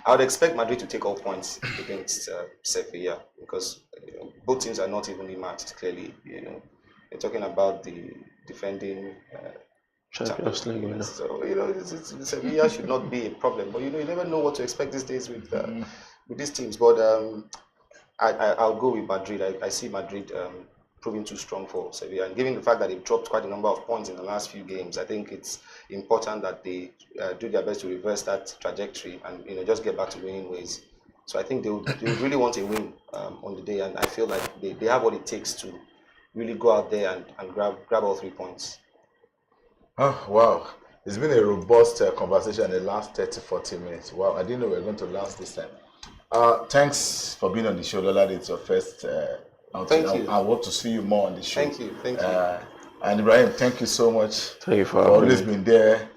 L: I would expect Madrid to take all points against Sevilla, because both teams are not evenly matched. Clearly, you're talking about the defending. Champions League. So Sevilla should not be a problem, but you never know what to expect these days with these teams. But I'll go with Madrid. I see Madrid proving too strong for Sevilla, and given the fact that they've dropped quite a number of points in the last few games, I think it's important that they do their best to reverse that trajectory and just get back to winning ways. So I think they really want a win on the day, and I feel like they have what it takes to really go out there and grab all 3 points.
K: Oh, wow. It's been a robust conversation in the last 30-40 minutes. Wow, I didn't know we were going to last this time. Thanks for being on the show, Lola. It's your first outing.
L: Thank you.
K: I hope to see you more on the show.
L: Thank you.
K: And Ibrahim, thank you so much.
O: Thank you for
K: always being there.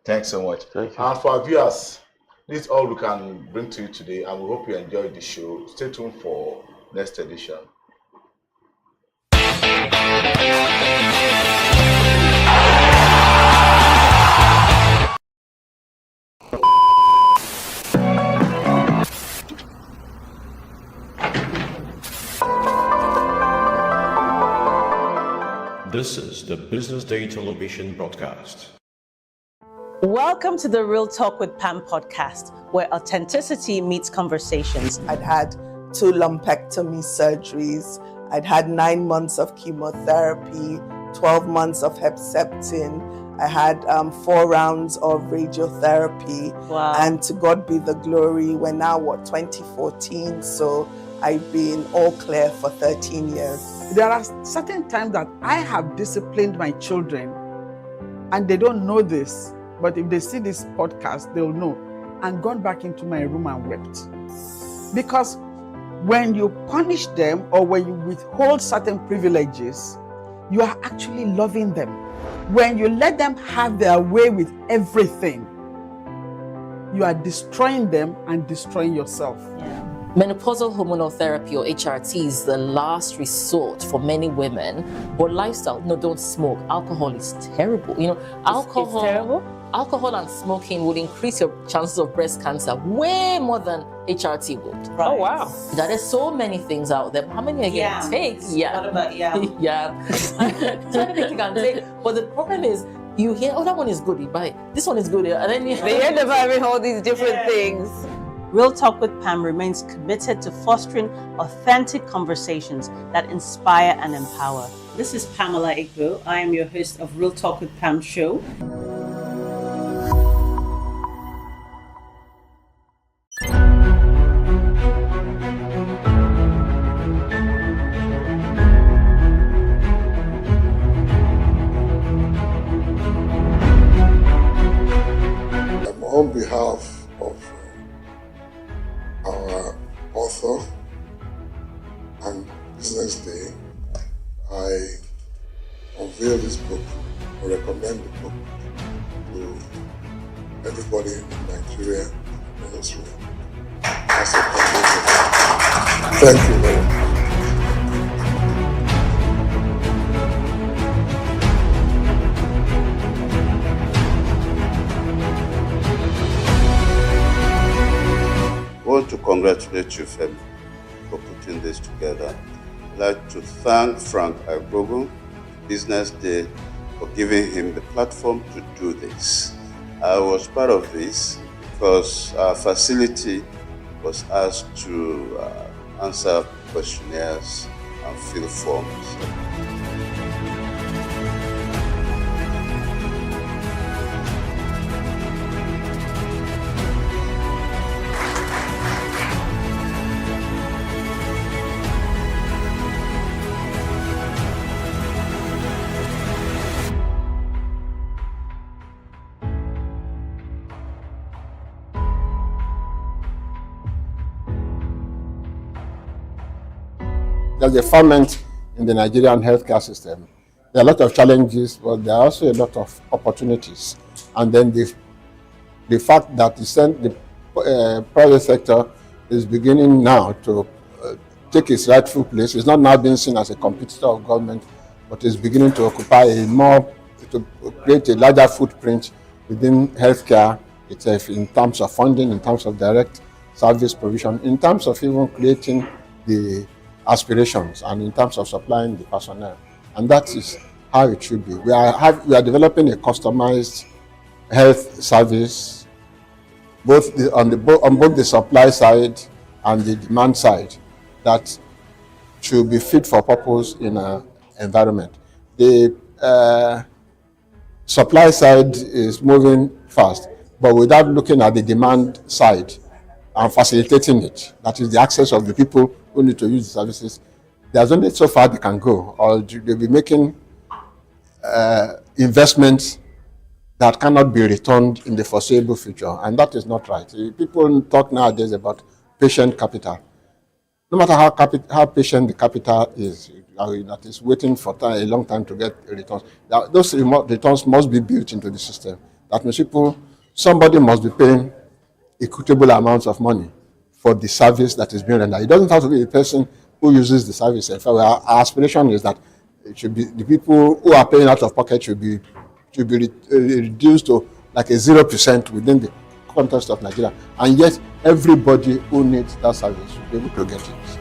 K: Thanks so much.
O: Thank you.
K: And for our viewers, this is all we can bring to you today, and we hope you enjoyed the show. Stay tuned for next edition.
A: This is the Business Day television broadcast.
F: Welcome to the Real Talk with Pam podcast, where authenticity meets conversations.
G: I'd had 2 lumpectomy surgeries. I'd had 9 months of chemotherapy, 12 months of Herceptin. I had 4 rounds of radiotherapy.
F: Wow.
G: And to God be the glory, we're now, 2014? So I've been all clear for 13 years.
H: There are certain times that I have disciplined my children, and they don't know this, but if they see this podcast, they'll know, and gone back into my room and wept. Because when you punish them or when you withhold certain privileges, you are actually loving them. When you let them have their way with everything, you are destroying them and destroying yourself.
F: Yeah.
S: Menopausal hormonal therapy, or HRT, is the last resort for many women who lifestyle. No, don't smoke. Alcohol is terrible. Alcohol.
F: It's terrible?
S: Alcohol and smoking would increase your chances of breast cancer way more than HRT would.
F: Right. Oh, wow.
S: There are so many things out there. How many are you going to take? Yeah.
F: What about yam?
S: Yeah. So many things you can take. But the problem is, you hear, oh, that one is good, you buy it. This one is good, and then you
F: end up having all these different things. Real Talk with Pam remains committed to fostering authentic conversations that inspire and empower. This is Pamela Igbo. I am your host of Real Talk with Pam show.
T: On behalf of our author and BusinessDay, I unveil this book or recommend the book to everybody in Nigeria and elsewhere. Thank you very much.
U: I want to congratulate you, Femi, for putting this together. I'd like to thank Frank Agbogu, BusinessDay, for giving him the platform to do this. I was part of this because our facility was asked to answer questionnaires and fill forms.
E: There's a ferment in the Nigerian healthcare system. There are a lot of challenges, but there are also a lot of opportunities. And then the fact that the private sector is beginning now to take its rightful place. It's not now being seen as a competitor of government, but is beginning to occupy to create a larger footprint within healthcare itself in terms of funding, in terms of direct service provision, in terms of even creating the aspirations, and in terms of supplying the personnel. And that is how it should be. We are developing a customized health service, on both the supply side and the demand side, that should be fit for purpose in an environment. The supply side is moving fast, but without looking at the demand side and facilitating it, that is the access of the people who need to use the services. There's only so far they can go, or they'll be making investments that cannot be returned in the foreseeable future, and that is not right. People talk nowadays about patient capital. No matter how patient the capital is, that is waiting for a long time to get returns, those returns must be built into the system. That means somebody must be paying equitable amounts of money for the service that is being rendered. It doesn't have to be the person who uses the service. In fact, our aspiration is that it should be the people who are paying out of pocket should be reduced to like a 0% within the context of Nigeria. And yet, everybody who needs that service should be able to get it.